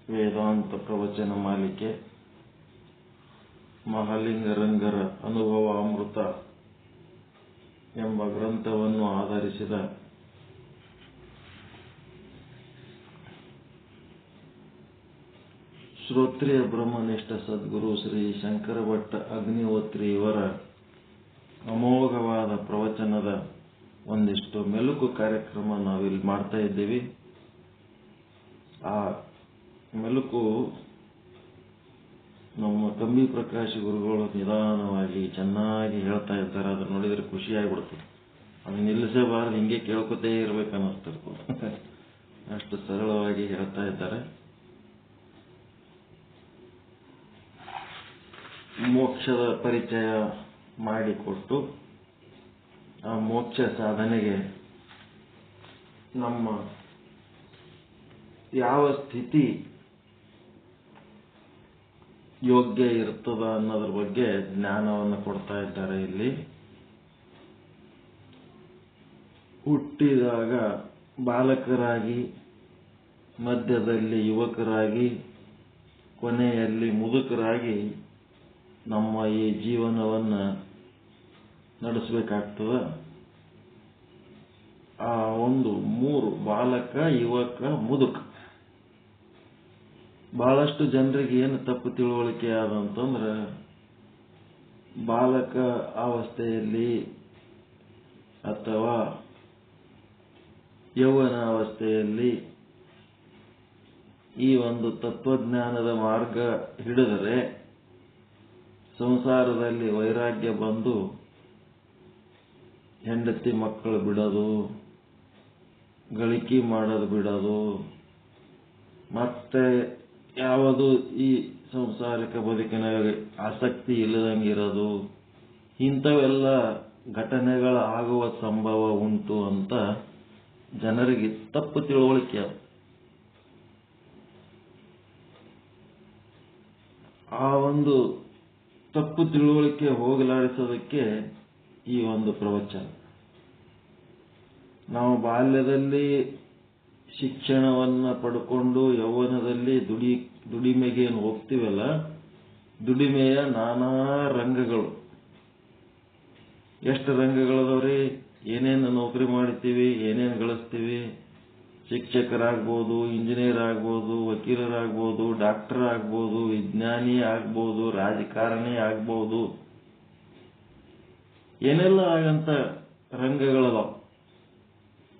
ವೇದಾಂತ ಪ್ರವಚನ ಮಾಲಿಕೆ ಮಹಾಲಿಂಗರಂಗರ ಅನುಭವಾಮೃತ ಎಂಬ ಗ್ರಂಥವನ್ನು ಆಧರಿಸಿದ ಶ್ರೋತ್ರಿಯ ಬ್ರಹ್ಮನಿಷ್ಠ ಸದ್ಗುರು ಶ್ರೀ ಶಂಕರ ಭಟ್ಟ ಅಗ್ನಿಹೋತ್ರಿ ಇವರ ಅಮೋಘವಾದ ಪ್ರವಚನದ ಒಂದಿಷ್ಟು ಮೆಲುಕು ಕಾರ್ಯಕ್ರಮ ನಾವಿಲ್ಲಿ ಮಾಡ್ತಾ ಇದ್ದೀವಿ. ಆ ಮೆಲುಕು ನಮ್ಮ ಕಂಬಿ ಪ್ರಕಾಶ್ ಗುರುಗಳು ನಿಧಾನವಾಗಿ ಚೆನ್ನಾಗಿ ಹೇಳ್ತಾ ಇದ್ದಾರೆ. ಅದನ್ನು ನೋಡಿದ್ರೆ ಖುಷಿಯಾಗಿಬಿಡ್ತದೆ. ಅದು ನಿಲ್ಲಿಸಬಾರ್ದು, ಹಿಂಗೆ ಕೇಳ್ಕೊತೇ ಇರ್ಬೇಕನ್ನಿಸ್ತಿರ್ತದೆ. ಅಷ್ಟು ಸರಳವಾಗಿ ಹೇಳ್ತಾ ಇದ್ದಾರೆ. ಮೋಕ್ಷದ ಪರಿಚಯ ಮಾಡಿಕೊಟ್ಟು ಆ ಮೋಕ್ಷ ಸಾಧನೆಗೆ ನಮ್ಮ ಯಾವ ಸ್ಥಿತಿ ಯೋಗ್ಯ ಇರ್ತದ ಅನ್ನೋದ್ರ ಬಗ್ಗೆ ಜ್ಞಾನವನ್ನು ಕೊಡ್ತಾ ಇದ್ದಾರೆ. ಇಲ್ಲಿ ಹುಟ್ಟಿದಾಗ ಬಾಲಕರಾಗಿ, ಮಧ್ಯದಲ್ಲಿ ಯುವಕರಾಗಿ, ಕೊನೆಯಲ್ಲಿ ಮುದುಕರಾಗಿ ನಮ್ಮ ಈ ಜೀವನವನ್ನು ನಡೆಸಬೇಕಾಗ್ತದ. ಆ ಒಂದು ಮೂರು, ಬಾಲಕ, ಯುವಕ, ಮುದುಕ, ಬಹಳಷ್ಟು ಜನರಿಗೆ ಏನು ತಪ್ಪು ತಿಳುವಳಿಕೆ ಆದಂತಂದ್ರೆ, ಬಾಲಕ ಅವಸ್ಥೆಯಲ್ಲಿ ಅಥವಾ ಯೌವನ ಅವಸ್ಥೆಯಲ್ಲಿ ಈ ಒಂದು ತತ್ವಜ್ಞಾನದ ಮಾರ್ಗ ಹಿಡಿದರೆ ಸಂಸಾರದಲ್ಲಿ ವೈರಾಗ್ಯ ಬಂದು ಹೆಂಡತಿ ಮಕ್ಕಳು ಬಿಡೋದು, ಗಳಿಕೆ ಮಾಡೋದು ಬಿಡೋದು, ಮತ್ತೆ ಯಾವುದು ಈ ಸಂಸಾರಿಕ ಬದುಕಿನ ಆಸಕ್ತಿ ಇಲ್ಲದಂಗಿರೋದು, ಇಂಥವೆಲ್ಲ ಘಟನೆಗಳು ಆಗುವ ಸಂಭವ ಉಂಟು ಅಂತ ಜನರಿಗೆ ತಪ್ಪು ತಿಳುವಳಿಕೆ. ಆ ಒಂದು ತಪ್ಪು ತಿಳುವಳಿಕೆ ಹೋಗಲಾಡಿಸೋದಕ್ಕೆ ಈ ಒಂದು ಪ್ರವಚನ. ನಾವು ಬಾಲ್ಯದಲ್ಲಿ ಶಿಕ್ಷಣವನ್ನ ಪಡ್ಕೊಂಡು ಯೌವನದಲ್ಲಿ ದುಡಿಮೆಗೆ ಏನು ಹೋಗ್ತೀವಲ್ಲ, ದುಡಿಮೆಯ ನಾನಾ ರಂಗಗಳು, ಎಷ್ಟು ರಂಗಗಳದವ್ರಿ, ಏನೇನು ನೌಕರಿ ಮಾಡ್ತೀವಿ, ಏನೇನು ಗಳಿಸ್ತೀವಿ. ಶಿಕ್ಷಕರಾಗ್ಬೋದು, ಇಂಜಿನಿಯರ್ ಆಗ್ಬೋದು, ವಕೀಲರಾಗ್ಬೋದು, ಡಾಕ್ಟರ್ ಆಗ್ಬೋದು, ವಿಜ್ಞಾನಿ ಆಗ್ಬೋದು, ರಾಜಕಾರಣಿ ಆಗ್ಬೋದು, ಏನೆಲ್ಲ ಆಗಂತ ರಂಗಗಳದಾವ.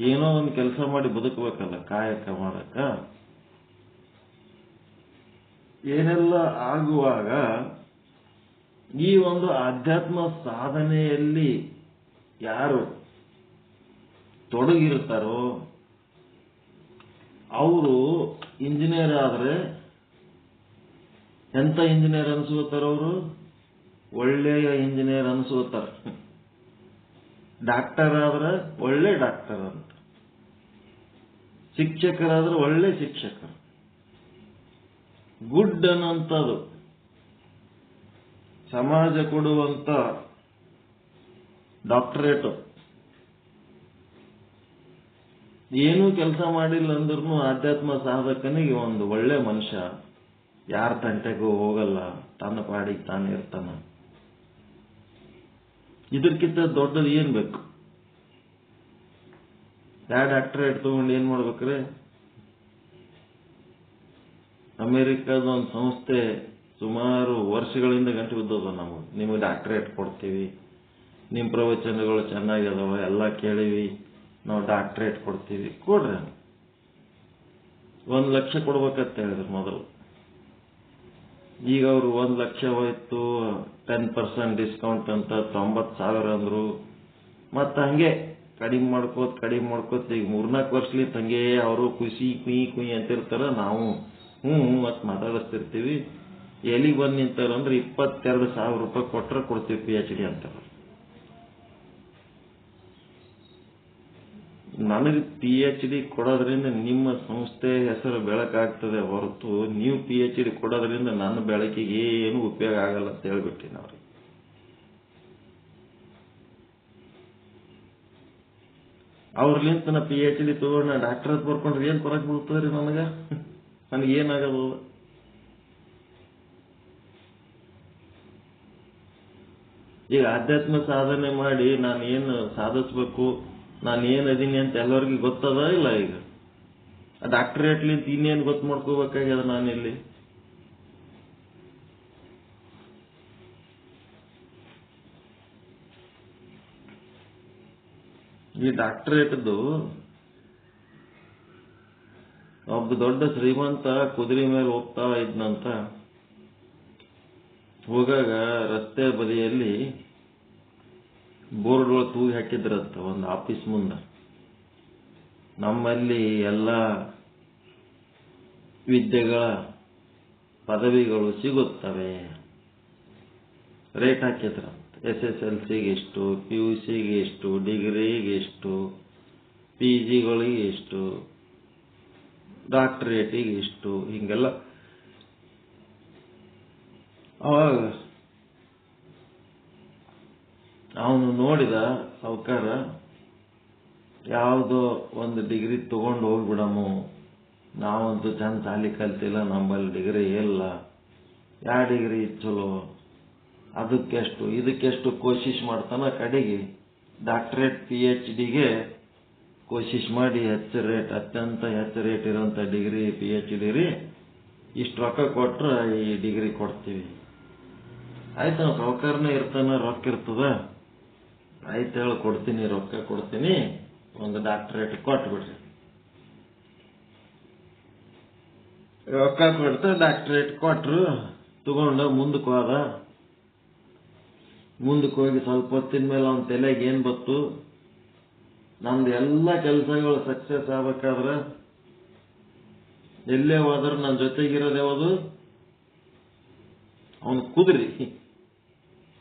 ಏನೋ ಒಂದು ಕೆಲಸ ಮಾಡಿ ಬದುಕಬೇಕಲ್ಲ, ಕಾಯಕ ಮಾಡಕ. ಏನೆಲ್ಲ ಆಗುವಾಗ ಈ ಒಂದು ಆಧ್ಯಾತ್ಮ ಸಾಧನೆಯಲ್ಲಿ ಯಾರು ತೊಡಗಿರ್ತಾರೋ ಅವರು ಇಂಜಿನಿಯರ್ ಆದ್ರೆ ಎಂತ ಇಂಜಿನಿಯರ್ ಅನ್ಸ್ಕೋತಾರ, ಅವರು ಒಳ್ಳೆಯ ಇಂಜಿನಿಯರ್ ಅನ್ಸ್ಕೋತಾರ. ಡಾಕ್ಟರ್ ಆದ್ರೆ ಒಳ್ಳೆ ಡಾಕ್ಟರ್ ಅಂತ, ಶಿಕ್ಷಕರಾದ್ರೆ ಒಳ್ಳೆ ಶಿಕ್ಷಕರು. ಗುಡ್ ಅನ್ನೋಂಥದ್ದು ಸಮಾಜ ಕೊಡುವಂತ ಡಾಕ್ಟರೇಟ್. ಏನೂ ಕೆಲಸ ಮಾಡಿಲ್ಲ ಅಂದ್ರೂ ಆಧ್ಯಾತ್ಮ ಸಾಧಕನಿಗೆ ಒಂದು ಒಳ್ಳೆ ಮನುಷ್ಯ, ಯಾರ ತಂಟೆಗೂ ಹೋಗಲ್ಲ, ತನ್ನ ಪಾಡಿಗೆ ತಾನೇ ಇರ್ತಾನ. ಇದಕ್ಕಿಂತ ದೊಡ್ಡದು ಏನ್ ಬೇಕು? ಡಾಕ್ಟರೇಟ್ ತಗೊಂಡು ಏನ್ ಮಾಡ್ಬೇಕ್ರೆ? ಅಮೆರಿಕದ ಒಂದು ಸಂಸ್ಥೆ ಸುಮಾರು ವರ್ಷಗಳಿಂದ ಗಂಟೆ ಬಿದ್ದದ, ನಿಮಗೆ ಡಾಕ್ಟರೇಟ್ ಕೊಡ್ತೀವಿ, ನಿಮ್ಮ ಪ್ರವಚನಗಳು ಚೆನ್ನಾಗಿದಾವ, ಎಲ್ಲ ಕೇಳಿವಿ, ನಾವು ಡಾಕ್ಟರೇಟ್ ಕೊಡ್ತೀವಿ. ಕೊಡ್ರಿ, 1 ಲಕ್ಷ ಕೊಡ್ಬೇಕಂತ ಹೇಳಿದ್ರು ಮೊದಲು. ಈಗ ಅವರು 1 ಲಕ್ಷ ಹೋಯ್ತು, 10% ಡಿಸ್ಕೌಂಟ್ ಅಂತ 90,000 ಅಂದ್ರು. ಮತ್ತ ಹಂಗೆ ಕಡಿಮೆ ಮಾಡ್ಕೋತ ಈಗ 3-4 ವರ್ಷಲಿಂದ ಹಂಗೆ ಅವರು ಖುಷಿ ಕುಯ್ ಅಂತಿರ್ತಾರ. ನಾವು ಮತ್ ಮಾತಾಡಿಸ್ತಿರ್ತೀವಿ. ಎಲ್ಲಿಗೆ ಬಂದು ನಿಂತಾರಂದ್ರೆ 22,000 ರೂಪಾಯಿ ಕೊಟ್ರೆ ಕೊಡ್ತೀವಿ PhD ಅಂತಾರ. ನನಗೆ PhD ಕೊಡೋದ್ರಿಂದ ನಿಮ್ಮ ಸಂಸ್ಥೆ ಹೆಸರು ಬೆಳಕಾಗ್ತದೆ ಹೊರತು ನೀವು PhD ಕೊಡೋದ್ರಿಂದ ನನ್ನ ಬೆಳಕಿಗೆ ಏನು ಉಪಯೋಗ ಆಗಲ್ಲ ಅಂತ ಹೇಳ್ಬಿಟ್ಟಿನಿ ಅವ್ರಿಗೆ. ಅವ್ರಲಿಂತ ನಾ PhD ತಗೊಂಡು ಡಾಕ್ಟರೇಟ್ ಬರ್ಕೊಂಡ್ರೆ ಏನ್ ಕೊರಕ್ ಬೀಳ್ತದ್ರಿ ನನಗ? ನನಗೇನಾಗದು? ಈಗ ಆಧ್ಯಾತ್ಮ ಸಾಧನೆ ಮಾಡಿ ನಾನು ಏನು ಸಾಧಿಸ್ಬೇಕು, ನಾನು ಏನು ಅದೀನಿ ಅಂತ ಎಲ್ಲರಿಗೂ ಗೊತ್ತದ ಇಲ್ಲ? ಈಗ ಡಾಕ್ಟರೇಟ್ಲಿಂತ ಇನ್ನೇನು ಗೊತ್ತು ಮಾಡ್ಕೋಬೇಕಾಗ್ಯದ ನಾನಿಲ್ಲಿ? ಈ ಡಾಕ್ಟರೇಟ್ದು ಒಬ್ಬ ದೊಡ್ಡ ಶ್ರೀಮಂತ ಕುದುರೆ ಮೇಲೆ ಹೋಗ್ತಾ ಇದ್ನಂತ. ಹೋಗಾಗ ರಸ್ತೆ ಬದಿಯಲ್ಲಿ ಬೋರ್ಡ್ಗಳು ತೂಗಿ ಹಾಕಿದ್ರಂತ ಒಂದು ಆಫೀಸ್ ಮುಂದೆ, ನಮ್ಮಲ್ಲಿ ಎಲ್ಲ ವಿದ್ಯೆಗಳ ಪದವಿಗಳು ಸಿಗುತ್ತವೆ. ರೇಟ್ ಹಾಕಿದ್ರಂತ. SSLCಗೆ ಎಷ್ಟು, PUCಗೆ ಎಷ್ಟು, ಡಿಗ್ರಿಗೆ ಎಷ್ಟು, PGಗಳಿಗೆ ಎಷ್ಟು, ಡಾಕ್ಟರೇಟಿಗೆ ಎಷ್ಟು, ಹಿಂಗೆಲ್ಲ. ಅವಾಗ ಅವನು ನೋಡಿದ ಸಾವುಕಾರ, ಯಾವುದೋ ಒಂದು ಡಿಗ್ರಿ ತಗೊಂಡು ಹೋಗ್ಬಿಡಮು, ನಾವಂತೂ ಚಂದ ಸಾಲಿ ಕಲ್ತಿಲ್ಲ, ನಮ್ಮಲ್ಲಿ ಡಿಗ್ರಿ ಇಲ್ಲ, ಯಾವ ಡಿಗ್ರಿ ಚಲೋ, ಅದಕ್ಕೆಷ್ಟು ಇದಕ್ಕೆಷ್ಟು ಕೋಶಿಶ್ ಮಾಡ್ತಾನ. ಕಡೆಗೆ ಡಾಕ್ಟರೇಟ್ PhDಗೆ ಕೋಶಿಶ್ ಮಾಡಿ ಹೆಚ್ಚು ರೇಟ್, ಅತ್ಯಂತ ಹೆಚ್ಚು ರೇಟ್ ಇರೋಂಥ ಡಿಗ್ರಿ PhD ರೀ, ಇಷ್ಟು ರೊಕ್ಕ ಕೊಟ್ರೆ ಈ ಡಿಗ್ರಿ ಕೊಡ್ತೀವಿ. ಆಯ್ತು, ನಾವು ಸಾವುಕಾರನೇ ಇರ್ತಾನ, ರೊಕ್ಕ ಇರ್ತದ, ಆಯ್ತು ಹೇಳಿ ಕೊಡ್ತೀನಿ, ರೊಕ್ಕ ಕೊಡ್ತೀನಿ, ಒಂದು ಡಾಕ್ಟರೇಟ್ ಕೊಟ್ಬಿಡ್ರಿ. ರೊಕ್ಕ ಕೊಡ್ತಾ ಡಾಕ್ಟರೇಟ್ ಕೊಟ್ರು. ತಗೊಂಡ ಮುಂದಕ್ಕೆ ಹೋದ. ಮುಂದಕ್ಕೆ ಹೋಗಿ ಸ್ವಲ್ಪ ಹೊತ್ತಿನ ಮೇಲೆ ಅವನ ತಲೆಗೆ ಏನ್ ಬತ್ತು, ನಂದು ಎಲ್ಲ ಕೆಲಸಗಳು ಸಕ್ಸಸ್ ಆಗ್ಬೇಕಾದ್ರೆ ಎಲ್ಲೇ ಹೋದ್ರೆ ನನ್ನ ಜೊತೆಗಿರೋದು ಯಾವುದು? ಅವನು ಕುದುರೆ.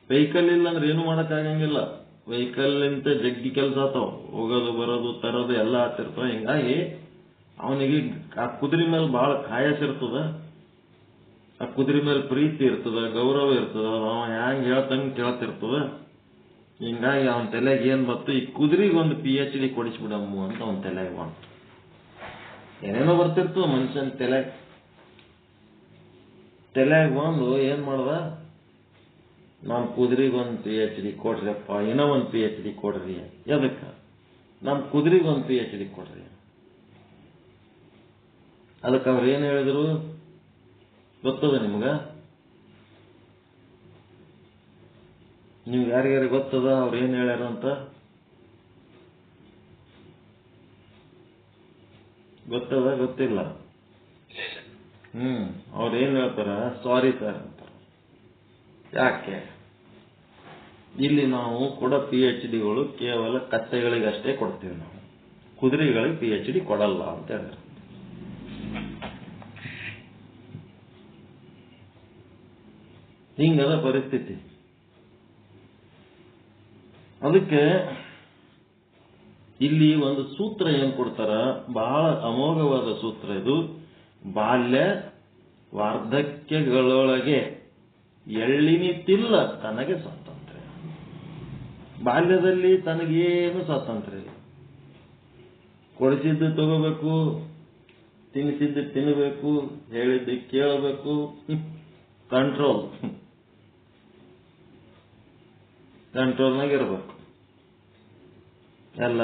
ವೆಹಿಕಲ್ ಇಲ್ಲ ಅಂದ್ರೆ ಏನು ಮಾಡಕ್ಕಾಗಂಗಿಲ್ಲ. ವೆಹಿಕಲ್ ನಿಂತ ಜಗ್ಗಿ ಕೆಲಸ ಆತಾವ, ಹೋಗೋದು ಬರೋದು ತರೋದು ಎಲ್ಲ ಆಗ್ತಿರ್ತಾವ. ಹಿಂಗಾಗಿ ಅವನಿಗೆ ಆ ಕುದುರೆ ಮೇಲೆ ಬಹಳ ಕಾಯಸ್ ಇರ್ತದ, ಆ ಕುದುರೆ ಮೇಲೆ ಪ್ರೀತಿ ಇರ್ತದ, ಗೌರವ ಇರ್ತದ, ಅವ ಹ್ಯಾಂಗ್ ಹೇಳ್ತಂಗ್ ಕೇಳ್ತಿರ್ತದ. ಹಿಂಗಾಗಿ ಅವನ ತಲೆಗೆ ಏನ್ ಬತ್ತು, ಈ ಕುದುರೆಗೆ ಒಂದು PhD ಕೊಡಿಸ್ಬಿಡಮ್ಮು ಅಂತ ಅವನ ತಲೆಗೆ ಬಂತು. ಏನೇನೋ ಬರ್ತಿರ್ತದ ಮನುಷ್ಯನ ತಲೆಗೆ ಬಂದು ಏನ್ ಮಾಡ್ದ, ನಮ್ಮ ಕುದುರೆಗೆ ಒಂದು PhD ಕೊಡ್ರಿಯಪ್ಪ, ಏನೋ ಒಂದು PhD ಕೊಡ್ರಿ. ಎದಕ್ಕ? ನಮ್ಮ ಕುದುರೆಗೆ ಒಂದು PhD ಕೊಡ್ರಿ. ಅದಕ್ಕೆ ಅವ್ರು ಏನ್ ಹೇಳಿದ್ರು ಗೊತ್ತದ ನಿಮ್ಗ? ನೀವು ಯಾರಿಗಾರು ಗೊತ್ತದ ಅವ್ರು ಏನ್ ಹೇಳ್ಯಾರ ಅಂತ? ಗೊತ್ತದ? ಗೊತ್ತಿಲ್ಲ? ಅವ್ರು ಏನ್ ಹೇಳ್ತಾರ? ಸಾರಿ ಸರ್ ಅಂತ. ಯಾಕೆ? ಇಲ್ಲಿ ನಾವು ಕೊಡೋ PhDಗಳು ಕೇವಲ ಕತ್ತೆಗಳಿಗಷ್ಟೇ ಕೊಡ್ತೀವಿ, ನಾವು ಕುದುರೆಗಳಿಗೆ PhD ಕೊಡಲ್ಲ ಅಂತ ಹೇಳಿದ್ರು. ಹಿಂಗದ ಪರಿಸ್ಥಿತಿ. ಅದಕ್ಕೆ ಇಲ್ಲಿ ಒಂದು ಸೂತ್ರ ಏನ್ ಕೊಡ್ತಾರ, ಬಹಳ ಅಮೋಘವಾದ ಸೂತ್ರ ಇದು. ಬಾಲ್ಯ ವಾರ್ಧಕ್ಯಗಳೊಳಗೆ ಎಳ್ಳಿನಿತಿಲ್ಲ ತನಗೆ ಸ್ವಾತಂತ್ರ್ಯ. ಬಾಲ್ಯದಲ್ಲಿ ತನಗೇನು ಸ್ವಾತಂತ್ರ್ಯ ಇಲ್ಲ. ಕೊಡಿಸಿದ್ದು ತಗೋಬೇಕು, ತಿನ್ನಿಸಿದ್ದು ತಿನ್ನಬೇಕು, ಹೇಳಿದ್ದು ಕೇಳಬೇಕು, ಕಂಟ್ರೋಲ್ನಾಗ ಇರಬೇಕು. ಎಲ್ಲ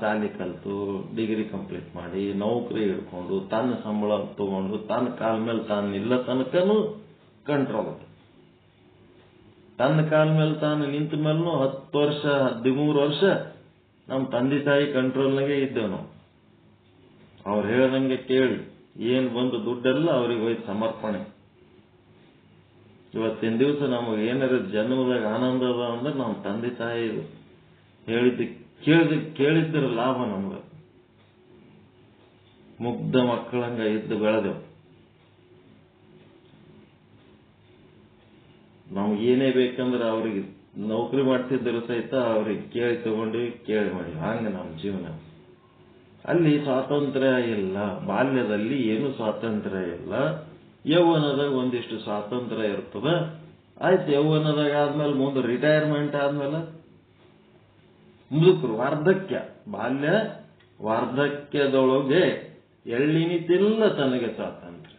ಶಾಲೆ ಕಲಿತು ಡಿಗ್ರಿ ಕಂಪ್ಲೀಟ್ ಮಾಡಿ ನೌಕರಿ ಹಿಡ್ಕೊಂಡು ತನ್ನ ಸಂಬಳ ತಗೊಂಡು ತನ್ನ ಕಾಲ ಮೇಲೆ ತಾನು ನಿಲ್ಲ ತನಕನೂ ಕಂಟ್ರೋಲ್. ತನ್ನ ಕಾಲ ಮೇಲೆ ತಾನು ನಿಂತ ಮೇಲೂ 10 ವರ್ಷ 13 ವರ್ಷ ನಮ್ಮ ತಂದೆ ತಾಯಿ ಕಂಟ್ರೋಲ್ನಾಗೆ ಇದ್ದೇವೆ ನಾವು. ಅವ್ರು ಹೇಳ್ದಂಗೆ ಕೇಳಿ ಏನ್ ಬಂದು ದುಡ್ಡೆಲ್ಲ ಅವ್ರಿಗೆ ಹೋಯ್ತು ಸಮರ್ಪಣೆ. ಇವತ್ತಿನ ದಿವಸ ನಮಗೆ ಏನಾರ ಜನ್ಮದಾಗ ಆನಂದ ಅದ ಅಂದ್ರೆ ನಮ್ಮ ತಂದೆ ತಾಯಿ ಹೇಳಿದ್ದು ಕೇಳಿದ್ರ ಲಾಭ ನಮ್ಗ. ಮುಗ್ಧ ಮಕ್ಕಳಂಗ ಇದ್ದು ಬೆಳೆದೆವು. ನಮ್ಗೆ ಏನೇ ಬೇಕಂದ್ರೆ ಅವ್ರಿಗೆ ನೌಕರಿ ಮಾಡ್ತಿದ್ದರು ಸಹಿತ ಅವ್ರಿಗೆ ಕೇಳಿ ತಗೊಂಡು ಕೇಳಿ ಮಾಡಿ, ಹಂಗ ನಮ್ಮ ಜೀವನ. ಅಲ್ಲಿ ಸ್ವಾತಂತ್ರ್ಯ ಇಲ್ಲ. ಬಾಲ್ಯದಲ್ಲಿ ಏನು ಸ್ವಾತಂತ್ರ್ಯ ಇಲ್ಲ. ಯೌವನದಾಗ ಒಂದಿಷ್ಟು ಸ್ವಾತಂತ್ರ್ಯ ಇರ್ತದ. ಆಯ್ತು, ಯೌವನದಾಗ ಆದ್ಮೇಲೆ ಮುಂದೆ ರಿಟೈರ್ಮೆಂಟ್ ಆದ್ಮೇಲೆ ಮುದುಕರು, ವಾರ್ಧಕ್ಯ. ಬಾಲ್ಯ ವಾರ್ಧಕ್ಯದೊಳಗೆ ಎಳ್ಳಿನಿತಿಲ್ಲ ತನಗೆ ಸ್ವಾತಂತ್ರ್ಯ.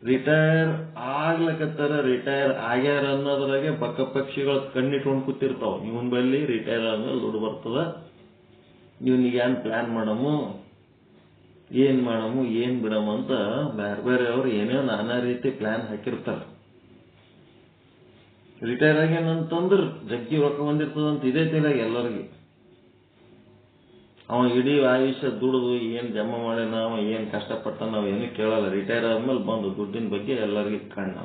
ರಿಟೈರ್ ಆಗ್ಲಕತ್ತಾರ, ರಿಟೈರ್ ಆಗ್ಯಾರ ಅನ್ನೋದ್ರಾಗೆ ಪಕ್ಕ ಪಕ್ಷಿಗಳು ಕಣ್ಣಿಟ್ಕೊಂಡು ಕೂತಿರ್ತಾವ. ಇವನ್ ಬಲ್ಲಿ ರಿಟೈರ್ ಆದ್ಮೇಲೆ ದುಡ್ಡು ಬರ್ತದ, ಇವನಿಗೆ ಏನ್ ಪ್ಲಾನ್ ಮಾಡಮು, ಏನ್ ಮಾಡಮು, ಏನ್ ಬಿಡಮು ಅಂತ ಬೇರೆ ಬೇರೆ ಅವ್ರು ಏನೇನೋ ನಾನಾ ರೀತಿ ಪ್ಲಾನ್ ಹಾಕಿರ್ತಾರ. ರಿಟೈರ್ ಆಗ್ಯಾನಂತಂದ್ರ ಜಗ್ಗಿ ರೊಕ್ಕ ಬಂದಿರ್ತದಂತ ಇದೇ ತಿಳಿಯಾಗ ಎಲ್ಲರಿಗೆ. ಅವ ಇಡೀ ಆಯುಷ್ಯ ದುಡಿದು ಏನ್ ಜಮಾ ಮಾಡ್ಯಾನ, ಅವ ಏನ್ ಕಷ್ಟಪಟ್ಟ ನಾವ್ ಏನು ಕೇಳಲ್ಲ. ರಿಟೈರ್ ಆದ್ಮೇಲೆ ಬಂದು ದುಡ್ಡಿನ ಬಗ್ಗೆ ಎಲ್ಲರಿಗೂ ಕಣ್ಣ.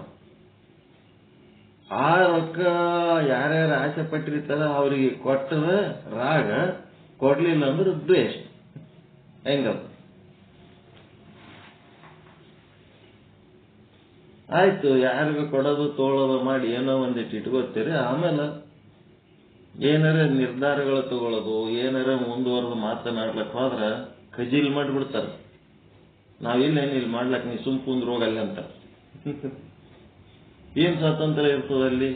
ಆ ರೊಕ್ಕ ಯಾರ್ಯಾರು ಆಸೆ ಪಟ್ಟಿರ್ತಾರ ಅವ್ರಿಗೆ ಕೊಟ್ಟರ ರಾಗ, ಕೊಡ್ಲಿಲ್ಲ ಅಂದ್ರೆ ದ್ವೇಷ. ಹೆಂಗದ? ಆಯ್ತು, ಯಾರಿಗ ಕೊಡೋದು ತೋಳೋದು ಮಾಡಿ ಏನೋ ಒಂದಿಟ್ಟು ಇಟ್ಕೋತೀರಿ. ಆಮೇಲೆ ಏನಾರ ನಿರ್ಧಾರಗಳು ತಗೊಳ್ಳೋದು, ಏನಾರ ಮುಂದುವರೆದು ಮಾತನಾಡ್ಲಕ್ ಹೋದ್ರ ಖಜೀಲ್ ಮಾಡಿಬಿಡ್ತಾರ. ನಾವಿಲ್ಲೇನು ಇಲ್ಲಿ ಮಾಡ್ಲಕ್, ನೀ ಸುಮ್ ಕುಂದ್ರೋಗಲ್ಲ ಅಂತ. ಏನ್ ಸ್ವಾತಂತ್ರ್ಯ ಇರ್ತದಲ್ಲಿ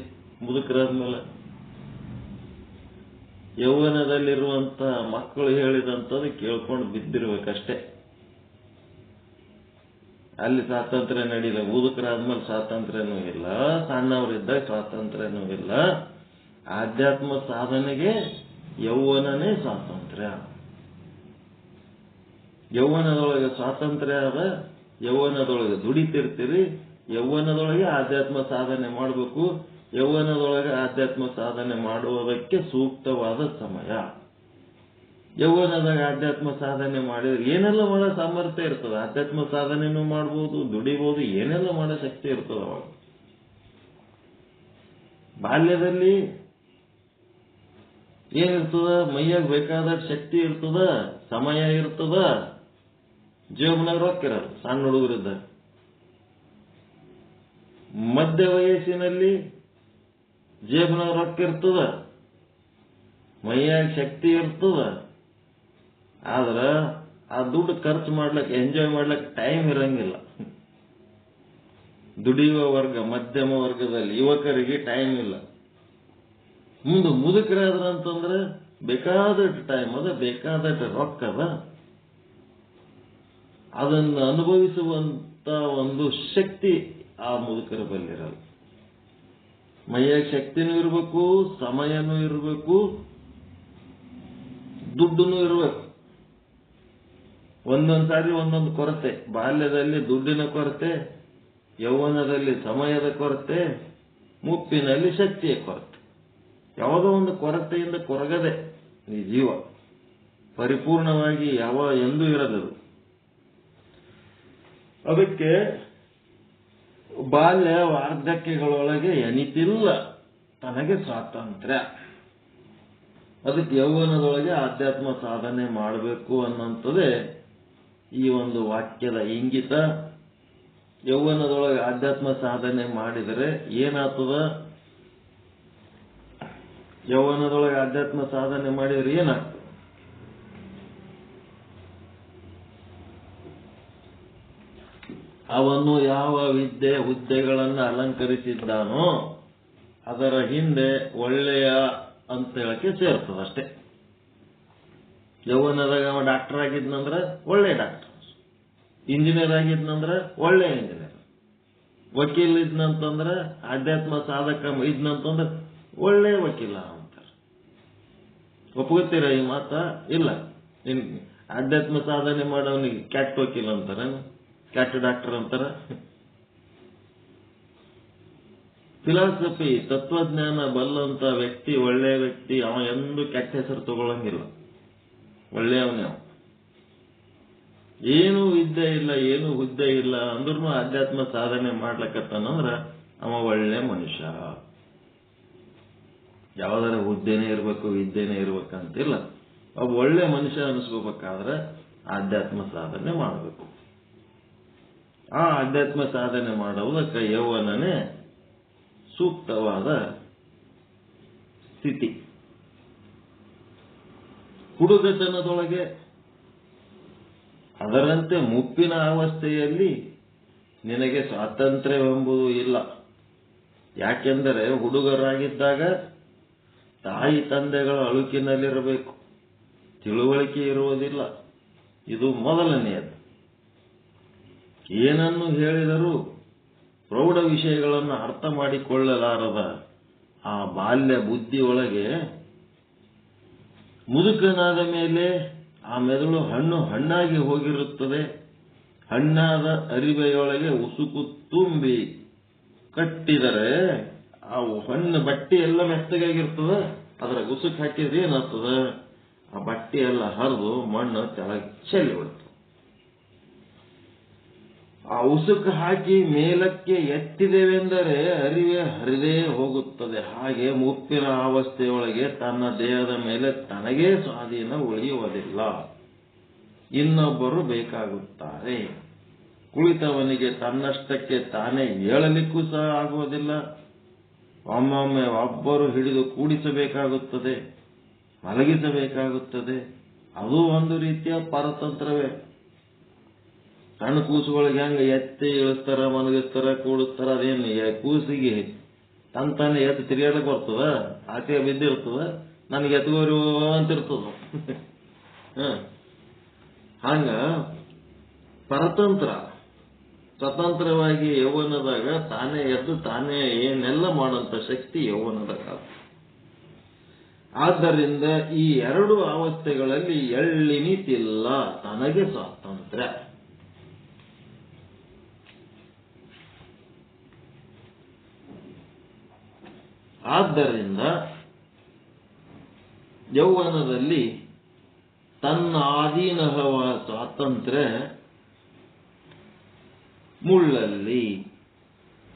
ಮುದುಕರಾದ್ಮೇಲೆ? ಯೌವನದಲ್ಲಿರುವಂತ ಮಕ್ಕಳು ಹೇಳಿದಂಥದ್ದು ಕೇಳ್ಕೊಂಡು ಬಿದ್ದಿರ್ಬೇಕಷ್ಟೇ. ಅಲ್ಲಿ ಸ್ವಾತಂತ್ರ್ಯ ನಡೀಲ. ಮುದುಕರಾದ್ಮೇಲೆ ಸ್ವಾತಂತ್ರ್ಯನೂ ಇಲ್ಲ, ಸಣ್ಣವರಿದ್ದಾಗ ಸ್ವಾತಂತ್ರ್ಯನೂ ಇಲ್ಲ. ಆಧ್ಯಾತ್ಮ ಸಾಧನೆಗೆ ಯೌವನನೇ ಸ್ವಾತಂತ್ರ್ಯ. ಯೌವನದೊಳಗೆ ಸ್ವಾತಂತ್ರ್ಯ ಅದ, ಯೌವನದೊಳಗೆ ದುಡಿತಿರ್ತೀರಿ, ಯೌವನದೊಳಗೆ ಆಧ್ಯಾತ್ಮ ಸಾಧನೆ ಮಾಡಬೇಕು. ಯೌವನದೊಳಗೆ ಆಧ್ಯಾತ್ಮ ಸಾಧನೆ ಮಾಡುವುದಕ್ಕೆ ಸೂಕ್ತವಾದ ಸಮಯ. ಯೌವನದಾಗ ಆಧ್ಯಾತ್ಮ ಸಾಧನೆ ಮಾಡಿದ್ರೆ ಏನೆಲ್ಲ ಮಾಡೋ ಸಾಮರ್ಥ್ಯ ಇರ್ತದೆ. ಆಧ್ಯಾತ್ಮ ಸಾಧನೆನೂ ಮಾಡ್ಬೋದು, ದುಡಿಬೋದು, ಏನೆಲ್ಲ ಮಾಡೋ ಶಕ್ತಿ ಇರ್ತದ ಅವಾಗ. ಬಾಲ್ಯದಲ್ಲಿ ಏನಿರ್ತದ? ಮೈಯಾಗ ಬೇಕಾದ ಶಕ್ತಿ ಇರ್ತದ, ಸಮಯ ಇರ್ತದ, ಜೀವನಾಗ ರೊಕ್ಕ ಇರಲ್ಲ ಸಣ್ಣ ಹುಡುಗರಿದ್ದ. ಮಧ್ಯ ವಯಸ್ಸಿನಲ್ಲಿ ಜೇಬನಾಗ ರೊಕ್ಕ ಇರ್ತದ, ಮೈಯಾಗ ಶಕ್ತಿ ಇರ್ತದ, ಆದ್ರ ಆ ದುಡ್ಡು ಖರ್ಚು ಮಾಡ್ಲಕ್, ಎಂಜಾಯ್ ಮಾಡ್ಲಕ್ ಟೈಮ್ ಇರಂಗಿಲ್ಲ. ದುಡಿಯುವ ವರ್ಗ, ಮಧ್ಯಮ ವರ್ಗದಲ್ಲಿ ಯುವಕರಿಗೆ ಟೈಮ್ ಇಲ್ಲ. ಮುಂದೆ ಮುದುಕರಾದ್ರಂತಂದ್ರೆ ಬೇಕಾದಷ್ಟು ಟೈಮ್ ಅದ, ಬೇಕಾದಷ್ಟು ರೊಕ್ಕ ಅದ, ಅದನ್ನು ಅನುಭವಿಸುವಂತ ಒಂದು ಶಕ್ತಿ ಆ ಮುದುಕರ ಬಲ್ಲಿರಲ್ಲ. ಮೈಯಾಗ ಶಕ್ತಿನೂ ಇರಬೇಕು, ಸಮಯನೂ ಇರಬೇಕು, ದುಡ್ಡೂ ಇರಬೇಕು. ಒಂದೊಂದ್ಸಾರಿ ಒಂದೊಂದು ಕೊರತೆ. ಬಾಲ್ಯದಲ್ಲಿ ದುಡ್ಡಿನ ಕೊರತೆ, ಯೌವನದಲ್ಲಿ ಸಮಯದ ಕೊರತೆ, ಮುಪ್ಪಿನಲ್ಲಿ ಶಕ್ತಿಯ ಕೊರತೆ. ಯಾವುದೋ ಒಂದು ಕೊರತೆಯಿಂದ ಕೊರಗದೆ ಈ ಜೀವ ಪರಿಪೂರ್ಣವಾಗಿ ಎಂದೂ ಇರದು. ಅದಕ್ಕೆ ಬಾಲ್ಯ ವಾರ್ಧಕ್ಯಗಳೊಳಗೆ ಎನಿತಿಲ್ಲ ತನಗೆ ಸ್ವಾತಂತ್ರ್ಯ. ಅದಕ್ಕೆ ಯೌವನದೊಳಗೆ ಆಧ್ಯಾತ್ಮ ಸಾಧನೆ ಮಾಡಬೇಕು ಅನ್ನೋಂಥದ್ದೇ ಈ ಒಂದು ವಾಕ್ಯದ ಇಂಗಿತ. ಯೌವನದೊಳಗೆ ಆಧ್ಯಾತ್ಮ ಸಾಧನೆ ಮಾಡಿದರೆ ಏನಾಗ್ತದ? ಯೌವನದೊಳಗೆ ಆಧ್ಯಾತ್ಮ ಸಾಧನೆ ಮಾಡಿದ್ರೆ ಏನಾಗ್ತದೆ? ಅವನು ಯಾವ ವಿದ್ಯೆ ಹುದ್ದೆಗಳನ್ನು ಅಲಂಕರಿಸಿದ್ದಾನೋ ಅದರ ಹಿಂದೆ ಒಳ್ಳೆಯ ಅಂತ ಹೇಳಕ್ಕೆ ಸೇರ್ತದಷ್ಟೇ. ಯೌವನದಾಗ ಅವ ಡಾಕ್ಟರ್ ಆಗಿದ್ನಂದ್ರೆ ಒಳ್ಳೆ ಡಾಕ್ಟರ್, ಇಂಜಿನಿಯರ್ ಆಗಿದ್ನಂದ್ರೆ ಒಳ್ಳೆ ಇಂಜಿನಿಯರ್, ವಕೀಲ ಇದ್ನಂತಂದ್ರೆ, ಆಧ್ಯಾತ್ಮ ಸಾಧಕ ಇದ್ನಂತಂದ್ರೆ ಒಳ್ಳೆ ವಕೀಲ ಅಂತಾರೆ. ಒಪ್ಕೋತೀರ ಈ ಮಾತ? ಇಲ್ಲ. ಆಧ್ಯಾತ್ಮ ಸಾಧನೆ ಮಾಡೋನಿಗೆ ಕೆಟ್ಟ ವಕೀಲ ಅಂತಾರ, ಕೆಟ್ಟ ಡಾಕ್ಟರ್ ಅಂತಾರ. ಫಿಲಾಸಫಿ ತತ್ವಜ್ಞಾನ ಬಲ್ಲಂತ ವ್ಯಕ್ತಿ, ಒಳ್ಳೆಯ ವ್ಯಕ್ತಿ, ಅವ ಎಂದೂ ಕೆಟ್ಟ ಹೆಸರು ತಗೊಳ್ಳಂಗಿಲ್ಲ, ಒಳ್ಳೆಯವನೇ ಅವ. ಏನು ವಿದ್ಯೆ ಇಲ್ಲ, ಏನು ಹುದ್ದೆ ಇಲ್ಲ ಅಂದ್ರೂ ಆಧ್ಯಾತ್ಮ ಸಾಧನೆ ಮಾಡ್ಲಕತ್ತಾನಂದ್ರ ಅವ ಒಳ್ಳೆ ಮನುಷ್ಯ. ಯಾವ್ದಾರ ಹುದ್ದೆನೇ ಇರ್ಬೇಕು, ವಿದ್ಯೆನೇ ಇರ್ಬೇಕಂತಿಲ್ಲ. ಒಬ್ಬ ಒಳ್ಳೆ ಮನುಷ್ಯ ಅನಿಸ್ಕೋಬೇಕಾದ್ರೆ ಆಧ್ಯಾತ್ಮ ಸಾಧನೆ ಮಾಡಬೇಕು. ಆ ಆಧ್ಯಾತ್ಮ ಸಾಧನೆ ಮಾಡುವುದಕ್ಕೆ ಯೌವನನೇ ಸೂಕ್ತವಾದ ಸ್ಥಿತಿ. ಹುಡುಗತನದೊಳಗೆ ಅದರಂತೆ ಮುಪ್ಪಿನ ಅವಸ್ಥೆಯಲ್ಲಿ ನಿನಗೆ ಸ್ವಾತಂತ್ರ್ಯವೆಂಬುದು ಇಲ್ಲ. ಯಾಕೆಂದರೆ ಹುಡುಗರಾಗಿದ್ದಾಗ ತಾಯಿ ತಂದೆಗಳ ಅಳುಕಿನಲ್ಲಿರಬೇಕು, ತಿಳುವಳಿಕೆ ಇರುವುದಿಲ್ಲ. ಇದು ಮೊದಲನೆಯದು. ಏನನ್ನು ಹೇಳಿದರೂ ಪ್ರೌಢ ವಿಷಯಗಳನ್ನು ಅರ್ಥ ಮಾಡಿಕೊಳ್ಳಲಾರದ ಆ ಬಾಲ್ಯ ಬುದ್ಧಿಯೊಳಗೆ ಮುದುಕನಾದ ಮೇಲೆ ಆ ಮೆದುಳು ಹಣ್ಣಾಗಿ ಹೋಗಿರುತ್ತದೆ. ಹಣ್ಣಾದ ಅರಿವೆಯೊಳಗೆ ಉಸುಕು ತುಂಬಿ ಕಟ್ಟಿದರೆ ಆ ಹಣ್ಣು ಬಟ್ಟೆ ಎಲ್ಲ ಮೆತ್ತಗಾಗಿರ್ತದೆ. ಅದರ ಉಸುಕು ಹಾಕಿದ್ರೆ ಏನಾಗ್ತದ, ಆ ಬಟ್ಟೆ ಎಲ್ಲ ಹರಿದು ಮಣ್ಣು ಕೆಳಗೆ ಚೆಲ್ಲಿ ಬಿಡ್ತದೆ. ಆ ಉಸುಕು ಹಾಕಿ ಮೇಲಕ್ಕೆ ಎತ್ತಿದೆವೆಂದರೆ ಅರಿವೆ ಹರಿದೇ ಹೋಗುತ್ತದೆ. ಹಾಗೆ ಮುಪ್ಪಿನ ಅವಸ್ಥೆಯೊಳಗೆ ತನ್ನ ದೇಹದ ಮೇಲೆ ತನಗೇ ಸ್ವಾಧೀನ ಉಳಿಯುವುದಿಲ್ಲ, ಇನ್ನೊಬ್ಬರು ಬೇಕಾಗುತ್ತಾರೆ. ಕುಳಿತವನಿಗೆ ತನ್ನಷ್ಟಕ್ಕೆ ತಾನೇ ಏಳಲಿಕ್ಕೂ ಸಹ ಆಗುವುದಿಲ್ಲ. ಒಮ್ಮೊಮ್ಮೆ ಒಬ್ಬರು ಹಿಡಿದು ಕೂಡಿಸಬೇಕಾಗುತ್ತದೆ, ಮಲಗಿಸಬೇಕಾಗುತ್ತದೆ. ಅದು ಒಂದು ರೀತಿಯ ಪರತಂತ್ರವೇ. ಸಣ್ಣ ಕೂಸುಗಳಿಗೆ ಹೆಂಗ ಎತ್ತಿ ಇಳಿಸ್ತಾರ, ಮಲಗಿಸ್ತಾರ, ಕೂಡಿಸ್ತಾರ. ಅದೇನು ಕೂಸಿಗೆ ತಂತಾನೆ ಎತ್ತು ತಿರುಗಾಡಕ್ ಬರ್ತದ, ಆಚೆ ಬಿದ್ದಿರ್ತದ, ನನಗೆ ಎತ್ಕೋರು ಅಂತಿರ್ತದ. ಹಂಗ ಪರತಂತ್ರ ಸ್ವತಂತ್ರವಾಗಿ ಯೌವನದಾಗ ತಾನೇ ಎದ್ದು ತಾನೇ ಏನೆಲ್ಲ ಮಾಡಂತ ಶಕ್ತಿ ಯೌವನದಾಗ. ಆದ್ದರಿಂದ ಈ ಎರಡು ಅವಸ್ಥೆಗಳಲ್ಲಿ ಎಳ್ಳಿನಿತಿಲ್ಲ, ತನಗೆ ಸ್ವಾತಂತ್ರ್ಯ. ಆದ್ದರಿಂದ ಯೌವನದಲ್ಲಿ ತನ್ನ ಆಧೀನವ ಸ್ವಾತಂತ್ರ್ಯ ಮುಳ್ಳಲ್ಲಿ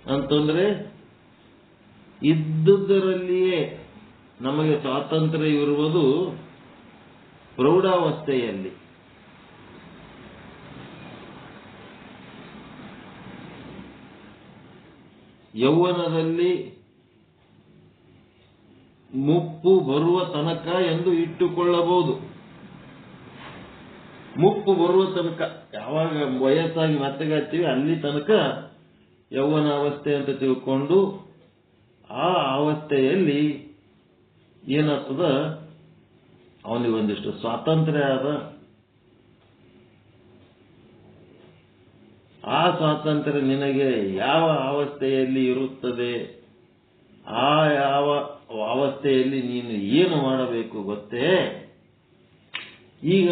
ಅಂತಂದ್ರೆ ಇದ್ದುದರಲ್ಲಿಯೇ ನಮಗೆ ಸ್ವಾತಂತ್ರ್ಯ ಇರುವುದು ಪ್ರೌಢಾವಸ್ಥೆಯಲ್ಲಿ. ಯೌವನದಲ್ಲಿ ಮುಪ್ಪು ಬರುವ ತನಕ ಎಂದು ಇಟ್ಟುಕೊಳ್ಳಬಹುದು. ಮುಪ್ಪು ಬರುವ ತನಕ, ಯಾವಾಗ ವಯಸ್ಸಾಗಿ ಮೆತ್ತಗಾಗ್ತೀವಿ ಅಲ್ಲಿ ತನಕ ಯೌವನಾವಸ್ಥೆ ಅಂತ ತಿಳ್ಕೊಂಡು ಆ ಅವಸ್ಥೆಯಲ್ಲಿ ಏನಾಗ್ತದ, ಅವನಿಗೆ ಒಂದಿಷ್ಟು ಸ್ವಾತಂತ್ರ್ಯ ಆದ. ಆ ಸ್ವಾತಂತ್ರ್ಯ ನಿನಗೆ ಯಾವ ಅವಸ್ಥೆಯಲ್ಲಿ ಇರುತ್ತದೆ, ಆ ಯಾವ ಅವಸ್ಥೆಯಲ್ಲಿ ನೀನು ಏನು ಮಾಡಬೇಕು ಗೊತ್ತೇ? ಈಗ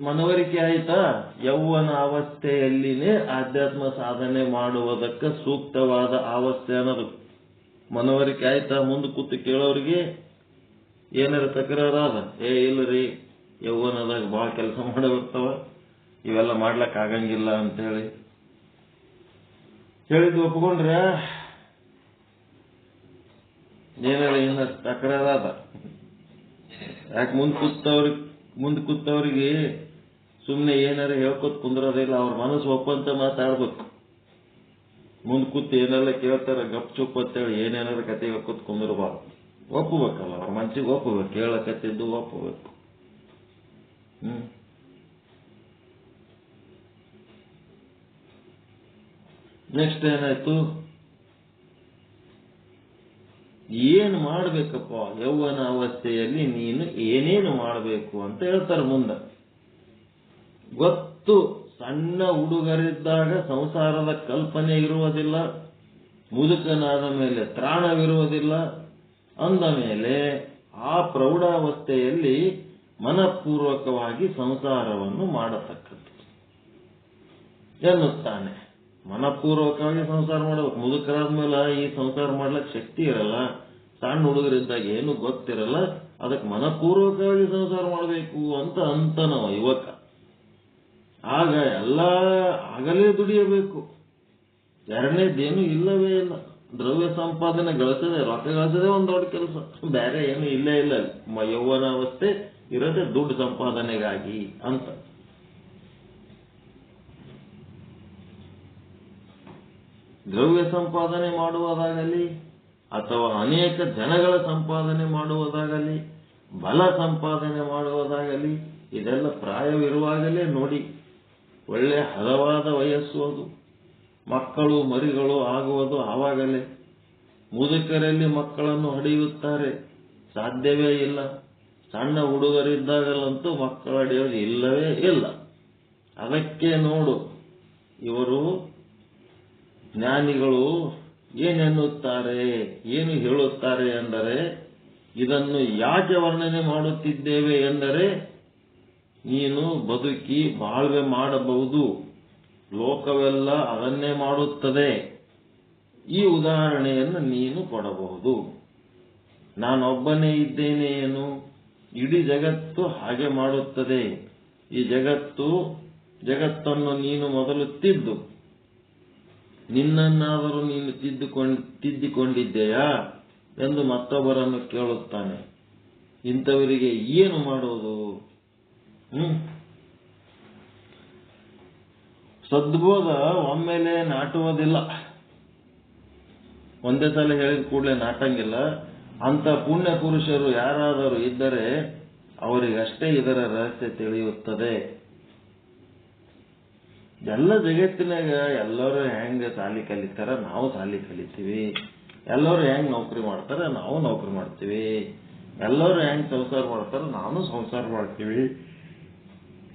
ಮನವರಿಕೆ ಆಯ್ತಾ? ಯೌವನ ಅವಸ್ಥೆಯಲ್ಲಿನೇ ಆಧ್ಯಾತ್ಮ ಸಾಧನೆ ಮಾಡುವುದಕ್ಕೆ ಸೂಕ್ತವಾದ ಅವಸ್ಥೆ ಅನ್ನೋದು ಮನವರಿಕೆ ಆಯ್ತಾ? ಮುಂದೆ ಕೂತು ಕೇಳೋರಿಗೆ ಏನಾರ ತಕರಾರಾದ, ಇಲ್ಲರಿ ಯೌವನದಾಗ ಭಾಳ ಕೆಲಸ ಮಾಡಬಿಡ್ತಾವ, ಇವೆಲ್ಲ ಮಾಡ್ಲಕ್ ಆಗಂಗಿಲ್ಲ ಅಂತೇಳಿ ಹೇಳಿದ್ದು ಒಪ್ಕೊಂಡ್ರೆ ಏನಾರ ಏನ ತಕರಾರಾದ. ಯಾಕೆ ಮುಂದೆ ಕೂತವ್ರಿಗೆ ಸುಮ್ಮನೆ ಏನಾರ ಹೇಳ್ಕೊತ್ ಕುಂದ್ರೋದಿಲ್ಲ, ಅವ್ರ ಮನಸ್ಸು ಒಪ್ಪಂತ ಮಾತಾಡ್ಬೇಕು. ಮುಂದೆ ಕೂತು ಏನೆಲ್ಲ ಕೇಳ್ತಾರ ಗಪ್ ಚುಪ್ ಅಂತೇಳಿ ಏನೇನಾರ ಕತೆ ಹೇಳ್ಕೊತ್ ಕುಂದಿರ್ಬಾರ್ದು. ಒಪ್ಪಬೇಕಲ್ಲ, ಅವ್ರ ಮನ್ಸಿಗೆ ಒಪ್ಪಬೇಕು, ಕೇಳಕತ್ತಿದ್ದು ಒಪ್ಪಬೇಕು. ನೆಕ್ಸ್ಟ್ ಏನಾಯ್ತು, ಏನು ಮಾಡ್ಬೇಕಪ್ಪ ಯೌವನ ಅವಸ್ಥೆಯಲ್ಲಿ ನೀನು ಏನೇನು ಮಾಡಬೇಕು ಅಂತ ಹೇಳ್ತಾರೆ ಮುಂದೆ. ಗೊತ್ತು, ಸಣ್ಣ ಹುಡುಗರಿದ್ದಾಗ ಸಂಸಾರದ ಕಲ್ಪನೆ ಇರುವುದಿಲ್ಲ, ಮುದುಕನಾದ ಮೇಲೆ ತ್ರಾಣವಿರುವುದಿಲ್ಲ. ಅಂದ ಮೇಲೆ ಆ ಪ್ರೌಢಾವಸ್ಥೆಯಲ್ಲಿ ಮನಪೂರ್ವಕವಾಗಿ ಸಂಸಾರವನ್ನು ಮಾಡತಕ್ಕದ್ದು ಎನ್ನುತ್ತಾನೆ. ಮನಪೂರ್ವಕವಾಗಿ ಸಂಸಾರ ಮಾಡಬೇಕು. ಮುದುಕರಾದ್ಮೇಲೆ ಈ ಸಂಸಾರ ಮಾಡ್ಲಿಕ್ಕೆ ಶಕ್ತಿ ಇರಲ್ಲ, ಸಣ್ಣ ಹುಡುಗರಿದ್ದಾಗ ಏನು ಗೊತ್ತಿರಲ್ಲ, ಅದಕ್ಕೆ ಮನಪೂರ್ವಕವಾಗಿ ಸಂಸಾರ ಮಾಡಬೇಕು ಅಂತ ನಾವು ಯುವಕ. ಆಗ ಎಲ್ಲ ಆಗಲೇ ದುಡಿಯಬೇಕು, ಎರಡನೇದೇನು ಇಲ್ಲವೇ ಇಲ್ಲ. ದ್ರವ್ಯ ಸಂಪಾದನೆ ಗಳಿಸದೆ, ರೊಕ್ಕ ಗಳಿಸದೆ ಒಂದು ದೊಡ್ಡ ಕೆಲಸ, ಬೇರೆ ಏನು ಇಲ್ಲೇ ಇಲ್ಲ. ಯೌವನಾವಸ್ಥೆ ಇರೋದೇ ದುಡ್ಡು ಸಂಪಾದನೆಗಾಗಿ ಅಂತ. ದ್ರವ್ಯ ಸಂಪಾದನೆ ಮಾಡುವುದಾಗಲಿ ಅಥವಾ ಅನೇಕ ಜನಗಳ ಸಂಪಾದನೆ ಮಾಡುವುದಾಗಲಿ, ಬಲ ಸಂಪಾದನೆ ಮಾಡುವುದಾಗಲಿ, ಇದೆಲ್ಲ ಪ್ರಾಯವಿರುವಾಗಲೇ ನೋಡಿ. ಒಳ್ಳೆ ಹದವಾದ ವಯಸ್ಸು ಅದು. ಮಕ್ಕಳು ಮರಿಗಳು ಆಗುವುದು ಆವಾಗಲೇ. ಮುದುಕರಲ್ಲಿ ಮಕ್ಕಳನ್ನು ಹಡೆಯುತ್ತಾರೆ, ಸಾಧ್ಯವೇ ಇಲ್ಲ. ಸಣ್ಣ ಹುಡುಗರಿದ್ದಾಗಲಂತೂ ಮಕ್ಕಳು ಹಡೆಯೋದು ಇಲ್ಲವೇ ಇಲ್ಲ. ಅದಕ್ಕೆ ನೋಡು, ಇವರು ಜ್ಞಾನಿಗಳು ಏನೆನ್ನುತ್ತಾರೆ, ಏನು ಹೇಳುತ್ತಾರೆ ಎಂದರೆ, ಇದನ್ನು ಯಾಕೆ ವರ್ಣನೆ ಮಾಡುತ್ತಿದ್ದೇವೆ ಎಂದರೆ, ನೀನು ಬದುಕಿ ಬಾಳ್ವೆ ಮಾಡಬಹುದು, ಲೋಕವೆಲ್ಲ ಅದನ್ನೇ ಮಾಡುತ್ತದೆ. ಈ ಉದಾಹರಣೆಯನ್ನು ನೀನು ಕೊಡಬಹುದು. ನಾನೊಬ್ಬನೇ ಇದ್ದೇನೆ ಏನು, ಇಡೀ ಜಗತ್ತು ಹಾಗೆ ಮಾಡುತ್ತದೆ. ಈ ಜಗತ್ತನ್ನು ನೀನು ಮೊದಲು ತಿದ್ದು, ನಿನ್ನನ್ನಾದರೂ ನೀನು ತಿದ್ದಿಕೊಂಡಿದ್ದೆಯಾ ಎಂದು ಮತ್ತೊಬ್ಬರನ್ನು ಕೇಳುತ್ತಾನೆ. ಇಂಥವರಿಗೆ ಏನು ಮಾಡೋದು? ಸದ್ಬೋಧ ಒಮ್ಮೆಲೆ ನಾಟುವುದಿಲ್ಲ, ಒಂದೇ ಸಲ ಹೇಳಿದ ಕೂಡಲೇ ನಾಟಂಗಿಲ್ಲ. ಅಂತ ಪುಣ್ಯ ಪುರುಷರು ಯಾರಾದರೂ ಇದ್ದರೆ ಅವರಿಗಷ್ಟೇ ಇದರ ರಹಸ್ಯ ತಿಳಿಯುತ್ತದೆ. ಎಲ್ಲ ಜಗತ್ತಿನಾಗ ಎಲ್ಲರೂ ಹೆಂಗ ಸಾಲಿ ಕಲಿತಾರ, ನಾವು ಸಾಲಿ ಕಲಿತೀವಿ. ಎಲ್ಲರೂ ಹೆಂಗ್ ನೌಕರಿ ಮಾಡ್ತಾರ, ನಾವು ನೌಕರಿ ಮಾಡ್ತೀವಿ. ಎಲ್ಲರೂ ಹೆಂಗ್ ಸಂಸಾರ ಮಾಡ್ತಾರ, ನಾನು ಸಂಸಾರ ಮಾಡ್ತೀವಿ.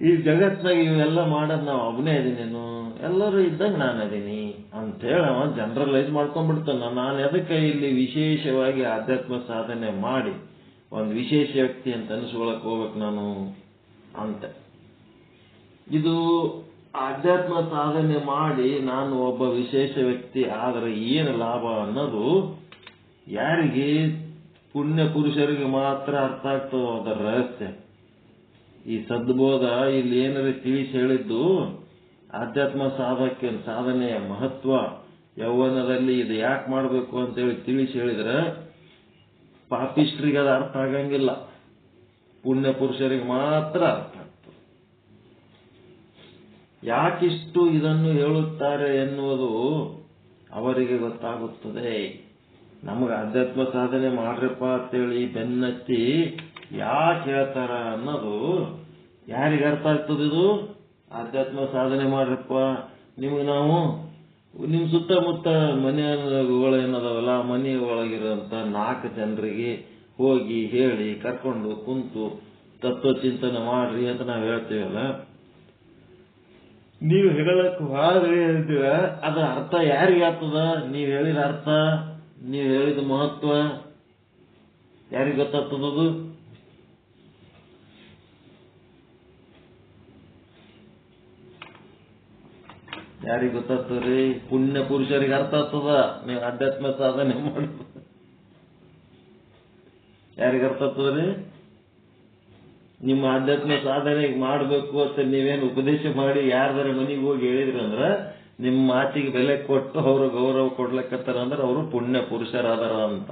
ಈ ಜಗತ್ನಾಗ ಇವೆಲ್ಲ ಮಾಡೋದು ನಾವು ಒಬ್ಬನೇ ಇದೀನೇನು, ಎಲ್ಲರೂ ಇದ್ದಂಗೆ ನಾನು ಅದೀನಿ ಅಂತೇಳಿ ಅವ ಜನರಲೈಸ್ ಮಾಡ್ಕೊಂಡ್ಬಿಡ್ತಾನ. ನಾನು ಎದಕ್ಕೆ ಇಲ್ಲಿ ವಿಶೇಷವಾಗಿ ಆಧ್ಯಾತ್ಮ ಸಾಧನೆ ಮಾಡಿ ಒಂದು ವಿಶೇಷ ವ್ಯಕ್ತಿ ಅಂತ ಅನಿಸ್ಕೊಳಕ್ ಹೋಗ್ಬೇಕು ನಾನು ಅಂತ. ಇದು ಆಧ್ಯಾತ್ಮ ಸಾಧನೆ ಮಾಡಿ ನಾನು ಒಬ್ಬ ವಿಶೇಷ ವ್ಯಕ್ತಿ ಆದ್ರೆ ಏನು ಲಾಭ ಅನ್ನೋದು ಯಾರಿಗೆ, ಪುಣ್ಯ ಪುರುಷರಿಗೆ ಮಾತ್ರ ಅರ್ಥ ಆಗ್ತದೆ ಅದರ ರಹಸ್ಯ. ಈ ಸದ್ಬೋಧ ಇಲ್ಲಿ ಏನಾರ ತಿಳಿಸಿ ಹೇಳಿದ್ದು, ಆಧ್ಯಾತ್ಮ ಸಾಧನೆಯ ಮಹತ್ವ, ಯೌವನದಲ್ಲಿ ಇದು ಯಾಕೆ ಮಾಡಬೇಕು ಅಂತೇಳಿ ತಿಳಿಸಿ ಹೇಳಿದ್ರೆ ಪಾಪಿಷ್ಟ್ರಿಗೆ ಅದು ಅರ್ಥ ಆಗಂಗಿಲ್ಲ, ಪುಣ್ಯ ಪುರುಷರಿಗೆ ಮಾತ್ರ ಅರ್ಥ ಆಗ್ತದೆ. ಯಾಕಿಷ್ಟು ಇದನ್ನು ಹೇಳುತ್ತಾರೆ ಎನ್ನುವುದು ಅವರಿಗೆ ಗೊತ್ತಾಗುತ್ತದೆ. ನಮಗೆ ಆಧ್ಯಾತ್ಮ ಸಾಧನೆ ಮಾಡ್ರಪ್ಪ ಅಂತೇಳಿ ಬೆನ್ನತ್ತಿ ಯಾಕೆ ಹೇಳ್ತಾರ ಅನ್ನೋದು ಯಾರಿಗೆ ಅರ್ಥ ಆಗ್ತದೆ? ಇದು ಆಧ್ಯಾತ್ಮ ಸಾಧನೆ ಮಾಡ್ರಪ್ಪ, ನಿಮಗೆ ನಾವು ನಿಮ್ಮ ಸುತ್ತಮುತ್ತ ಮನೆಗಳು ಏನದಾವಲ್ಲ, ಮನೆ ಒಳಗಿರೋಂಥ 4 ಜನರಿಗೆ ಹೋಗಿ ಹೇಳಿ ಕರ್ಕೊಂಡು ಕುಂತು ತತ್ವಚಿಂತನೆ ಮಾಡ್ರಿ ಅಂತ ನಾವು ಹೇಳ್ತೀವಲ್ಲ, ನೀವು ಹೇಳಕ್ ಹೋದ್ರಿ ಅಂತೀವ. ಅದ ಅರ್ಥ ಯಾರಿಗೆ ಆಗ್ತದ? ನೀವು ಹೇಳಿದ ಅರ್ಥ, ನೀವು ಹೇಳಿದ ಮಹತ್ವ ಯಾರಿಗೆ ಗೊತ್ತಾಗ್ತದದು? ಯಾರಿಗೆ ಗೊತ್ತಾಗ್ತದ್ರಿ? ಪುಣ್ಯ ಪುರುಷರಿಗೆ ಅರ್ಥ ಆಗ್ತದ ನೀವು ಆಧ್ಯಾತ್ಮ ಸಾಧನೆ ಮಾಡುದು. ಯಾರಿಗೆ ಅರ್ಥ ಆಗ್ತದ್ರಿ? ನಿಮ್ಮ ಆಧ್ಯಾತ್ಮ ಸಾಧನೆ ಮಾಡಬೇಕು ಅಂತ ನೀವೇನು ಉಪದೇಶ ಮಾಡಿ ಯಾರ್ದಾರ ಮನೆಗೆ ಹೋಗಿ ಹೇಳಿದ್ರಿ ಅಂದ್ರ, ನಿಮ್ಮ ಮಾತಿಗೆ ಬೆಲೆ ಕೊಟ್ಟು ಅವರು ಗೌರವ ಕೊಡ್ಲಕ್ಕತ್ತಾರ ಅಂದ್ರೆ ಅವರು ಪುಣ್ಯ ಪುರುಷರಾದಾರ ಅಂತ.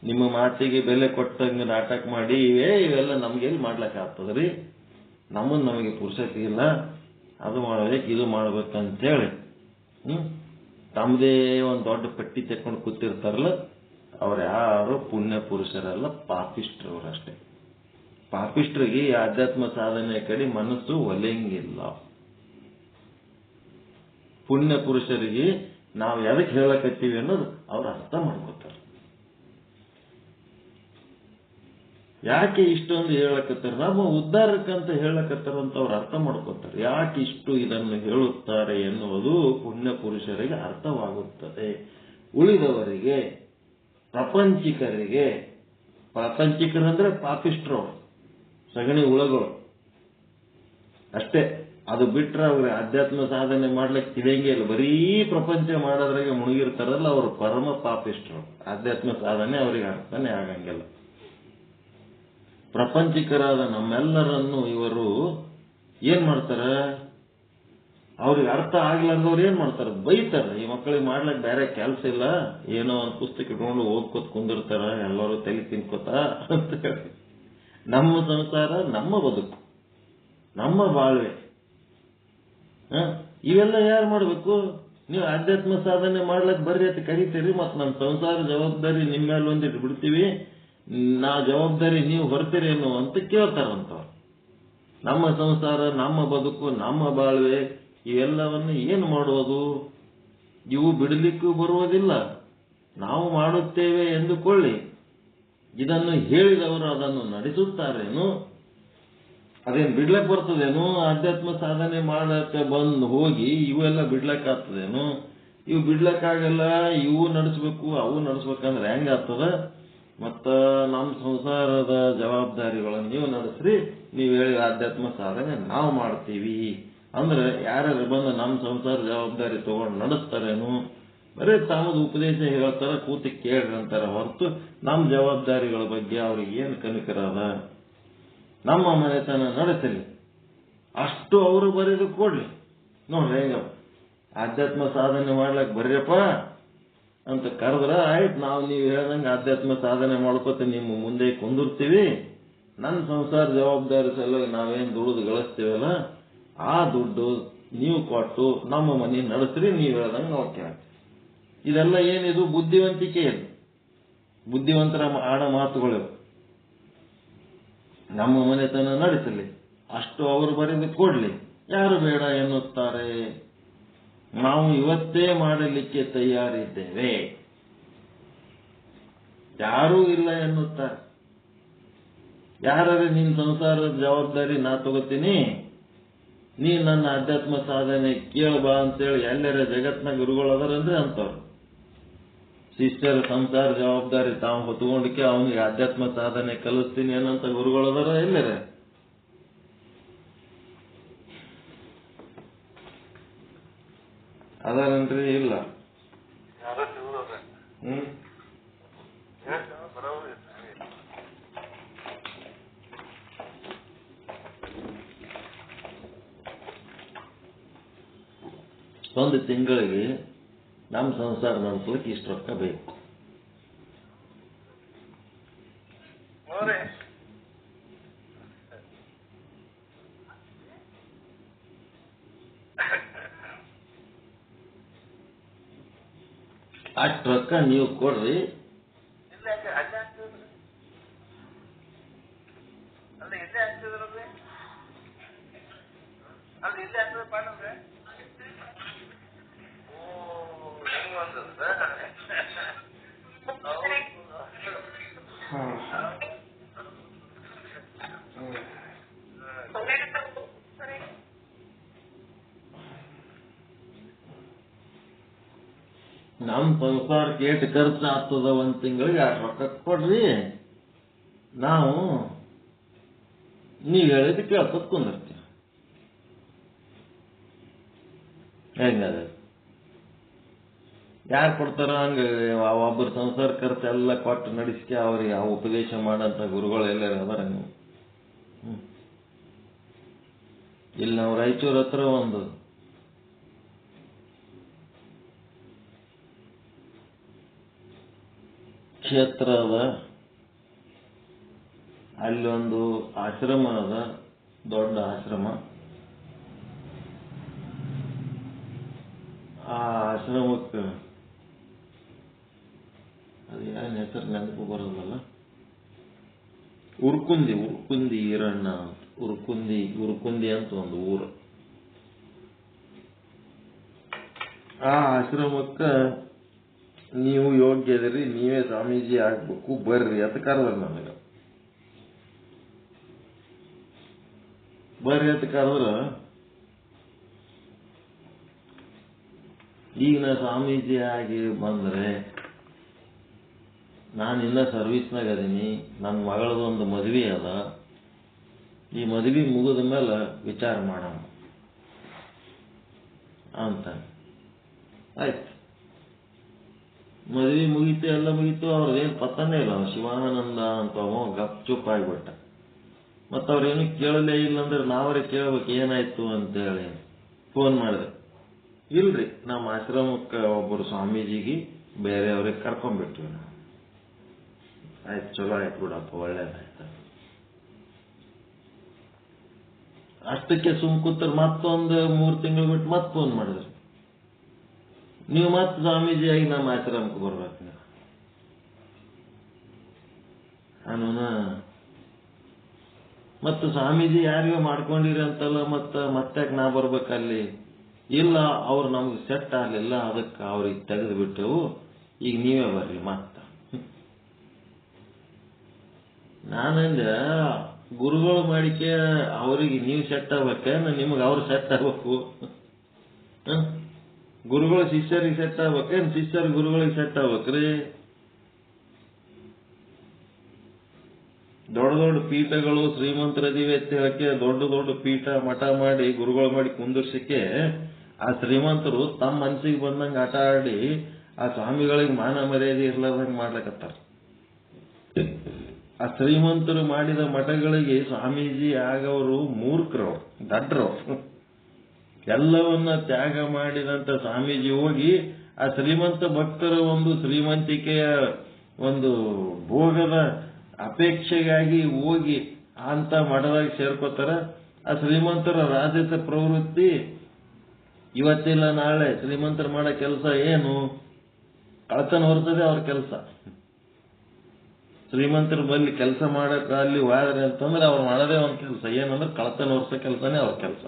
ನಿಮ್ಮ ಮಾತಿಗೆ ಬೆಲೆ ಕೊಟ್ಟಂಗ ನಾಟಕ ಮಾಡಿ ಇವೆಲ್ಲ ನಮ್ಗೆಲ್ಲಿ ಮಾಡ್ಲಕ್ಕ ಆಗ್ತದ್ರಿ? ನಮಗೆ ಪುರುಷತೆ ಇಲ್ಲ, ಅದು ಮಾಡ್ಬೇಕು ಇದು ಮಾಡ್ಬೇಕಂತೇಳಿ ತಮ್ಮದೇ ಒಂದು ದೊಡ್ಡ ಪಟ್ಟಿ ತೆಕ್ಕೊಂಡು ಕೂತಿರ್ತಾರಲ್ಲ, ಅವ್ರು ಯಾರು ಪುಣ್ಯ ಪುರುಷರಲ್ಲ, ಪಾಪಿಷ್ಟ್ರವರಷ್ಟೇ. ಪಾಪಿಷ್ಟ್ರಿಗೆ ಈ ಆಧ್ಯಾತ್ಮ ಸಾಧನೆ ಕಡೆ ಮನಸ್ಸು ಒಲೆಯಂಗಿಲ್ಲ. ಪುಣ್ಯ ಪುರುಷರಿಗೆ ನಾವು ಎದಕ್ಕೆ ಹೇಳಕತ್ತೀವಿ ಅನ್ನೋದು ಅವ್ರು ಅರ್ಥ ಮಾಡ್ಕೋತಾರೆ. ಯಾಕೆ ಇಷ್ಟೊಂದು ಹೇಳಕತ್ತಾರ, ನಮ್ಮ ಉದ್ಧಾರಕ್ಕಂತ ಹೇಳಕತ್ತಾರ ಅಂತ ಅವ್ರು ಅರ್ಥ ಮಾಡ್ಕೋತಾರೆ. ಯಾಕೆ ಇಷ್ಟು ಇದನ್ನು ಹೇಳುತ್ತಾರೆ ಎನ್ನುವುದು ಪುಣ್ಯ ಪುರುಷರಿಗೆ ಅರ್ಥವಾಗುತ್ತದೆ. ಉಳಿದವರಿಗೆ, ಪ್ರಪಂಚಿಕರಂದ್ರೆ ಪಾಪಿಷ್ಟ್ರು, ಸಗಣಿ ಹುಳಗಳು ಅಷ್ಟೇ. ಅದು ಬಿಟ್ರೆ ಅವ್ರಿಗೆ ಆಧ್ಯಾತ್ಮ ಸಾಧನೆ ಮಾಡ್ಲಿಕ್ಕೆ ತಿಳಿಯಂಗೆ ಇಲ್ಲ. ಬರೀ ಪ್ರಪಂಚ ಮಾಡೋದ್ರಾಗೆ ಮುಳುಗಿರ್ತಾರಲ್ಲ, ಅವರು ಪರಮ ಪಾಪಿಷ್ಟ್ರು. ಆಧ್ಯಾತ್ಮ ಸಾಧನೆ ಅವರಿಗೆ ಅರ್ಥನೇ ಆಗಂಗಿಲ್ಲ. ಪ್ರಪಂಚಿಕರಾದ ನಮ್ಮೆಲ್ಲರನ್ನು ಇವರು ಏನ್ ಮಾಡ್ತಾರ? ಅವ್ರಿಗೆ ಅರ್ಥ ಆಗ್ಲಾರ್ದವ್ರು ಏನ್ ಮಾಡ್ತಾರ? ಬೈತಾರ. ಈ ಮಕ್ಕಳಿಗೆ ಮಾಡ್ಲಿಕ್ಕೆ ಬೇರೆ ಕೆಲಸ ಇಲ್ಲ, ಏನೋ ಒಂದು ಪುಸ್ತಕ ಇಟ್ಕೊಂಡು ಓದ್ಕೋತ್ ಕುಂದಿರ್ತಾರ, ಎಲ್ಲರೂ ತಲೆ ತಿನ್ಕೋತ ಅಂತ ಹೇಳಿ. ನಮ್ಮ ಸಂಸಾರ, ನಮ್ಮ ಬದುಕು, ನಮ್ಮ ಬಾಳ್ವೆ, ಇವೆಲ್ಲ ಯಾರು ಮಾಡ್ಬೇಕು? ನೀವು ಆಧ್ಯಾತ್ಮ ಸಾಧನೆ ಮಾಡ್ಲಕ್ ಬರ್ರಿ ಅಂತ ಕರಿತೀರಿ, ಮತ್ ನಮ್ಮ ಸಂಸಾರ ಜವಾಬ್ದಾರಿ ನಿಮ್ಮ ಮೇಲೆ ಒಂದಿಟ್ಟು ಬಿಡ್ತೀವಿ, ನಾ ಜವಾಬ್ದಾರಿ ನೀವು ಹೊರ್ತೀರೇನು ಅಂತ ಕೇಳ್ತಾರಂತವ್ರು. ನಮ್ಮ ಸಂಸಾರ, ನಮ್ಮ ಬದುಕು, ನಮ್ಮ ಬಾಳ್ವೆ ಇವೆಲ್ಲವನ್ನು ಏನು ಮಾಡೋದು? ಇವು ಬಿಡಲಿಕ್ಕೂ ಬರುವುದಿಲ್ಲ. ನಾವು ಮಾಡುತ್ತೇವೆ ಎಂದುಕೊಳ್ಳಿ, ಇದನ್ನು ಹೇಳಿದವರು ಅದನ್ನು ನಡೆಸುತ್ತಾರೇನು? ಅದೇನು ಬಿಡ್ಲಕ್ ಬರ್ತದೇನು? ಆಧ್ಯಾತ್ಮ ಸಾಧನೆ ಮಾಡಕ್ಕೆ ಬಂದು ಹೋಗಿ ಇವೆಲ್ಲ ಬಿಡ್ಲಕ್ ಆಗ್ತದೇನು? ಇವು ಬಿಡ್ಲಕ್ಕಾಗಲ್ಲ, ಇವು ನಡೆಸ್ಬೇಕು ಅವು ನಡೆಸ್ಬೇಕಂದ್ರೆ ಹೆಂಗಾಗ್ತದ? ಮತ್ತು ನಮ್ಮ ಸಂಸಾರದ ಜವಾಬ್ದಾರಿಗಳನ್ನು ನೀವು ನಡೆಸ್ರಿ, ನೀವು ಹೇಳಿ ಆಧ್ಯಾತ್ಮ ಸಾಧನೆ ನಾವು ಮಾಡ್ತೀವಿ ಅಂದ್ರೆ ಯಾರ್ಯಾರು ಬಂದು ನಮ್ಮ ಸಂಸಾರ ಜವಾಬ್ದಾರಿ ತಗೊಂಡು ನಡೆಸ್ತಾರೇನು? ಬರೀ ತಾಮದು ಉಪದೇಶ ಹೇಳ್ತಾರ, ಕೂತಿ ಕೇಳ್ರಿ ಅಂತಾರ ಹೊರತು ನಮ್ಮ ಜವಾಬ್ದಾರಿಗಳ ಬಗ್ಗೆ ಅವ್ರಿಗೆ ಏನು ಕನಿಕರ ಅದ? ನಮ್ಮ ಮನೆತನ ನಡೆಸಲಿ ಅಷ್ಟು ಅವರು ಬರೆದು ಕೊಡ್ಲಿ. ನೋಡ್ರಿ ಹೆಂಗ ಆಧ್ಯಾತ್ಮ ಸಾಧನೆ ಮಾಡ್ಲಕ್ ಬರ್ರಿಯಪ್ಪ ಅಂತ ಕರೆದ್ರ ಆಯ್ತು, ನಾವು ನೀವು ಹೇಳ್ದಂಗೆ ಆಧ್ಯಾತ್ಮ ಸಾಧನೆ ಮಾಡ್ಕೋತ ನಿಮ್ಮ ಮುಂದೆ ಕುಂದಿರ್ತೀವಿ. ನನ್ನ ಸಂಸಾರ ಜವಾಬ್ದಾರಿ ಸಲುವಾಗಿ ನಾವೇನು ದುಡಿದು ಗಳಿಸ್ತೀವಲ್ಲ ಆ ದುಡ್ಡು ನೀವು ಕೊಟ್ಟು ನಮ್ಮ ಮನೆ ನಡೆಸ್ರಿ, ನೀವು ಹೇಳ್ದಂಗೆ ನಾವು ಕೇಳ್ತೀವಿ. ಇದೆಲ್ಲ ಏನಿದು ಬುದ್ಧಿವಂತಿಕೆ, ಇದು ಬುದ್ಧಿವಂತರ ಆಡೋ ಮಾತುಗಳು. ನಮ್ಮ ಮನೆತನ ನಡೆಸಲಿ ಅಷ್ಟು ಅವರು ಬರೆದು ಕೊಡ್ಲಿ, ಯಾರು ಬೇಡ ಎನ್ನುತ್ತಾರೆ? ನಾವು ಇವತ್ತೇ ಮಾಡಲಿಕ್ಕೆ ತಯಾರಿದ್ದೇವೆ, ಯಾರೂ ಇಲ್ಲ ಎನ್ನುತ್ತಾರೆ. ಯಾರು ನಿನ್ನ ಸಂಸಾರದ ಜವಾಬ್ದಾರಿ ನಾ ತಗೋತೀನಿ, ನೀ ನನ್ನ ಅಧ್ಯಾತ್ಮ ಸಾಧನೆ ಕೇಳಬಾ ಅಂತೇಳಿ ಎಲ್ಲರ ಜಗತ್ನ ಗುರುಗಳು ಅದರಂದ್ರೆ ಅಂತವ್ರು. ಶಿಷ್ಯರ ಸಂಸಾರ ಜವಾಬ್ದಾರಿ ತಾವು ಹೊತ್ಕೊಂಡಕ್ಕೆ ಅವನಿಗೆ ಅಧ್ಯಾತ್ಮ ಸಾಧನೆ ಕಲಿಸ್ತೀನಿ ಅನ್ನಂತ ಗುರುಗಳು ಅದರ ಎಲ್ಲರ? ಅದರನ್ರಿ ಇಲ್ಲ. ಒಂದು ತಿಂಗಳಿಗೆ ನಮ್ಮ ಸಂಸಾರ ನಡೆಸ್ಲಿಕ್ಕೆ ಇಷ್ಟು ರೊಕ್ಕ ಬೇಕು. ಅಷ್ಟು ರೊಕ್ಕ ನೀವು ಕೊಡ್ರಿ. ನಮ್ಮ ಸಂಸಾರಕ್ಕೆ ಎಷ್ಟು ಖರ್ಚು ಆಗ್ತದ ಒಂದ್ ತಿಂಗಳಿಗೆ ಅಷ್ಟು ರೊಕ್ಕ ಕೊಡ್ರಿ, ನಾವು ನೀವು ಹೇಳಿದ ಕೇಳ್ಕೊತ ಕುಂದಿರ್ತೀವಿ. ಹೆಂಗದ? ಯಾರು ಕೊಡ್ತಾರ? ಹಂಗ ಒಬ್ಬರ ಸಂಸಾರ ಖರ್ಚು ಎಲ್ಲ ಕೊಟ್ಟು ನಡೆಸಿಕೆ ಅವ್ರಿಗೆ ಆ ಉಪದೇಶ ಮಾಡಂತ ಗುರುಗಳು ಎಲ್ಲರೂ ಅದಾರ ನೀವು? ಇಲ್ಲಿ ನಾವು ರಾಯಚೂರ್ ಹತ್ರ ಒಂದು ಕ್ಷೇತ್ರ ಅದ, ಅಲ್ಲೊಂದು ಆಶ್ರಮ ಅದ, ದೊಡ್ಡ ಆಶ್ರಮ. ಆ ಆಶ್ರಮಕ್ಕೆ ಅದು ಏನು ಹೆಸರು ನೆನಪು ಬರೋದಲ್ಲ, ಉರ್ಕುಂದಿ ಈರಣ್ಣ ಉರ್ಕುಂದಿ ಅಂತ ಒಂದು ಊರು. ಆ ಆಶ್ರಮಕ್ಕ ನೀವು ಯೋಗ್ಯ ಇದೀರಿ, ನೀವೇ ಸ್ವಾಮೀಜಿ ಆಗ್ಬೇಕು, ಬರ್ರಿ ಅಂತ ಕರೆದ್ರ ನನಗ. ಬರ್ರಿ ಅಂತ ಕರೆದ್ರ ಈಗ ನಾ ಸ್ವಾಮೀಜಿ ಆಗಿ ಬಂದ್ರೆ ನಾನು ಇನ್ನ ಸರ್ವಿಸ್ನಾಗ ಅದೀನಿ, ನನ್ನ ಮಗಳದೊಂದು ಮದ್ವೆ ಅದ, ಈ ಮದ್ವೆ ಮುಗಿದ ಮೇಲೆ ವಿಚಾರ ಮಾಡೋಣ ಅಂತ. ಆಯ್ತು, ಮದ್ವೆ ಮುಗೀತು, ಎಲ್ಲ ಮುಗೀತು. ಅವ್ರದ್ದೇನು ಪತ್ತನೇ ಇಲ್ಲ. ಶಿವಾನಂದ ಅಂತ ಗಪ್ ಚುಪ್ ಆಗ್ಬಿಟ್ಟ. ಮತ್ತ ಅವ್ರೇನು ಕೇಳಲೇ ಇಲ್ಲ ಅಂದ್ರೆ ನಾವರೇ ಕೇಳ್ಬೇಕು ಏನಾಯ್ತು ಅಂತೇಳಿ ಫೋನ್ ಮಾಡಿದೆ. ಇಲ್ರಿ, ನಮ್ಮ ಆಶ್ರಮಕ್ಕೆ ಒಬ್ಬರು ಸ್ವಾಮೀಜಿಗೆ ಬೇರೆಯವ್ರಿಗೆ ಕರ್ಕೊಂಡ್ಬಿಟ್ವಿ ನಾವು. ಆಯ್ತು, ಚಲೋ ಆಯ್ತು ಬಿಡಪ್ಪ, ಒಳ್ಳೇದಾಯ್ತು. ಅಷ್ಟಕ್ಕೆ ಸುಮ್ ಕೂತ್ರ ಮತ್ತೊಂದು 3 ತಿಂಗಳು ಬಿಟ್ಟು ಮತ್ತೆ ಫೋನ್ ಮಾಡಿದ್ರಿ, ನೀವು ಮತ್ತೆ ಸ್ವಾಮೀಜಿಯಾಗಿ ನಮ್ಮ ಆಶ್ರಮಕ್ಕೆ ಬರ್ಬೇಕು. ನಾನು ಮತ್ತು ಸ್ವಾಮೀಜಿ ಯಾರಿಗೋ ಮಾಡ್ಕೊಂಡಿರಿ ಅಂತಲ್ಲ, ಮತ್ತೆ ನಾ ಬರ್ಬೇಕಲ್ಲಿ? ಇಲ್ಲ, ಅವ್ರು ನಮ್ಗೆ ಸೆಟ್ ಆಗಲಿಲ್ಲ, ಅದಕ್ಕೆ ಅವ್ರಿಗೆ ತೆಗೆದು ಬಿಟ್ಟೆವು, ಈಗ ನೀವೇ ಬರ್ರಿ ಮತ್ತ. ನಾನಂದ್ರೆ ಗುರುಗಳು ಮಾಡಿಕೆ ಅವ್ರಿಗೆ ನೀವು ಸೆಟ್ ಆಗ್ಬೇಕ, ನಿಮಗೆ ಅವ್ರು ಸೆಟ್ ಆಗ್ಬೇಕು? ಗುರುಗಳು ಶಿಷ್ಯರಿಗೆ ಸೆಟ್ ಆಗ್ಬೇಕೇನು ಶಿಷ್ಯರು ಗುರುಗಳಿಗೆ ಸೆಟ್ ಆಗ್ಬೇಕ್ರಿ? ದೊಡ್ಡ ದೊಡ್ಡ ಪೀಠಗಳು ಶ್ರೀಮಂತರ ದಿವ್ಯತೆ ಹೇಳಕ್ಕೆ ದೊಡ್ಡ ದೊಡ್ಡ ಪೀಠ ಮಠ ಮಾಡಿ ಗುರುಗಳು ಮಾಡಿ ಕುಂದರ್ಸಕ್ಕೆ ಆ ಶ್ರೀಮಂತರು ತಮ್ಮ ಮನಸ್ಸಿಗೆ ಬಂದಂಗೆ ಆಟ ಆಡಿ ಆ ಸ್ವಾಮಿಗಳಿಗೆ ಮಾನ ಮರ್ಯಾದೆ ಇರ್ಲಾರ್ದಂಗೆ ಮಾಡ್ಲಕತ್ತಾರ. ಆ ಶ್ರೀಮಂತರು ಮಾಡಿದ ಮಠಗಳಿಗೆ ಸ್ವಾಮೀಜಿ ಆಗವರು ಮೂರ್ಖರವ್ರು, ದಡ್ರವ್ರು. ಎಲ್ಲವನ್ನ ತ್ಯಾಗ ಮಾಡಿದಂತ ಸ್ವಾಮೀಜಿ ಹೋಗಿ ಆ ಶ್ರೀಮಂತ ಭಕ್ತರ ಒಂದು ಶ್ರೀಮಂತಿಕೆಯ ಒಂದು ಭೋಗದ ಅಪೇಕ್ಷೆಗಾಗಿ ಹೋಗಿ ಅಂತ ಮಠದಾಗ ಸೇರ್ಕೋತಾರ. ಆ ಶ್ರೀಮಂತರ ರಾಜಸ ಪ್ರವೃತ್ತಿ ಇವತ್ತಿಲ್ಲ ನಾಳೆ ಶ್ರೀಮಂತರು ಮಾಡೋ ಕೆಲಸ ಏನು? ಕಳ್ತನ ಹೊರತದೆ ಅವ್ರ ಕೆಲಸ. ಶ್ರೀಮಂತರ ಬಲ್ಲಿ ಕೆಲಸ ಮಾಡಕ್ ಅಲ್ಲಿ ಹೋದ್ರೆ ಅಂತಂದ್ರೆ ಅವ್ರು ಮಾಡೋದೇ ಒಂದ್ ಕೆಲಸ, ಏನಂದ್ರೆ ಕಳ್ತನ ಹೊರಸೋ ಕೆಲಸನೇ ಅವ್ರ ಕೆಲಸ.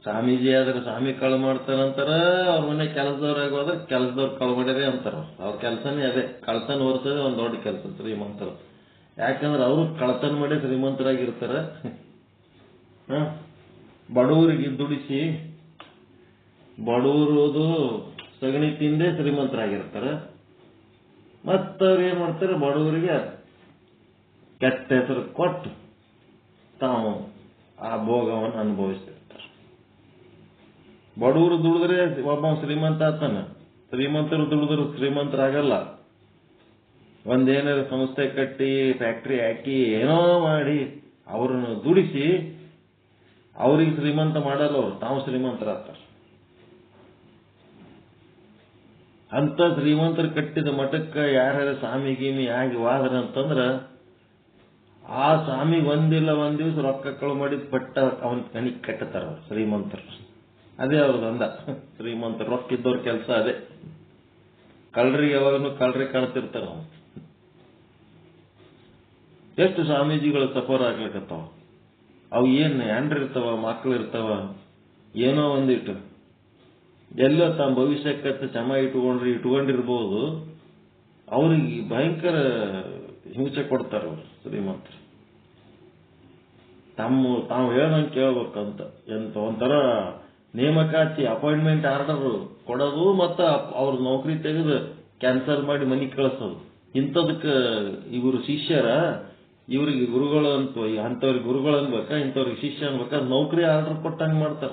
ಸ್ವಾಮೀಜಿ ಆದ್ರೆ ಸ್ವಾಮಿ ಕಳು ಮಾಡ್ತಾರಂತಾರ, ಅವ್ರ ಮನೆ ಕೆಲಸದವ್ರಾಗ ಹೋದ್ರೆ ಕೆಲಸದವ್ರು ಕಳು ಮಾಡ್ಯಾರೆ ಅಂತಾರ. ಅವ್ರ ಕೆಲಸನೇ ಅದೇ, ಕಳ್ತನ ಹೊರಸೋದೇ ಒಂದ್ ದೊಡ್ಡ ಕೆಲಸ ಶ್ರೀಮಂತರು. ಯಾಕಂದ್ರೆ ಅವರು ಕಳ್ತನ ಮಾಡಿ ಶ್ರೀಮಂತರಾಗಿರ್ತಾರ. ಬಡವರಿಗೆ ದುಡಿಸಿ ಬಡವರದು ಸಗಣಿ ತಿಂದೇ ಶ್ರೀಮಂತರಾಗಿರ್ತಾರ. ಮತ್ತವ್ರು ಏನ್ ಮಾಡ್ತಾರೆ, ಬಡವರಿಗೆ ಕೆಟ್ಟ ಹೆಸರು ಕೊಟ್ಟು ತಾವು ಆ ಭೋಗವನ್ನು ಅನುಭವಿಸ್ತಿರ್ತಾರೆ. ಬಡವರು ದುಡಿದ್ರೆ ಒಬ್ಬ ಶ್ರೀಮಂತ ಆತಾನ, ಶ್ರೀಮಂತರು ದುಡಿದ್ರು ಶ್ರೀಮಂತರಾಗಲ್ಲ. ಒಂದೇನಾದ್ರು ಸಂಸ್ಥೆ ಕಟ್ಟಿ ಫ್ಯಾಕ್ಟ್ರಿ ಹಾಕಿ ಏನೋ ಮಾಡಿ ಅವ್ರನ್ನ ದುಡಿಸಿ ಅವ್ರಿಗೆ ಶ್ರೀಮಂತ ಮಾಡಲ್ಲ, ಅವ್ರು ತಾವು ಶ್ರೀಮಂತರಾಗ್ತಾರ. ಅಂತ ಶ್ರೀಮಂತರು ಕಟ್ಟಿದ ಮಠಕ್ಕೆ ಯಾರ್ಯಾರ ಸ್ವಾಮಿ ಗೀಮಿ ಆಗಿ ವಾದ್ರ ಅಂತಂದ್ರ ಆ ಸ್ವಾಮಿಗೆ ಒಂದಿಲ್ಲ ಒಂದ್ ದಿವ್ಸ ರೊಕ್ಕ ಕಳು ಮಾಡಿದ್ ಪಟ್ಟ ಅವನ್ ಕಣಿಕ್ ಕಟ್ಟತಾರ ಶ್ರೀಮಂತರು. ಅದೇ ಅವ್ರ ದಂಧ. ಶ್ರೀಮಂತರು ರೊಕ್ಕ ಇದ್ದವ್ರ ಕೆಲಸ ಅದೇ. ಕಳ್ರಿಗೆ ಯಾವಾಗನು ಕಳ್ರಿ ಕಾಣ್ತಿರ್ತಾರ. ಎಷ್ಟು ಸ್ವಾಮೀಜಿಗಳು ಸಫರ್ ಆಗ್ಲಿಕ್ಕತ್ತಾವ. ಅವು ಏನ್ ಹೆಂಡ್ರಿರ್ತಾವ, ಮಕ್ಳು ಇರ್ತಾವ, ಏನೋ ಒಂದಿಟ್ಟು ಎಲ್ಲೋ ತಮ್ಮ ಭವಿಷ್ಯಕ್ಕತ್ತ ಚಮ ಇಟ್ಕೊಂಡಿರ್ಬೋದು. ಅವ್ರಿಗೆ ಭಯಂಕರ ಹಿಂಸೆ ಕೊಡ್ತಾರ ಅವ್ರು ಶ್ರೀಮಂತರು. ತಾವು ಹೇಳ್ದಂಗೆ ಕೇಳ್ಬೇಕಂತ ಎಂತ ಒಂಥರ ನೇಮಕಾತಿ ಅಪಾಯಿಂಟ್ಮೆಂಟ್ ಆರ್ಡರ್ ಕೊಡೋದು, ಮತ್ತ ಅವ್ರ ನೌಕರಿ ತೆಗೆದು ಕ್ಯಾನ್ಸಲ್ ಮಾಡಿ ಮನೆಗೆ ಕಳಿಸೋದು. ಇಂಥದಕ್ಕೆ ಇವರು ಶಿಷ್ಯರ, ಇವ್ರಿಗೆ ಗುರುಗಳು ಅಂತ, ಅಂಥವ್ರಿಗೆ ಗುರುಗಳು ಅನ್ಬೇಕಾ ಇಂಥವ್ರಿಗೆ ಶಿಷ್ಯ ಅನ್ಬೇಕಾ? ನೌಕರಿ ಆರ್ಡರ್ ಕೊಟ್ಟಂಗೆ ಮಾಡ್ತಾರ.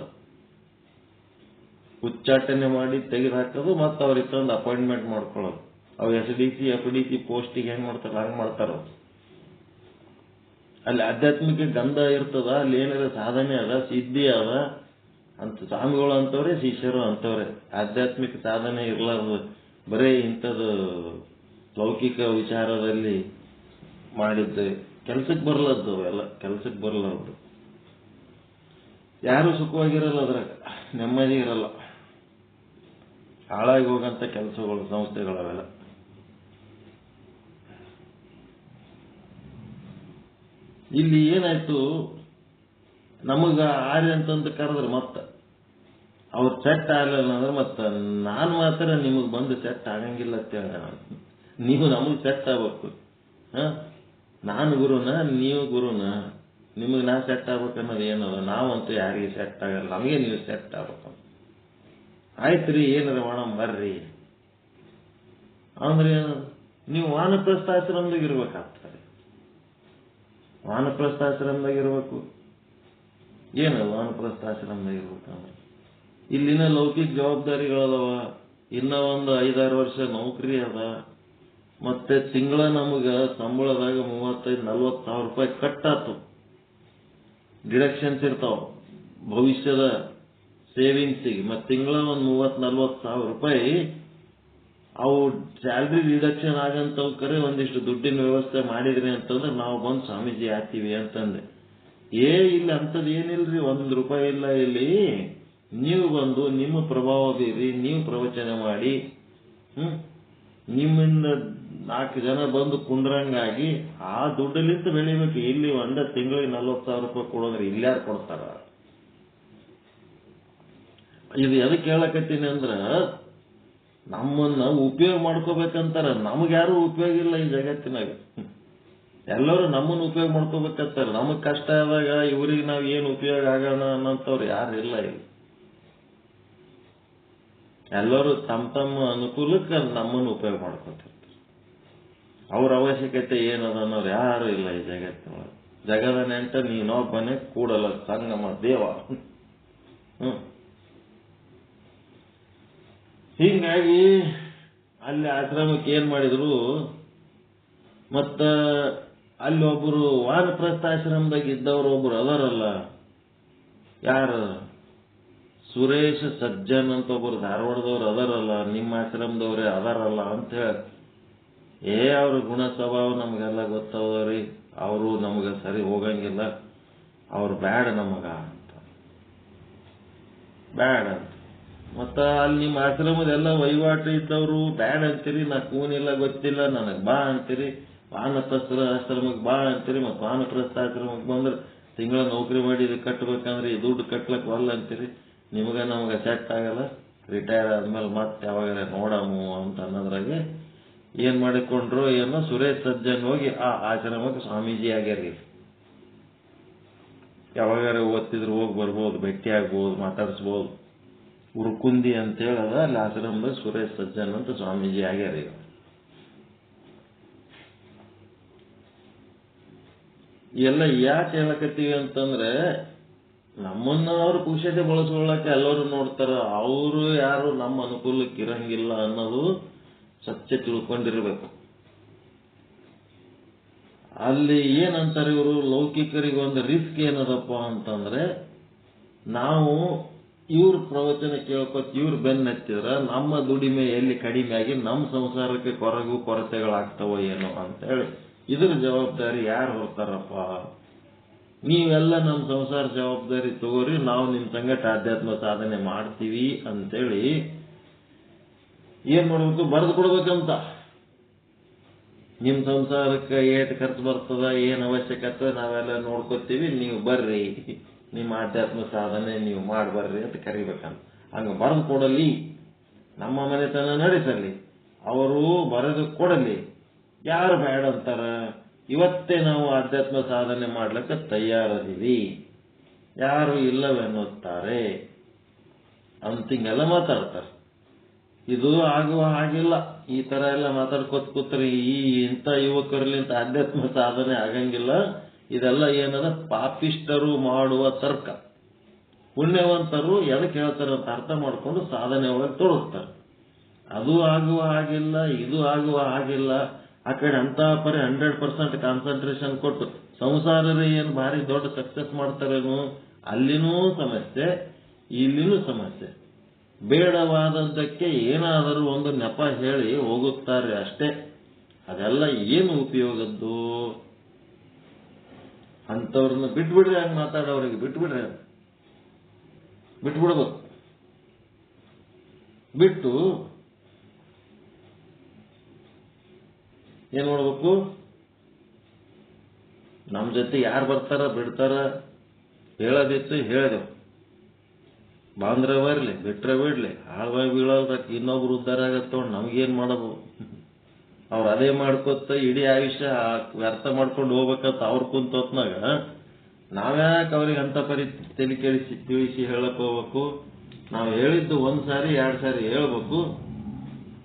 ಉಚ್ಚಾಟನೆ ಮಾಡಿ ತೆಗೆದು ಹಾಕೋದು, ಮತ್ತೆ ಅವ್ರಿಗೆ ತಂದು ಅಪಾಯಿಂಟ್ಮೆಂಟ್ ಮಾಡ್ಕೊಳ್ಳೋದು. ಅವು SDC FDC ಪೋಸ್ಟಿಗೆ ಹೆಂಗ್ ಮಾಡ್ತಾರ ಹಂಗ್ ಮಾಡ್ತಾರ. ಅಲ್ಲಿ ಆಧ್ಯಾತ್ಮಿಕ ಗಂಧ ಇರ್ತದ, ಅಲ್ಲಿ ಏನಾರ ಸಾಧನೆ ಅದ, ಸಿದ್ಧಿ ಅದ ಅಂತ ಸ್ವಾಮಿಗಳು ಅಂತವ್ರೆ, ಶಿಷ್ಯರು ಅಂತವ್ರೆ. ಆಧ್ಯಾತ್ಮಿಕ ಸಾಧನೆ ಇರ್ಲಾರ್ದು ಬರೇ ಇಂಥದ್ದು ಲೌಕಿಕ ವಿಚಾರದಲ್ಲಿ ಮಾಡಿದ್ದೆ ಕೆಲ್ಸಕ್ಕೆ ಬರಲದ್ದು. ಅವೆಲ್ಲ ಕೆಲ್ಸಕ್ಕೆ ಬರಲಾರ್ದು. ಯಾರು ಸುಖವಾಗಿರಲ್ಲ, ಅದ್ರಾಗ ನೆಮ್ಮದಿ ಇರಲ್ಲ. ಹಾಳಾಗಿ ಹೋಗಂತ ಕೆಲಸಗಳು, ಸಂಸ್ಥೆಗಳವೆಲ್ಲ. ಇಲ್ಲಿ ಏನಾಯ್ತು, ನಮಗ ಆರ್ಯ ಅಂತಂತ ಕರೆದ್ರೆ ಮತ್ತ ಅವ್ರು ಸೆಟ್ ಆಗಲಿಲ್ಲ ಅಂದ್ರೆ ಮತ್ತ ನಾನು ಮಾತ್ರ ನಿಮಗ್ ಬಂದು ಸೆಟ್ ಆಗಂಗಿಲ್ಲ ಅಂತೇಳಿ ನೀವು ನಮಗ್ ಸೆಟ್ ಆಗ್ಬೇಕು. ನಾನು ಗುರುನ, ನೀವು ಗುರುನ, ನಿಮಗ್ ನಾ ಸೆಟ್ ಆಗ್ಬೇಕು ಅನ್ನೋದು ಏನದ? ನಾವಂತೂ ಯಾರಿಗೆ ಸೆಟ್ ಆಗಲ್ಲ, ನಮಗೆ ನೀವು ಸೆಟ್ ಆಗ್ಬೇಕು. ಆಯ್ತ್ರಿ, ಏನಾರ ಮಾಡೋಣ ಬರ್ರಿ ಅಂದ್ರೆ ನೀವು ವಾನಪ್ರಸ್ಥಾಶ್ರಮದಾಗ ಇರ್ಬೇಕಾಗ್ತದೆ. ವಾನಪ್ರಸ್ಥಾಶ್ರಮದಾಗ ಇರ್ಬೇಕು. ಏನದ ವಾನಪ್ರಸ್ಥಾಶ್ರಮದಾಗ ಇರ್ಬೇಕಂದ್ರೆ ಇಲ್ಲಿನ ಲೌಕಿಕ ಜವಾಬ್ದಾರಿಗಳದವ, ಇನ್ನ ಒಂದು 5-6 ವರ್ಷ ನೌಕರಿ ಅದ, ಮತ್ತೆ ತಿಂಗಳ ನಮಗ ಸಂಬಳದಾಗ 35-40 ಸಾವಿರ ರೂಪಾಯಿ ಕಟ್ಟಾತು. ಡಿಡಕ್ಷನ್ಸ್ ಇರ್ತಾವ ಭವಿಷ್ಯದ ಸೇವಿಂಗ್ಸಿಗೆ. ಮತ್ತೆ ತಿಂಗಳ ಒಂದು 30-40 ಸಾವಿರ ರೂಪಾಯಿ ಅವು ಸ್ಯಾಲ್ರಿ ಡಿಡಕ್ಷನ್ ಆಗಂತವ್ ಕರೆ ಒಂದಿಷ್ಟು ದುಡ್ಡಿನ ವ್ಯವಸ್ಥೆ ಮಾಡಿದ್ರಿ ಅಂತಂದ್ರೆ ನಾವು ಬಂದು ಸ್ವಾಮೀಜಿ ಆಗ್ತೀವಿ ಅಂತಂದೆ. ಇಲ್ಲಿ ಅಂತದ್ ಏನಿಲ್ರಿ, 1 ರೂಪಾಯಿ ಇಲ್ಲ. ಇಲ್ಲಿ ನೀವು ಬಂದು ನಿಮ್ಮ ಪ್ರಭಾವ ಬೀರಿ, ನೀವು ಪ್ರವಚನ ಮಾಡಿ, ನಿಮ್ಮಿಂದ 4 ಜನ ಬಂದು ಕುಂದ್ರಂಗಾಗಿ ಆ ದುಡ್ಡಲ್ಲಿಂದ ಬೆಳಿಬೇಕು. ಇಲ್ಲಿ ಒಂದ ತಿಂಗಳಿಗೆ 40 ಸಾವಿರ ರೂಪಾಯಿ ಕೊಡೋದ್ರೆ ಇಲ್ಲಾರು ಕೊಡ್ತಾರ? ಇದು ಎದಕ್ಕೆ ಹೇಳಕತ್ತೀನಿ ಅಂದ್ರ ನಮ್ಮನ್ನ ಉಪಯೋಗ ಮಾಡ್ಕೋಬೇಕಂತಾರ. ನಮಗ್ಯಾರು ಉಪಯೋಗ ಇಲ್ಲ ಈ ಜಗತ್ತಿನಾಗ. ಎಲ್ಲರೂ ನಮ್ಮನ್ನ ಉಪಯೋಗ ಮಾಡ್ಕೋಬೇಕಂತಾರ. ನಮಗ್ ಕಷ್ಟ ಆದಾಗ ಇವ್ರಿಗೆ ನಾವ್ ಏನ್ ಉಪಯೋಗ ಆಗೋಣ ಅನ್ನೋಂಥವ್ರು ಯಾರು ಇಲ್ಲ ಇಲ್ಲಿ. ಎಲ್ಲರೂ ತಮ್ಮ ಅನುಕೂಲಕ್ಕೆ ನಮ್ಮನ್ನು ಉಪಯೋಗ ಮಾಡ್ಕೊತಾರೆ. ಅವ್ರ ಅವಶ್ಯಕತೆ ಏನದ ಅನ್ನೋರು ಯಾರು ಇಲ್ಲ ಈ ಜಗತ್ತಿನೊಳಗೆ. ಜಗದ ನೆಂಟ ನೀನೊಬ್ಬನೇ ಕೂಡಲ ಸಂಗಮ ದೇವ. ಹೀಗಾಗಿ ಅಲ್ಲಿ ಆಶ್ರಮಕ್ಕೆ ಏನ್ ಮಾಡಿದ್ರು, ಮತ್ತ ಅಲ್ಲಿ ಒಬ್ಬರು ವಾನಪ್ರಸ್ಥಾಶ್ರಮದಾಗ ಇದ್ದವ್ರು ಒಬ್ರು ಅದರಲ್ಲ, ಯಾರು ಸುರೇಶ್ ಸಜ್ಜನ್ ಅಂತ ಒಬ್ರು ಧಾರವಾಡದವ್ರು ಅದರಲ್ಲ, ನಿಮ್ಮ ಆಶ್ರಮದವ್ರೆ ಅದರಲ್ಲ ಅಂತ ಹೇಳಿ, ಅವ್ರ ಗುಣ ಸ್ವಭಾವ ನಮಗೆಲ್ಲ ಗೊತ್ತವ್ರಿ, ಅವರು ನಮಗ ಸರಿ ಹೋಗಂಗಿಲ್ಲ, ಅವ್ರು ಬ್ಯಾಡ ನಮಗ ಅಂತ ಬ್ಯಾಡ ಅಂತ. ಮತ್ತ ಅಲ್ಲಿ ನಿಮ್ಮ ಆಶ್ರಮದೆಲ್ಲ ವಹಿವಾಟು ಇದ್ದವರು ಬ್ಯಾಡ ಅಂತೀರಿ, ನಾ ಕೂನಿಲ್ಲ ಗೊತ್ತಿಲ್ಲ ನನಗ್ ಬಾ ಅಂತೀರಿ, ವಾನಪ್ರಸ್ಥ ಆಶ್ರಮಕ್ಕೆ ಬಾ ಅಂತೀರಿ, ಮತ್ ವಾನಪ್ರಸ್ಥ ಆಶ್ರಮಕ್ಕೆ ಬಂದ್ರೆ ತಿಂಗಳ ನೌಕರಿ ಮಾಡಿ ಇದು ಕಟ್ಟಬೇಕಂದ್ರೆ ಈ ದುಡ್ಡು ಕಟ್ಲಕ್ ಒಲ್ಲ ಅಂತೀರಿ, ನಿಮ್ಗ ನಮಗ ಸೆಟ್ ಆಗಲ್ಲ, ರಿಟೈರ್ ಆದ್ಮೇಲೆ ಮತ್ತೆ ಯಾವಾಗ ನೋಡಮು ಅಂತ ಅನ್ನೋದ್ರಾಗೆ ಏನ್ ಮಾಡಿಕೊಂಡ್ರು ಏನೋ ಸುರೇಶ್ ಸಜ್ಜನ್ ಹೋಗಿ ಆ ಆಶ್ರಮಕ್ಕೆ ಸ್ವಾಮೀಜಿ ಆಗ್ಯಾರಿ. ಯಾವಾಗಾರ ಓದ್ತಿದ್ರು ಹೋಗಿ ಬರ್ಬೋದು, ಭೇಟಿ ಆಗ್ಬೋದು, ಮಾತಾಡಿಸ್ಬೋದು. ಉರ್ಕುಂದಿ ಅಂತ ಹೇಳದ ಅಲ್ಲಿ ಆಶ್ರಮದಾಗ ಸುರೇಶ್ ಸಜ್ಜನ್ ಅಂತ ಸ್ವಾಮೀಜಿ ಆಗ್ಯಾರಿ. ಎಲ್ಲ ಯಾಕೆ ಹೇಳಕತ್ತೀವಿ ಅಂತಂದ್ರೆ, ನಮ್ಮನ್ನ ಅವ್ರು ಕುಶತೆ ಬಳಸ್ಕೊಳ್ಳಕ್ಕೆ ಎಲ್ಲರೂ ನೋಡ್ತಾರ, ಅವರು ಯಾರು ನಮ್ಮ ಅನುಕೂಲಕ್ಕೆ ಇರಂಗಿಲ್ಲ ಅನ್ನೋದು ಸತ್ಯ ತಿಳ್ಕೊಂಡಿರ್ಬೇಕು. ಅಲ್ಲಿ ಏನಂತಾರೆ ಇವರು ಲೌಕಿಕರಿಗೆ ಒಂದು ರಿಸ್ಕ್ ಏನದಪ್ಪ ಅಂತಂದ್ರೆ, ನಾವು ಇವ್ರ ಪ್ರವಚನ ಕೇಳ್ಕೊತ ಇವ್ರ ಬೆನ್ನ ಹತ್ತಿದ್ರ ನಮ್ಮ ದುಡಿಮೆ ಎಲ್ಲಿ ಕಡಿಮೆ ಆಗಿ ನಮ್ಮ ಸಂಸಾರಕ್ಕೆ ಕೊರತೆಗಳಾಗ್ತಾವ ಏನೋ ಅಂತ ಹೇಳಿ ಇದ್ರ ಜವಾಬ್ದಾರಿ ಯಾರು ಹೊರ್ತಾರಪ್ಪ, ನೀವೆಲ್ಲ ನಮ್ಮ ಸಂಸಾರ ಜವಾಬ್ದಾರಿ ತಗೋರಿ, ನಾವು ನಿಮ್ ಸಂಗಟ ಆಧ್ಯಾತ್ಮ ಸಾಧನೆ ಮಾಡ್ತೀವಿ ಅಂತೇಳಿ ಏನ್ ಮಾಡ್ಬೇಕು, ಬರೆದು ಕೊಡ್ಬೇಕಂತ. ನಿಮ್ ಸಂಸಾರಕ್ಕೆ ಏಟ್ ಖರ್ಚು ಬರ್ತದ, ಏನ್ ಅವಶ್ಯಕತೆ ನಾವೆಲ್ಲ ನೋಡ್ಕೊತೀವಿ, ನೀವು ಬರ್ರಿ, ನಿಮ್ಮ ಆಧ್ಯಾತ್ಮ ಸಾಧನೆ ನೀವು ಮಾಡ್ಬರ್ರಿ ಅಂತ ಕರಿಬೇಕಂತ. ಹಂಗ ಬರೆದು ಕೊಡಲಿ, ನಮ್ಮ ಮನೆತನ ನಡೆಸಲಿ, ಅವರು ಬರೆದು ಕೊಡಲಿ. ಯಾರು ಬೇಡ ಅಂತಾರ? ಇವತ್ತೇ ನಾವು ಆಧ್ಯಾತ್ಮ ಸಾಧನೆ ಮಾಡ್ಲಿಕ್ಕೆ ತಯಾರದೀವಿ, ಯಾರು ಇಲ್ಲವೆನ್ನುತ್ತಾರೆ ಅಂತಿಂಗೆಲ್ಲ ಮಾತಾಡ್ತಾರೆ. ಇದು ಆಗುವ ಹಾಗಿಲ್ಲ. ಈ ತರ ಎಲ್ಲ ಮಾತಾಡ್ಕೊತ ಕೂತ್ರೆ ಇಂಥ ಯುವಕರಲ್ಲಿಂತ ಆಧ್ಯಾತ್ಮ ಸಾಧನೆ ಆಗಂಗಿಲ್ಲ. ಇದೆಲ್ಲ ಏನದ ಪಾಪಿಷ್ಟರು ಮಾಡುವ ತರ್ಕ. ಪುಣ್ಯವಂತರು ಎದಕ್ಕೆ ಹೇಳ್ತಾರೆ ಅಂತ ಅರ್ಥ ಮಾಡ್ಕೊಂಡು ಸಾಧನೆ ಒಳಗೆ ತೊಡಗ್ತಾರೆ. ಅದು ಆಗುವ ಹಾಗಿಲ್ಲ, ಇದು ಆಗುವ ಹಾಗಿಲ್ಲ. ಆ ಕಡೆ ಅಂತ ಪರಿ 100% ಕಾನ್ಸಂಟ್ರೇಷನ್ ಕೊಟ್ಟು ಸಂಸಾರದ ಏನು ಭಾರಿ ದೊಡ್ಡ ಸಕ್ಸಸ್ ಮಾಡ್ತಾರೇನು, ಅಲ್ಲಿನೂ ಸಮಸ್ಯೆ, ಇಲ್ಲಿನೂ ಸಮಸ್ಯೆ. ಬೇಡವಾದದ್ದಕ್ಕೆ ಏನಾದರೂ ಒಂದು ನೆಪ ಹೇಳಿ ಹೋಗುತ್ತಾರೆ ಅಷ್ಟೇ. ಅದೆಲ್ಲ ಏನು ಉಪಯೋಗದ್ದು? ಅಂಥವ್ರನ್ನ ಬಿಟ್ಬಿಡ್ರಿ, ಹಂಗೆ ಮಾತಾಡೋರಿಗೆ ಬಿಟ್ಬಿಡ್ರಿ, ಬಿಟ್ಬಿಡ್ಬೇಕು. ಬಿಟ್ಟು ಏನ್ ಮಾಡ್ಬೇಕು? ನಮ್ಮ ಜೊತೆ ಯಾರು ಬರ್ತಾರ ಬಿಡ್ತಾರ, ಹೇಳೋದಿತ್ತು ಹೇಳಿದೆವು, ಬಾಂದ್ರೆ ಬರ್ಲಿ, ಬಿಟ್ರೆ ಬಿಡ್ಲಿ, ಹಾಳವಾಗಿ ಬೀಳೋದಕ್ಕೆ ಇನ್ನೊಬ್ರು ಉದ್ಧಾರ ಆಗತ್ತೋ ನಮ್ಗೇನ್ ಮಾಡೋದು? ಅವ್ರು ಅದೇ ಮಾಡ್ಕೊತ ಇಡೀ ಆಯುಷ್ಯ ವ್ಯರ್ಥ ಮಾಡ್ಕೊಂಡು ಹೋಗ್ಬೇಕಂತ ಅವ್ರ ಕುಂತೋತ್ನಾಗ ನಾವ್ಯಾಕೆ ಅವ್ರಿಗೆ ಅಂತ ಪರಿ ತಲೆ ತಿಳಿಸಿ ಹೇಳಕ್ ಹೋಗ್ಬೇಕು? ನಾವು ಹೇಳಿದ್ದು 1 ಸಾರಿ 2 ಸಾರಿ ಹೇಳ್ಬೇಕು.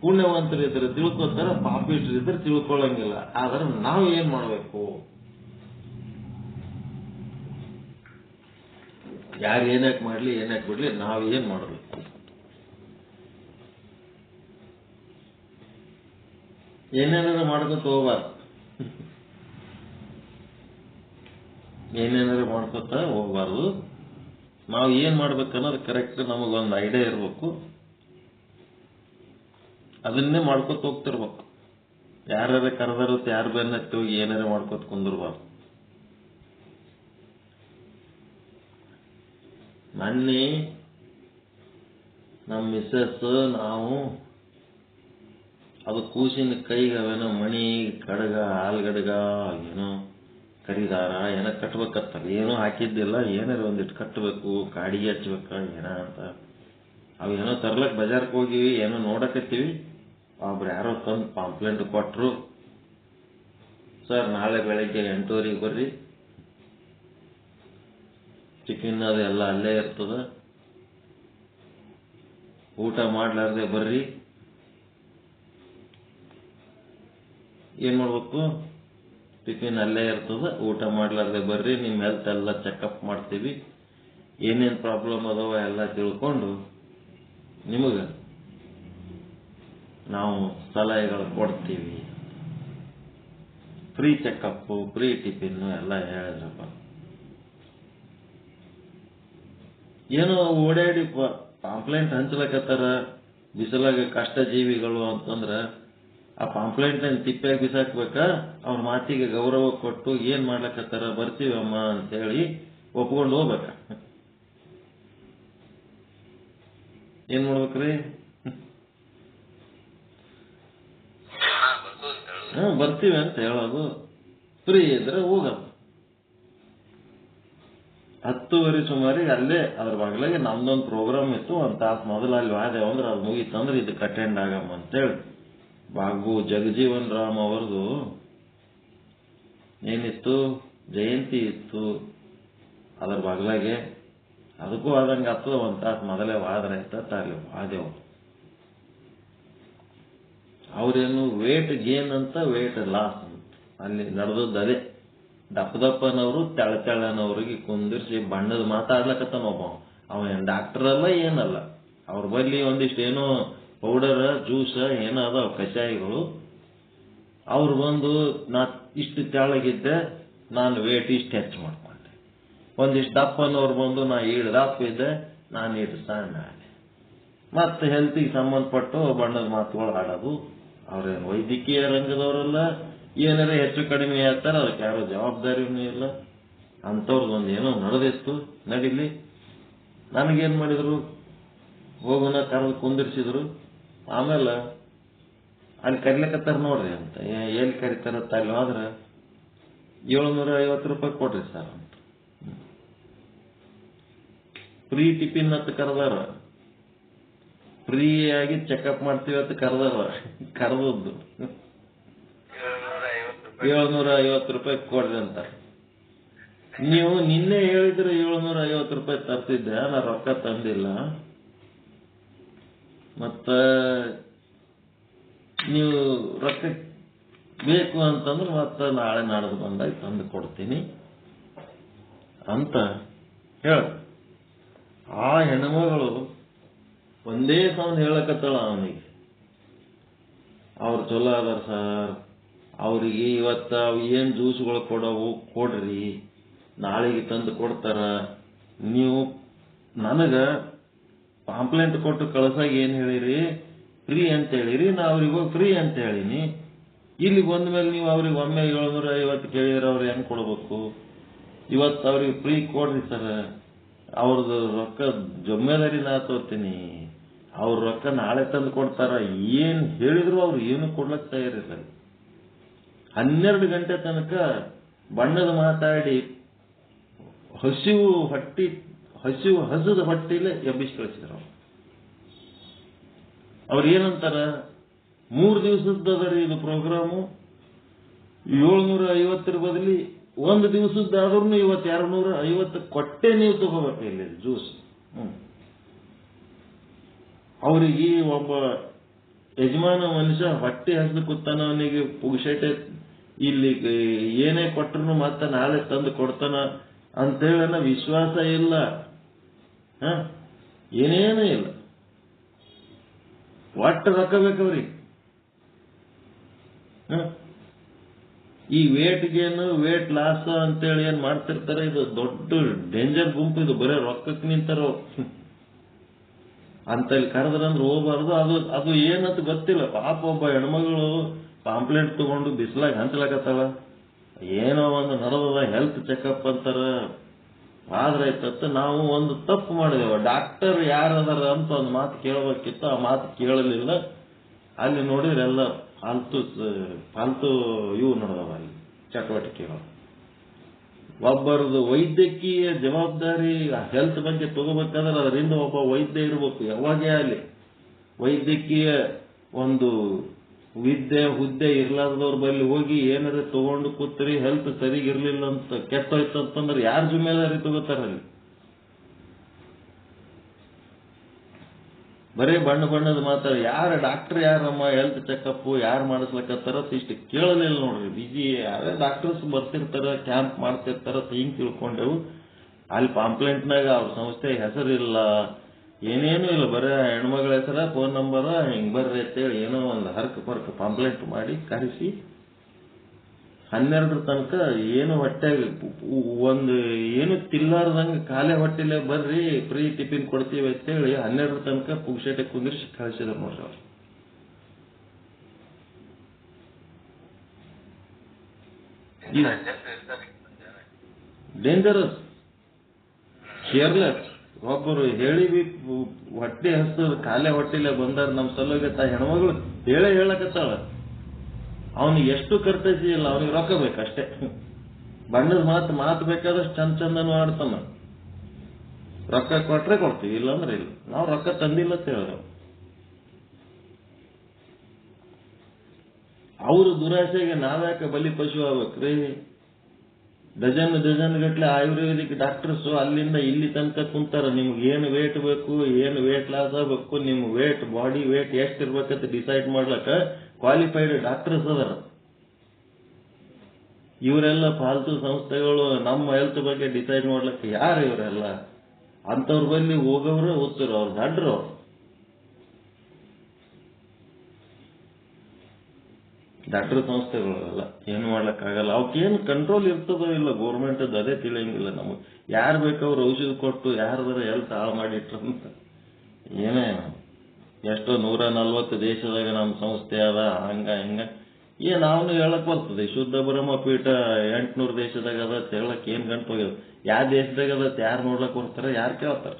ಪುಣ್ಯವಂತರಿದ್ರೆ ತಿಳ್ಕೊತಾರ, ಪಾಪಿಷ್ಟ್ರಿದ್ರೆ ತಿಳ್ಕೊಳ್ಳಂಗಿಲ್ಲ. ಆದ್ರೆ ನಾವು ಏನ್ ಮಾಡ್ಬೇಕು? ಯಾರು ಏನಕ್ಕೆ ಮಾಡ್ಲಿ ಏನಕ್ಕೆ ಬಿಡ್ಲಿ, ನಾವು ಏನ್ ಮಾಡ್ಬೇಕು? ಏನೇನಾದ್ರು ಮಾಡ್ಕೊತ ಹೋಗ್ಬಾರ್ದು, ಏನೇನಾದ್ರು ಮಾಡ್ಕೊತ ಹೋಗ್ಬಾರ್ದು. ನಾವು ಏನ್ ಮಾಡ್ಬೇಕನ್ನೋದು ಕರೆಕ್ಟ್ ನಮಗೊಂದು ಐಡಿಯಾ ಇರ್ಬೇಕು, ಅದನ್ನೇ ಮಾಡ್ಕೊತ ಹೋಗ್ತಿರ್ಬೇಕು. ಯಾರ್ಯಾರ ಕರೆದರುತ್ತೆ ಯಾರು ಬೆನ್ನತ್ತಿ ಹೋಗಿ ಏನಾರ ಮಾಡ್ಕೊತ ಕುಂದಿರ್ಬಾರ್ದು. ಮೊನ್ನೆ ನಮ್ಮ ಮಿಸ್ಸಸ್ ನಾವು ಅದು ಕೂಸಿನ ಕೈಗೆ ಅವೇನೋ ಮಣಿ ಕಡಗ ಹಾಲ್ಗಡಗ ಏನೋ ಕರಿದಾರ ಏನೋ ಕಟ್ಬೇಕತ್ತಲ್ಲ, ಏನೋ ಹಾಕಿದ್ದಿಲ್ಲ, ಏನಾರ ಒಂದಿಟ್ಟು ಕಟ್ಟಬೇಕು, ಕಾಡಿಗೆ ಹಚ್ಬೇಕ ಏನ ಅಂತ. ಅವೇನೋ ತರ್ಲಕ್ ಬಜಾರ್ಗೆ ಹೋಗಿವಿ, ಏನೋ ನೋಡಕತ್ತೀವಿ. ಒಬ್ರು ಯಾರೋ ತಂದು ಪಾಂಪ್ಲೆಂಟ್ ಕೊಟ್ರು, ಸರ್ ನಾಳೆ ಬೆಳಗ್ಗೆ 8:30 ಬರ್ರಿ, ಚಿಕನ್ ಅದೆಲ್ಲ ಅಲ್ಲೇ ಇರ್ತದ, ಊಟ ಮಾಡ್ಲಾರ್ದೆ ಬರ್ರಿ. ಏನ್ ಮಾಡ್ಬೇಕು? ಟಿಫಿನ್ ಅಲ್ಲೇ ಇರ್ತದ, ಊಟ ಮಾಡ್ಲಾರ್ದೆ ಬರ್ರಿ, ನಿಮ್ಮ ಹೆಲ್ತ್ ಎಲ್ಲ ಚೆಕಪ್ ಮಾಡ್ತೀವಿ, ಏನೇನು ಪ್ರಾಬ್ಲಮ್ ಅದಾವ ಎಲ್ಲ ತಿಳ್ಕೊಂಡು ನಿಮಗೆ ನಾವು ಸಲಹೆಗಳು ಕೊಡ್ತೀವಿ. ಫ್ರೀ ಚೆಕಪ್ಪು, ಫ್ರೀ ಟಿಫಿನ್ನು ಎಲ್ಲ ಹೇಳಿದ್ರಪ್ಪ. ಏನೋ ಓಡಾಡಿ ಪಾಂಪ್ಲೆಂಟ್ ಹಂಚ್ಲಕತ್ತಾರ, ಬಿಸಿಲಾಗ ಕಷ್ಟ ಜೀವಿಗಳು ಅಂತಂದ್ರ ಆ ಪಾಂಪ್ಲೆಂಟ್ ತಿಪ್ಪಾಗಿ ಬಿಸಾಕ್ಬೇಕಾ? ಅವ್ರ ಮಾತಿಗೆ ಗೌರವ ಕೊಟ್ಟು ಏನ್ ಮಾಡ್ಲಕತ್ತಾರ, ಬರ್ತೀವಮ್ಮ ಅಂತೇಳಿ ಒಪ್ಕೊಂಡು ಹೋಗ್ಬೇಕ. ಏನ್ ಮಾಡ್ಬೇಕ್ರಿ? ಬರ್ತೀವಿ ಅಂತ ಹೇಳೋದು. ಫ್ರೀ ಇದ್ರೆ ಹೋಗೋದು. 10:30 ಸುಮಾರಿಗೆ ಅಲ್ಲೇ ಅದ್ರ ಬಾಗ್ಲಾಗೆ ನಮ್ದೊಂದು ಪ್ರೋಗ್ರಾಮ್ ಇತ್ತು. ಒಂದು ತಾಸು ಮೊದಲು ಅಲ್ಲಿ ವಾದೇವ ಅಂದ್ರೆ ಅದು ಮುಗೀತಂದ್ರೆ ಇದಕ್ಕೆ ಅಟೆಂಡ್ ಆಗಮ್ಮ ಅಂತೇಳಿ ಬಾಬು ಜಗಜೀವನ್ ರಾಮ್ ಅವ್ರದ್ದು ಏನಿತ್ತು, ಜಯಂತಿ ಇತ್ತು ಅದ್ರ ಬಾಗ್ಲಾಗೆ. ಅದಕ್ಕೂ ಆದಂಗೆ ಆಗ್ತದ, ಒಂದು ತಾಸು ಮೊದಲೇ ವಾದ್ರೆ ಇತ್ತ ಅಲ್ಲಿ ವಾದೇವ್. ಅವ್ರೇನು ವೇಟ್ ಗೇನ್ ಅಂತ ವೇಟ್ ಲಾಸ್ ಅಂತ ಅಲ್ಲಿ ನಡೆದದ್ದು ಅದೇ. ದಪ್ಪನವರು ತೆಳ್ಳನವ್ರಿಗೆ ಕುಂದಿರ್ಸಿ ಬಣ್ಣದ ಮಾತಾಡ್ಲಕತ್ತಾನ ಒಬ್ಬ. ಅವನ್ ಡಾಕ್ಟರ್ ಅಲ್ಲ ಏನಲ್ಲ, ಅವ್ರ ಬಲ್ಲಿ ಒಂದಿಷ್ಟು ಏನೋ ಪೌಡರ್ ಜ್ಯೂಸ್ ಏನೋ ಅದಾವ ಕಷಾಯಗಳು. ಅವ್ರು ಬಂದು ನಾ ಇಷ್ಟು ತೆಳ್ಳಗಿದ್ದೆ, ನಾನು ವೇಟ್ ಇಷ್ಟು ಹೆಚ್ಚು ಮಾಡ್ಕೊಂಡೆ. ಒಂದಿಷ್ಟು ದಪ್ಪನವ್ರು ಬಂದು ನಾ ದಪ್ಪ ಇದ್ದೆ, ನಾನು ಇಷ್ಟು ಸಣ್ಣ ಆದೆ. ಮತ್ತೆ ಹೆಲ್ತಿಗೆ ಸಂಬಂಧಪಟ್ಟು ಬಣ್ಣದ ಮಾತುಗಳು ಆಡೋದು. ಅವ್ರೇನು ವೈದ್ಯಕೀಯ ರಂಗದವರಲ್ಲ, ಏನಾರ ಹೆಚ್ಚು ಕಡಿಮೆ ಹೇಳ್ತಾರ, ಅದಕ್ಕೆ ಯಾರೋ ಜವಾಬ್ದಾರಿನೂ ಇಲ್ಲ. ಅಂಥವ್ರದ್ದು ಒಂದು ಏನೋ ನಡೆದಿತ್ತು, ನಡೀಲಿ. ನನಗೇನು ಮಾಡಿದ್ರು, ಹೋಗೋಣ ಕರೆದು ಕುಂದಿರ್ಸಿದ್ರು. ಆಮೇಲೆ ಅಲ್ಲಿ ಕರಿಲಕತ್ತಾರ ನೋಡ್ರಿ ಅಂತ. ಎಲ್ಲಿ ಕರಿತಾರತ್ತ ಅಲ್ಲಿ ಹೋದ್ರೆ 750 ರೂಪಾಯಿ ಕೊಡ್ರಿ ಸರ್ ಅಂತ. ಫ್ರೀ ಟಿಫಿನ್ ಅಂತ ಕರೆದಾರ, ಫ್ರೀಯಾಗಿ ಚೆಕಪ್ ಮಾಡ್ತೀವಿ ಅಂತ ಕರೆದಾರ. ಕರೆದದ್ದು 750 ರೂಪಾಯಿ ಕೊಡ್ರಿ ಅಂತ. ನೀವು ನಿನ್ನೆ ಹೇಳಿದ್ರೆ 750 ರೂಪಾಯಿ ತರ್ತಿದ್ದೆ, ನಾ ರೊಕ್ಕ ತಂದಿಲ್ಲ. ಮತ್ತ ನೀವು ರೊಕ್ಕ ಬೇಕು ಅಂತಂದ್ರೆ ಮತ್ತೆ ನಾಳೆ ನಾಡ್ದು ಬಂದಾಗ ತಂದು ಕೊಡ್ತೀನಿ ಅಂತ ಹೇಳ. ಆ ಹೆಣ್ಮಗಳು ಒಂದೇ ಸೌಂಡ್ ಹೇಳಕತ್ತಾಳ ಅವನಿಗೆ, ಅವ್ರು ಚಲೋ ಅದಾರ ಸರ್, ಅವ್ರಿಗೆ ಇವತ್ತ ಏನ್ ಜ್ಯೂಸ್ಗಳು ಕೊಡವು ಕೊಡ್ರಿ, ನಾಳೆಗೆ ತಂದು ಕೊಡ್ತಾರ. ನೀವು ನನಗ ಪಾಂಪ್ಲೆಂಟ್ ಕೊಟ್ಟು ಕಳ್ಸಾಗ ಏನ್ ಹೇಳಿರಿ, ಫ್ರೀ ಅಂತ ಹೇಳಿರಿ, ನಾ ಅವ್ರಿಗೆ ಹೋಗಿ ಫ್ರೀ ಅಂತ ಹೇಳಿನಿ. ಇಲ್ಲಿ ಬಂದ ಮೇಲೆ ನೀವು ಅವ್ರಿಗೆ ಒಮ್ಮೆ 750 ಕೇಳಿದ್ರೆ ಅವ್ರು ಹೆಂಗ್ ಕೊಡ್ಬೇಕು? ಇವತ್ತು ಅವ್ರಿಗೆ ಫ್ರೀ ಕೊಡ್ರಿ ಸರ್, ಅವ್ರದ್ದು ರೊಕ್ಕ ಜೊಮ್ಮೆದಾರಿ ನಾ ತೋರ್ತೀನಿ, ಅವ್ರ ರೊಕ್ಕ ನಾಳೆ ತಂದು ಕೊಡ್ತಾರ. ಏನ್ ಹೇಳಿದ್ರು ಅವ್ರು ಏನು ಕೊಡ್ಲಕ್ ತಯಾರಿಲ್ಲ. 12 ಗಂಟೆ ತನಕ ಬಣ್ಣದ ಮಾತಾಡಿ ಹಸಿದ ಹೊಟ್ಟಿಲೆ ಎಬ್ಬಿಸಿ ಕಳಿಸಿದ್ರು. ಅವ್ರು ಏನಂತಾರ, 3 ದಿವಸದ್ದದರಿ ಇದು ಪ್ರೋಗ್ರಾಮು, 750 ಬದಲಿ 1 ದಿವಸದ್ದಾದ್ರೂ ಇವತ್ತು 250 ಕೊಟ್ಟೆ ನೀವು ತಗೋಬೇಕು ಇಲ್ಲಿ ಜ್ಯೂಸ್. ಅವ್ರಿಗೆ ಒಬ್ಬ ಯಜಮಾನ ಮನುಷ್ಯ ಹೊಟ್ಟೆ ಹಸಿದು ಕೂತಾನ, ಅವನಿಗೆ ಪುಗ್ಸೆಟೆ ಇಲ್ಲಿ ಏನೇ ಕೊಟ್ಟರು ಮತ್ತೆ ನಾಳೆ ತಂದು ಕೊಡ್ತಾನ ಅಂತೇಳಿ ವಿಶ್ವಾಸ ಇಲ್ಲ, ಏನೇನೂ ಇಲ್ಲ. ಒಟ್ಟು ರೊಕ್ಕ ಬೇಕವ್ರಿ. ಈ ವೇಟ್ ಗೇನ್ ವೇಟ್ ಲಾಸ್ ಅಂತೇಳಿ ಏನ್ ಮಾಡ್ತಿರ್ತಾರೆ, ಇದು ದೊಡ್ಡ ಡೇಂಜರ್ ಗುಂಪು. ಇದು ಬರೀ ರೊಕ್ಕಕ್ಕೆ ನಿಂತಾರೋ ಅಂತಲ್ಲಿ ಕರೆದ್ರಂದ್ರೆ ಹೋಗ್ಬಾರ್ದು. ಅದು ಏನಂತ ಗೊತ್ತಿಲ್ಲ. ಪಾಪ ಒಬ್ಬ ಹೆಣ್ಮಗಳು ಪಾಂಪ್ಲೆಂಟ್ ತಗೊಂಡು ಬಿಸಿಲಾಗಿ ಹಂಚ್ಲಾಕತ್ತಾಳ. ಏನೋ ಒಂದು ನಡೆದ ಹೆಲ್ತ್ ಚೆಕಪ್ ಅಂತಾರ, ಆದ್ರೆ ಆಯ್ತತ್ತ. ನಾವು ಒಂದು ತಪ್ಪು ಮಾಡಿದೆವು. ಡಾಕ್ಟರ್ ಯಾರದಾರ ಅಂತ ಒಂದು ಮಾತು ಕೇಳಬೇಕಿತ್ತು, ಆ ಮಾತು ಕೇಳಲಿಲ್ಲ. ಅಲ್ಲಿ ನೋಡಿದ್ರೆ ಎಲ್ಲ ಫಾಲ್ತು ಇವು ನಡೆದವ ಅಲ್ಲಿ ಚಟುವಟಿಕೆಗಳು. ಒಬ್ಬರದು ವೈದ್ಯಕೀಯ ಜವಾಬ್ದಾರಿ ಹೆಲ್ತ್ ಬಗ್ಗೆ ತಗೋಬೇಕಾದ್ರೆ ಅದರಿಂದ ಒಬ್ಬ ವೈದ್ಯ ಇರಬೇಕು. ಯಾವಾಗೇ ಅಲ್ಲಿ ವೈದ್ಯಕೀಯ ಒಂದು ವಿದ್ಯೆ ಹುದ್ದೆ ಇರ್ಲಾರ್ದವ್ರ ಬಳಿ ಹೋಗಿ ಏನಾರ ತಗೊಂಡು ಕೂತ್ರಿ, ಹೆಲ್ತ್ ಸರಿಗಿರ್ಲಿಲ್ಲ ಅಂತ ಕೆಟ್ಟೋಯ್ತು ಅಂತಂದ್ರೆ ಯಾರು ಜುಮ್ಮೆದಾರಿ ತಗೋತಾರಲ್ಲಿ? ಬರೀ ಬಣ್ಣದ ಮಾತಾಡ ಯಾರು ಡಾಕ್ಟರ್ ಯಾರಮ್ಮ ಹೆಲ್ತ್ ಚೆಕಪ್ ಯಾರು ಮಾಡಿಸ್ಲಕತ್ತಾರ ಇಷ್ಟು ಕೇಳಲಿಲ್ಲ ನೋಡ್ರಿ. ಬಿಜಿ ಯಾರೇ ಡಾಕ್ಟರ್ಸ್ ಬರ್ತಿರ್ತಾರ, ಕ್ಯಾಂಪ್ ಮಾಡ್ತಿರ್ತಾರ, ಹಿಂಗ್ ತಿಳ್ಕೊಂಡೆವು. ಅಲ್ಲಿ ಪಾಂಪ್ಲೆಂಟ್ನಾಗ ಅವ್ರ ಸಂಸ್ಥೆ ಹೆಸರಿಲ್ಲ, ಏನೇನು ಇಲ್ಲ, ಬರೀ ಹೆಣ್ಮಗಳ ಹೆಸರ, ಫೋನ್ ನಂಬರ, ಹಿಂಗ್ ಬರ್ರಿ ಅಂತೇಳಿ ಏನೋ ಒಂದು ಹರ್ಕ ಪಾಂಪ್ಲೆಂಟ್ ಮಾಡಿ ಕರೆಸಿ 12 ತನಕ ಏನು ಹೊಟ್ಟೆಗೆ ಒಂದು ಏನು ತಿಲ್ಲಾರ್ದಂಗೆ ಖಾಲಿ ಹೊಟ್ಟೆಲೆ ಬರ್ರಿ ಫ್ರೀ ಟಿಫಿನ್ ಕೊಡ್ತೀವಿ ಅಂತೇಳಿ 12 ತನಕ ಪುಗ್ಸೇಟೆ ಕುಂದಿರ್ಸಿ ಕಳಿಸಿದ್ರು ನೋಡ್ರಿ ಅವ್ರು. Dangerous, careless. ಒಬ್ಬರು ಹೇಳಿ ಹೊಟ್ಟೆ ಹಸ್ತದ ಖಾಲಿ ಹೊಟ್ಟೆಲೆ ಬಂದಾರ ನಮ್ಮ ಸಲುವಾಗಿ ಹೆಣ್ಮಗಳು ಹೇಳಕತ್ತಾಳ. ಅವನಿಗೆ ಎಷ್ಟು ಕರ್ತೈತಿ ಇಲ್ಲ, ಅವನಿಗೆ ರೊಕ್ಕ ಬೇಕಷ್ಟೇ. ಬಣ್ಣದ ಮಾತು ಬೇಕಾದಷ್ಟು ಚಂದನು ಆಡ್ತಾನ. ರೊಕ್ಕ ಕೊಟ್ರೆ ಕೊಡ್ತೀವಿ, ಇಲ್ಲಾಂದ್ರೆ ಇಲ್ಲ. ನಾವು ರೊಕ್ಕ ತಂದಿಲ್ಲ ಅಂತ ಹೇಳಿದ್ರು. ಅವ್ರ ದುರಾಸೆಗೆ ನಾವ್ಯಾಕೆ ಬಲಿ ಪಶು ಆಗ್ಬೇಕ್ರಿ? ಡಜನ್ ಗಟ್ಲೆ ಆಯುರ್ವೇದಿಕ್ ಡಾಕ್ಟರ್ಸ್ ಅಲ್ಲಿಂದ ಇಲ್ಲಿ ತನಕ ಕುಂತಾರ. ನಿಮ್ಗೆ ಏನು ವೇಟ್ ಬೇಕು, ಏನು ವೇಟ್ ಲಾಸ್ ಆಗಬೇಕು, ನಿಮ್ ವೇಟ್ ಬಾಡಿ ವೇಟ್ ಎಷ್ಟಿರ್ಬೇಕಂತ ಡಿಸೈಡ್ ಮಾಡ್ಲಕ್ಕ ಕ್ವಾಲಿಫೈಡ್ ಡಾಕ್ಟರ್ಸ್ ಅದಾರ. ಇವರೆಲ್ಲ ಫಾಲ್ತು ಸಂಸ್ಥೆಗಳು ನಮ್ಮ ಹೆಲ್ತ್ ಬಗ್ಗೆ ಡಿಸೈಡ್ ಮಾಡ್ಲಿಕ್ಕೆ ಯಾರು ಇವರೆಲ್ಲ? ಅಂತವ್ರ ಬಲ್ಲಿ ಹೋಗೋರು ಓದ್ತಿರೋ ಅವ್ರು ದಡ್ರು. ಅವ್ರು ಡಾಕ್ಟರ್ ಸಂಸ್ಥೆಗಳೆಲ್ಲ ಏನು ಮಾಡ್ಲಿಕ್ಕಾಗಲ್ಲ. ಅವಕ್ಕೇನು ಕಂಟ್ರೋಲ್ ಇರ್ತದೋ ಇಲ್ಲ ಗೌರ್ಮೆಂಟ್ ಅದೇ ತಿಳಿಯಂಗಿಲ್ಲ ನಮಗೆ. ಯಾರು ಬೇಕವ್ರು ಔಷಧ ಕೊಟ್ಟು ಯಾರ್ದಾರ ಹೆಲ್ತ್ ಹಾಳು ಮಾಡಿಟ್ರಂತ ಏನೇ ಎಷ್ಟೋ 140 ದೇಶದಾಗ ನಮ್ಮ ಸಂಸ್ಥೆ ಅದ, ಹಂಗ ಹಿಂಗ ನಾವನು ಹೇಳಕ್ ಬರ್ತದೆ. ಶುದ್ಧ ಬ್ರಹ್ಮಪೀಠ 800 ದೇಶದಾಗ ಅದ ಹೇಳಕ್ ಏನ್ ಗಂಟು ಹೋಗ್ಯದ. ಯಾವ ದೇಶದಾಗ ಅದ ಯಾರು ನೋಡ್ಲಕ್ ಬರ್ತಾರ, ಯಾರು ಕೇಳ್ತಾರ?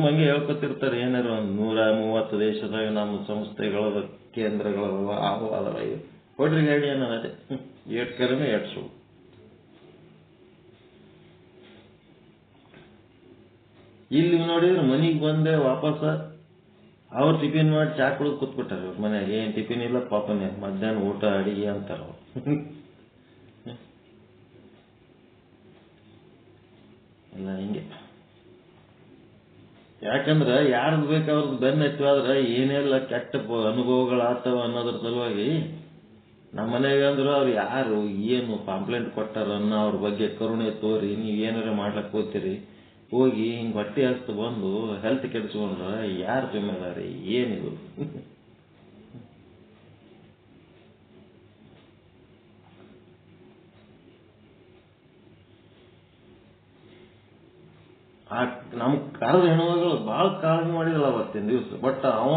ಹಂಗೆ ಹೇಳ್ಕೊತಿರ್ತಾರೆ. ಏನಾರು ಒಂದು 130 ದೇಶದಾಗ ನಮ್ಮ ಸಂಸ್ಥೆಗಳ ಕೇಂದ್ರಗಳವ ಆವು ಅದವ. ಕೊಡ್ರಿ ಗಾಡಿ ಅನ್ನೋದೇ ಏಟ್ ಕರೆನೇ ಏಟ್ಸು. ಇಲ್ಲಿ ನೋಡಿದ್ರೆ ಮನಿಗ್ ಬಂದೆ ವಾಪಸ್ ಅವ್ರು ಟಿಫಿನ್ ಮಾಡಿ ಚಾ ಕುಡಿದು ಕೂತ್ಬಿಟ್ಟಾರ. ಅವ್ರ ಮನ್ಯಾಗ ಏನ್ ಟಿಫಿನ್ ಇಲ್ಲ ಪಾಪನೇ, ಮಧ್ಯಾಹ್ನ ಊಟ ಅಡಿಗೆ ಅಂತಾರ ಎಲ್ಲ ಹಿಂಗೆ. ಯಾಕಂದ್ರ ಯಾರ್ದು ಬೇಕಾವ್ರದ್ದು ಬೆನ್ನ ಹತ್ತಿವಾದ್ರ ಏನೆಲ್ಲ ಕೆಟ್ಟ ಅನುಭವಗಳಾಗ್ತಾವ ಅನ್ನೋದ್ರ ಸಲುವಾಗಿ ನಮ್ಮ ಮನೆಗೆ ಅಂದ್ರು ಅವ್ರು ಯಾರು ಏನು ಪಾಂಪ್ಲೆಂಟ್ ಕೊಟ್ಟಾರ ಅನ್ನೋ ಅವ್ರ ಬಗ್ಗೆ ಕರುಣೆ ತೋರಿ ನೀವ್ ಏನಾರ ಮಾಡ್ಲಕ್ ಹೋಗ್ತೀರಿ, ಹೋಗಿ ಹಿಂಗ್ ಹೊಟ್ಟೆ ಹಸ್ತು ಬಂದು ಹೆಲ್ತ್ ಕೆಡಿಸ್ಕೊಂಡ್ರ ಯಾರು ಜಿಮ್ಮೆದಾರಿ? ಏನಿದು? ನಮ್ ಕಾಲದ ಹೆಣ್ಮಗಳು ಬಹಳ ಕಾಳಜಿ ಮಾಡಿದಲ್ಲ ಅವತ್ತಿನ ದಿವಸ. ಬಟ್ ಅವ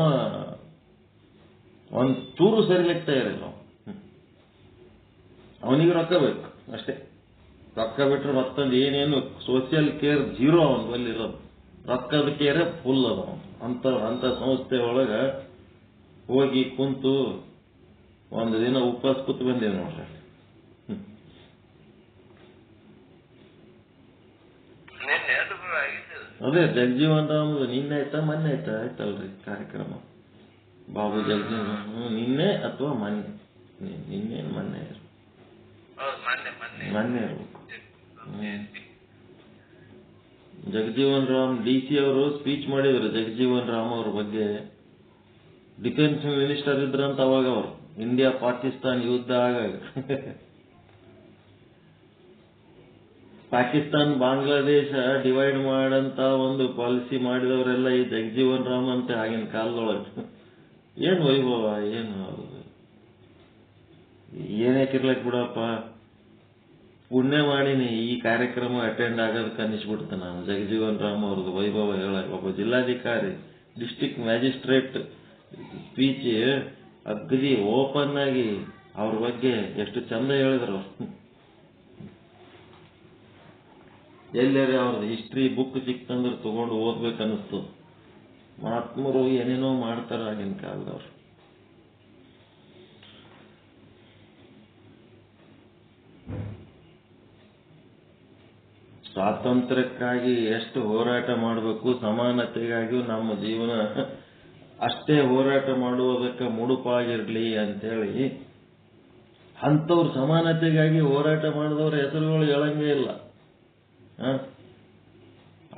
ಒಂದ್ ಚೂರು ಸರಿಲಿಕ್ಕೆ ತಯಾರಿಲ್ಲ. ಅವನಿಗೆ ರೊಕ್ಕ ಬೇಕು ಅಷ್ಟೇ. ರೊಕ್ಕ ಬಿಟ್ರೆ ಮತ್ತೊಂದು ಏನೇನು ಸೋಷಿಯಲ್ ಕೇರ್ ಜೀರೋ ಅವನ್ ಬಲ್ಲಿ ಇರೋದು. ರೊಕ್ಕದ ಕೇರೆ ಫುಲ್ ಅದ. ಅಂತ ಸಂಸ್ಥೆ ಒಳಗ ಹೋಗಿ ಕುಂತು ಒಂದು ದಿನ ಉಪವಾಸ ಕೂತ್ ಬಂದೇವ್ ನೋಡ್ರಿ. ಅದೇ ಜಗಜೀವನ್ ರಾಮ್ ನಿನ್ನೆ ಆಯ್ತಾ ಮೊನ್ನೆ ಆಯ್ತಲ್ರಿ ಕಾರ್ಯಕ್ರಮ? ಬಾಬು ಜಗಜೀವನ್ ನಿನ್ನೆ ಅಥವಾ ಮೊನ್ನೆ? ನಿನ್ನೆ ಮೊನ್ನೆ ಇರ್ಬೇಕು. ಜಗಜೀವನ್ ರಾಮ್ DC ಅವರು ಸ್ಪೀಚ್ ಮಾಡಿದ್ರು ಜಗಜೀವನ್ ರಾಮ್ ಅವ್ರ ಬಗ್ಗೆ. ಡಿಫೆನ್ಸ್ ಮಿನಿಸ್ಟರ್ ಇದ್ರಂತ ಅವಾಗ ಅವರು. ಇಂಡಿಯಾ ಪಾಕಿಸ್ತಾನ್ ಯುದ್ಧ ಆಗಾಗ ಪಾಕಿಸ್ತಾನ್ ಬಾಂಗ್ಲಾದೇಶ ಡಿವೈಡ್ ಮಾಡಂತ ಒಂದು ಪಾಲಿಸಿ ಮಾಡಿದವರೆಲ್ಲ ಈ ಜಗಜೀವನ್ ರಾಮ್ ಅಂತ ಆಗಿನ ಕಾಲದೊಳಗೆ. ಏನ್ ವೈಭವ, ಏನು ಏನಾಕಿರ್ಲಕ್ ಬಿಡಪ್ಪ. ಪುಣ್ಯ ಮಾಡೀನಿ ಈ ಕಾರ್ಯಕ್ರಮ ಅಟೆಂಡ್ ಆಗೋದಕ್ಕೆ ಅನ್ನಿಸ್ಬಿಡ್ತ ನಾನು. ಜಗಜೀವನ್ ರಾಮ್ ಅವ್ರದ್ದು ವೈಭವ ಹೇಳಕ್ ಒಬ್ಬ ಜಿಲ್ಲಾಧಿಕಾರಿ, ಡಿಸ್ಟ್ರಿಕ್ಟ್ ಮ್ಯಾಜಿಸ್ಟ್ರೇಟ್ ಸ್ಪೀಚ್ ಅಗ್ದಿ ಓಪನ್ ಆಗಿ ಅವ್ರ ಬಗ್ಗೆ ಎಷ್ಟು ಚಂದ ಹೇಳಿದ್ರು. ಎಲ್ಲರೇ ಅವ್ರದ್ದು ಹಿಸ್ಟ್ರಿ ಬುಕ್ ಸಿಕ್ತಂದ್ರೆ ತಗೊಂಡು ಓದ್ಬೇಕನ್ನಿಸ್ತು. ಮಹಾತ್ಮರು ಏನೇನೋ ಮಾಡ್ತಾರ ಆಗಿನ ಕಾಲದವ್ರು. ಸ್ವಾತಂತ್ರ್ಯಕ್ಕಾಗಿ ಎಷ್ಟು ಹೋರಾಟ ಮಾಡಬೇಕು, ಸಮಾನತೆಗಾಗಿಯೂ ನಮ್ಮ ಜೀವನ ಅಷ್ಟೇ ಹೋರಾಟ ಮಾಡುವುದಕ್ಕೆ ಮುಡುಪಾಗಿರ್ಲಿ ಅಂತೇಳಿ ಅಂಥವ್ರು ಸಮಾನತೆಗಾಗಿ ಹೋರಾಟ ಮಾಡಿದವ್ರ ಹೆಸರುಗಳು ಹೇಳಂಗೇ ಇಲ್ಲ.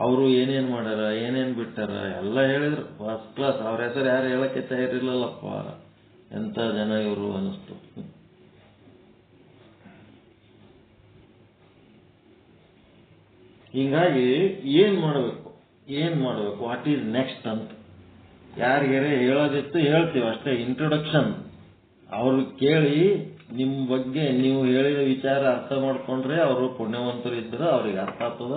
ಅವರು ಏನೇನ್ ಮಾಡ್ಯಾರ ಏನೇನ್ ಬಿಟ್ಟಾರ ಎಲ್ಲ ಹೇಳಿದ್ರು ಫಸ್ಟ್ ಕ್ಲಾಸ್. ಅವ್ರ ಹೆಸರು ಯಾರು ಹೇಳಕ್ಕೆ ತಯಾರಿರ್ಲಿಲ್ಲಪ್ಪ, ಎಂತ ಜನ ಇವರು ಅನಿಸ್ತು. ಹಿಂಗಾಗಿ ಏನ್ ಮಾಡಬೇಕು ವಾಟ್ ಈಸ್ ನೆಕ್ಸ್ಟ್ ಅಂತ ಯಾರಿಗಾರೆ ಹೇಳೋದಿತ್ತು ಹೇಳ್ತೀವಿ ಅಷ್ಟೇ. ಇಂಟ್ರೊಡಕ್ಷನ್ ಅವ್ರು ಕೇಳಿ ನಿಮ್ಮ ಬಗ್ಗೆ ನೀವು ಹೇಳಿದ ವಿಚಾರ ಅರ್ಥ ಮಾಡ್ಕೊಂಡ್ರೆ ಅವರು ಪುಣ್ಯವಂತರು ಇದ್ರೆ ಅವ್ರಿಗೆ ಅರ್ಥ ಆಗ್ತದ.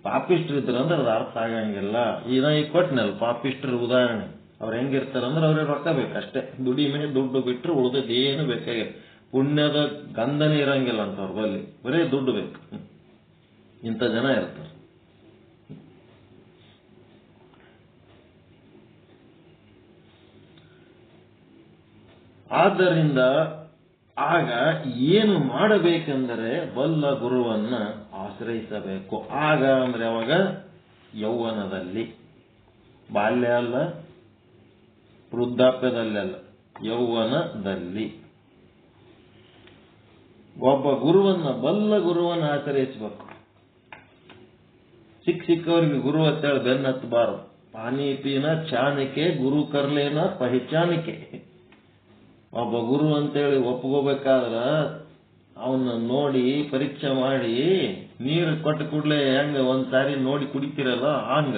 ಪಾಪಿಷ್ಟ್ರು ಇದ್ರ ಅಂದ್ರೆ ಅದು ಅರ್ಥ ಆಗಂಗಿಲ್ಲ. ಈಗ ಕೊಟ್ಟನಲ್ಲ ಪಾಪಿಷ್ಟ್ರ ಉದಾಹರಣೆ. ಅವ್ರು ಹೆಂಗಿರ್ತಾರಂದ್ರೆ ಅವ್ರಿಗೆ ರೊಕ್ಕ ಬೇಕಷ್ಟೇ, ದುಡಿಮೆ ದುಡ್ಡು ಬಿಟ್ಟರೆ ಉಳಿದದ್ದು ಏನು ಬೇಕಾಗಿಲ್ಲ. ಪುಣ್ಯದ ಗಂಧನೇ ಇರಂಗಿಲ್ಲ ಅಂತ ಅವ್ರ ಬಲ್ಲಿ, ಬರೀ ದುಡ್ಡು ಬೇಕು. ಇಂಥ ಜನ ಇರ್ತಾರೆ. ಆದ್ದರಿಂದ ಆಗ ಏನು ಮಾಡಬೇಕೆಂದರೆ ಬಲ್ಲ ಗುರುವನ್ನ ಆಶ್ರಯಿಸಬೇಕು. ಆಗ ಅಂದ್ರೆ ಅವಾಗ ಯೌವನದಲ್ಲಿ, ಬಾಲ್ಯ ಅಲ್ಲ, ವೃದ್ಧಾಪ್ಯದಲ್ಲಿ ಅಲ್ಲ, ಯೌವನದಲ್ಲಿ ಒಬ್ಬ ಬಲ್ಲ ಗುರುವನ್ನ ಆಶ್ರಯಿಸಬೇಕು. ಸಿಕ್ಕವರಿಗೆ ಗುರು ಅಂತೇಳಿ ಬೆನ್ನತ್ತಬಾರದು. ಪಾನಿ ಪೀನ ಚಾನಿಕೆ ಗುರು ಕರ್ಲೇನ ಪಹಿಚಾನಿಕೆ. ಒಬ್ಬ ಗುರು ಅಂತೇಳಿ ಒಪ್ಕೋಬೇಕಾದ್ರ ಅವನ್ನ ನೋಡಿ ಪರೀಕ್ಷೆ ಮಾಡಿ ನೀರು ಕೊಟ್ಟ ಕೂಡಲೇ ಹೆಂಗ ಒಂದ್ಸಾರಿ ನೋಡಿ ಕುಡಿತೀರಲ್ಲ ಹಂಗ.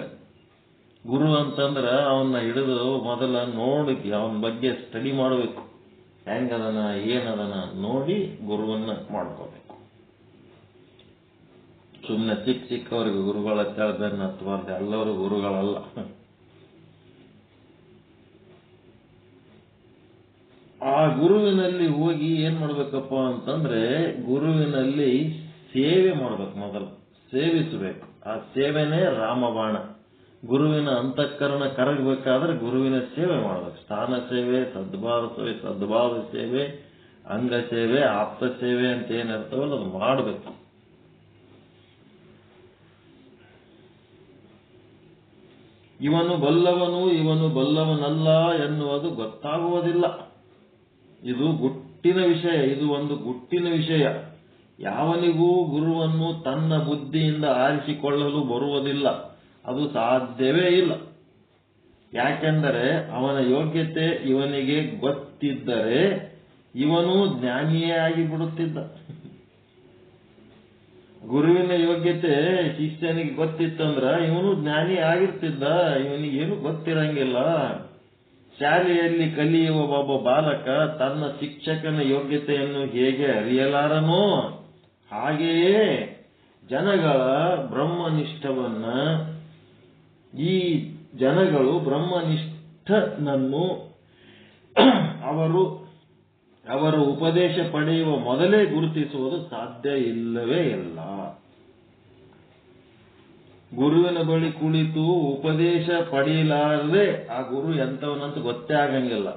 ಗುರು ಅಂತಂದ್ರ ಅವನ್ನ ಹಿಡಿದು ಮೊದಲ ನೋಡಿ ಅವನ ಬಗ್ಗೆ ಸ್ಟಡಿ ಮಾಡಬೇಕು. ಹೆಂಗದನ ಏನದನ ನೋಡಿ ಗುರುವನ್ನ ಮಾಡ್ಕೋಬೇಕು. ಸುಮ್ಮನೆ ಸಿಕ್ಕವರಿಗೆ ಗುರುಗಳ ಬೆನ್ನ ಹತ್ತಬಾರ್ದು. ಎಲ್ಲರೂ ಗುರುಗಳಲ್ಲ. ಆ ಗುರುವಿನಲ್ಲಿ ಹೋಗಿ ಏನ್ ಮಾಡ್ಬೇಕಪ್ಪ ಅಂತಂದ್ರೆ ಗುರುವಿನಲ್ಲಿ ಸೇವೆ ಮಾಡ್ಬೇಕು. ಮೊದಲು ಸೇವಿಸಬೇಕು. ಆ ಸೇವೆನೇ ರಾಮಬಾಣ. ಗುರುವಿನ ಅಂತಃಕರಣ ಕರಗಬೇಕಾದ್ರೆ ಗುರುವಿನ ಸೇವೆ ಮಾಡ್ಬೇಕು. ಸ್ಥಾನ ಸೇವೆ, ಸದ್ಭಾವ ಸೇವೆ, ಅಂಗ ಸೇವೆ, ಆಪ್ತ ಸೇವೆ ಅಂತ ಏನಿರ್ತಾವಲ್ಲ ಅದು ಮಾಡಬೇಕು. ಇವನು ಬಲ್ಲವನು ಇವನು ಬಲ್ಲವನಲ್ಲ ಎನ್ನುವುದು ಗೊತ್ತಾಗುವುದಿಲ್ಲ. ಇದು ಗುಟ್ಟಿನ ವಿಷಯ. ಇದು ಒಂದು ಗುಟ್ಟಿನ ವಿಷಯ. ಯಾವನಿಗೂ ಗುರುವನ್ನು ತನ್ನ ಬುದ್ಧಿಯಿಂದ ಆರಿಸಿಕೊಳ್ಳಲು ಬರುವುದಿಲ್ಲ. ಅದು ಸಾಧ್ಯವೇ ಇಲ್ಲ. ಯಾಕೆಂದರೆ ಅವನ ಯೋಗ್ಯತೆ ಇವನಿಗೆ ಗೊತ್ತಿದ್ದರೆ ಇವನು ಜ್ಞಾನಿಯೇ ಆಗಿ ಬಿಡುತ್ತಿದ್ದ. ಗುರುವಿನ ಯೋಗ್ಯತೆ ಶಿಷ್ಯನಿಗೆ ಗೊತ್ತಿತ್ತಂದ್ರ ಇವನು ಜ್ಞಾನಿ ಆಗಿರ್ತಿದ್ದ. ಇವನಿಗೇನು ಗೊತ್ತಿರಂಗಿಲ್ಲ. ಶಾಲೆಯಲ್ಲಿ ಕಲಿಯುವ ಒಬ್ಬ ಬಾಲಕ ತನ್ನ ಶಿಕ್ಷಕನ ಯೋಗ್ಯತೆಯನ್ನು ಹೇಗೆ ಅರಿಯಲಾರನೋ ಹಾಗೆಯೇ ಜನಗಳ ಬ್ರಹ್ಮನಿಷ್ಠವನ್ನ ಈ ಜನಗಳು ಬ್ರಹ್ಮನಿಷ್ಠನನ್ನು ಅವರ ಉಪದೇಶ ಪಡೆಯುವ ಮೊದಲೇ ಗುರುತಿಸುವುದು ಸಾಧ್ಯ ಇಲ್ಲವೇ ಇಲ್ಲ. ಗುರುವಿನ ಬಳಿ ಕುಳಿತು ಉಪದೇಶ ಪಡೆಯಲಾರದೆ ಆ ಗುರು ಎಂತವನಂತ ಗೊತ್ತೇ ಆಗಂಗಿಲ್ಲ.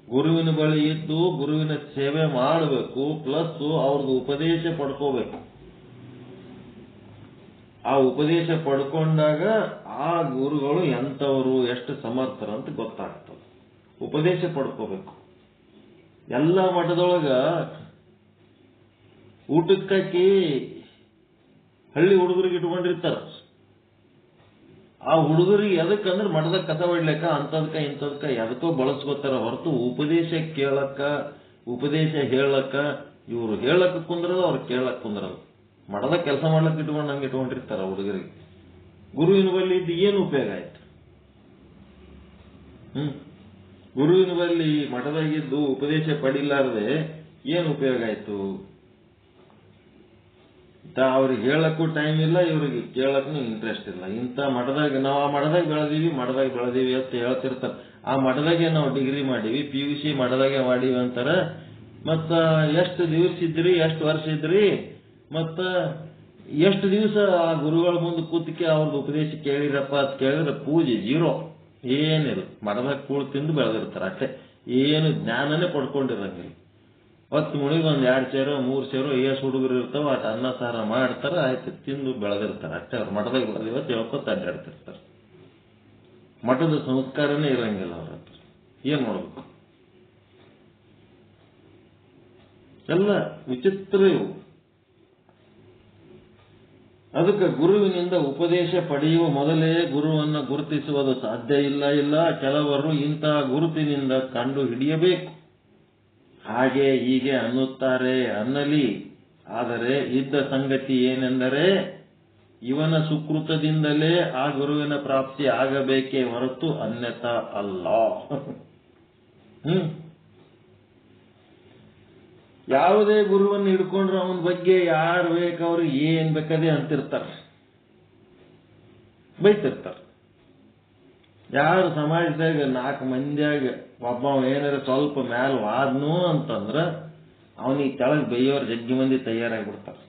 ಗುರುವಿನ ಬಳಿ ಇದ್ದು ಗುರುವಿನ ಸೇವೆ ಮಾಡಬೇಕು, ಪ್ಲಸ್ ಅವ್ರದ್ದು ಉಪದೇಶ ಪಡ್ಕೋಬೇಕು. ಆ ಉಪದೇಶ ಪಡ್ಕೊಂಡಾಗ ಆ ಗುರುಗಳು ಎಂತವರು ಎಷ್ಟು ಸಮರ್ಥರು ಅಂತ ಗೊತ್ತಾಗ್ತದೆ. ಉಪದೇಶ ಪಡ್ಕೋಬೇಕು. ಎಲ್ಲ ಮಠದೊಳಗ ಊಟಕ್ಕಾಕಿ ಹಳ್ಳಿ ಹುಡುಗರಿಗೆ ಇಟ್ಕೊಂಡಿರ್ತಾರ. ಆ ಹುಡುಗರಿಗೆ ಎದಕ್ಕಂದ್ರೆ ಮಠದಾಗ ಕಸ ಹೊಡ್ಲಿಕ್ಕ ಅಂತದ್ಕ ಇಂಥದ್ಕ ಎದಕ್ಕೋ ಬಳಸ್ಕೋತಾರ ಹೊರತು ಉಪದೇಶ ಕೇಳಕ್ಕ, ಉಪದೇಶ ಹೇಳಕ್ಕ, ಇವ್ರು ಹೇಳಕ್ ಕುಂದ್ರದ ಅವ್ರು ಕೇಳಕ್ ಕುಂದ್ರಲ್ಲ. ಮಠದಾಗ ಕೆಲಸ ಮಾಡ್ಲಕ್ ಇಟ್ಕೊಂಡು ಹಂಗೆ ಇಟ್ಕೊಂಡಿರ್ತಾರ ಹುಡುಗರಿಗೆ. ಗುರುವಿನ ಬಳಿ ಇದ್ದು ಏನು ಉಪಯೋಗ ಆಯ್ತು? ಗುರುವಿನ ಬಳಿ ಮಠದಾಗಿದ್ದು ಉಪದೇಶ ಪಡಿಲಾರದೆ ಏನು ಉಪಯೋಗ ಆಯ್ತು? ಅವ್ರಿಗೆ ಹೇಳಕ್ಕೂ ಟೈಮ್ ಇಲ್ಲ, ಇವ್ರಿಗೆ ಕೇಳಕ್ಕೂ ಇಂಟ್ರೆಸ್ಟ್ ಇಲ್ಲ. ಇಂಥ ಮಠದಾಗ ನಾವು ಆ ಮಠದಾಗ ಬೆಳೆದೀವಿ ಅಂತ ಹೇಳ್ತಿರ್ತಾರೆ. ಆ ಮಠದಾಗೆ ನಾವು ಡಿಗ್ರಿ ಮಾಡೀವಿ, PUC ಮಠದಾಗೆ ಮಾಡೀವಿ ಅಂತಾರ. ಮತ್ತ ಎಷ್ಟು ದಿವಸ ಇದ್ರಿ, ಎಷ್ಟು ವರ್ಷ ಇದ್ರಿ, ಮತ್ತ ಎಷ್ಟು ದಿವಸ ಆ ಗುರುಗಳ ಮುಂದೆ ಕೂತಿಕೆ ಅವ್ರದ್ದು ಉಪದೇಶ ಕೇಳಿರಪ್ಪ ಅಂತ ಕೇಳಿದ್ರೆ ಪೂಜೆ ಜೀರೋ. ಏನಿಲ್ಲ, ಮಠದಾಗ ಕೂಳು ತಿಂದು ಬೆಳೆದಿರ್ತಾರೆ ಅಷ್ಟೇ. ಏನು ಜ್ಞಾನನೇ ಪಡ್ಕೊಂಡಿರಂಗಿಲ್ಲ. ಹೊತ್ತು ಮುಣಿಗೆ ಒಂದ್ 2 ಸೇರೋ 3 ಸೇರೋ ಎಷ್ಟು ಹುಡುಗರು ಇರ್ತಾವ ಅಟ್ ಅನ್ನ ಸಾರ ಮಾಡ್ತಾರ, ಆಯ್ತು ತಿಂದು ಬೆಳೆದಿರ್ತಾರೆ ಅಷ್ಟೇ. ಅವ್ರು ಮಠದಾಗ ಬೆಳೆದಿವ ತಿಳ್ಕೊತ ಅಡ್ಡಾಡ್ತಿರ್ತಾರೆ. ಮಠದ ಸಂಸ್ಕಾರನೇ ಇರಂಗಿಲ್ಲ ಅವ್ರ ಹತ್ರ. ಏನ್ ಮಾಡ್ಬೇಕು? ಎಲ್ಲ ವಿಚಿತ್ರ ಇವು. ಅದಕ್ಕೆ ಗುರುವಿನಿಂದ ಉಪದೇಶ ಪಡೆಯುವ ಮೊದಲೇ ಗುರುವನ್ನು ಗುರುತಿಸುವುದು ಸಾಧ್ಯ ಇಲ್ಲ. ಕೆಲವರು ಇಂತಹ ಗುರುತಿನಿಂದ ಕಂಡು ಹಿಡಿಯಬೇಕು. ಹಾಗೆ ಹೀಗೆ ಅನ್ನುತ್ತಾರೆ ಅನ್ನಲಿ. ಆದರೆ ಇದ್ದ ಸಂಗತಿ ಏನೆಂದರೆ ಇವನ ಸುಕೃತದಿಂದಲೇ ಆ ಗುರುವಿನ ಪ್ರಾಪ್ತಿ ಆಗಬೇಕೇ ಹೊರತು ಅನ್ಯಥಾ ಅಲ್ಲ. ಯಾವುದೇ ಗುರುವನ್ನು ಹಿಡ್ಕೊಂಡ್ರೆ ಅವನ ಬಗ್ಗೆ ಯಾರು ಬೇಕವ್ರು ಏನ್ ಬೇಕಾದೆ ಅಂತಿರ್ತಾರೆ, ಬೈತಿರ್ತಾರೆ. ಯಾರು ಸಮಾಜದಾಗ 4 ಮಂದಿಯಾಗ ಒಬ್ಬ ಏನಾರ ಸ್ವಲ್ಪ ಮ್ಯಾಲ ವಾದ್ನು ಅಂತಂದ್ರ ಅವನಿಗೆ ಕೆಳಗೆ ಬೈಯೋರು ಜಗ್ಗಿ ಮಂದಿ ತಯಾರಾಗ್ಬಿಡ್ತಾರೆ.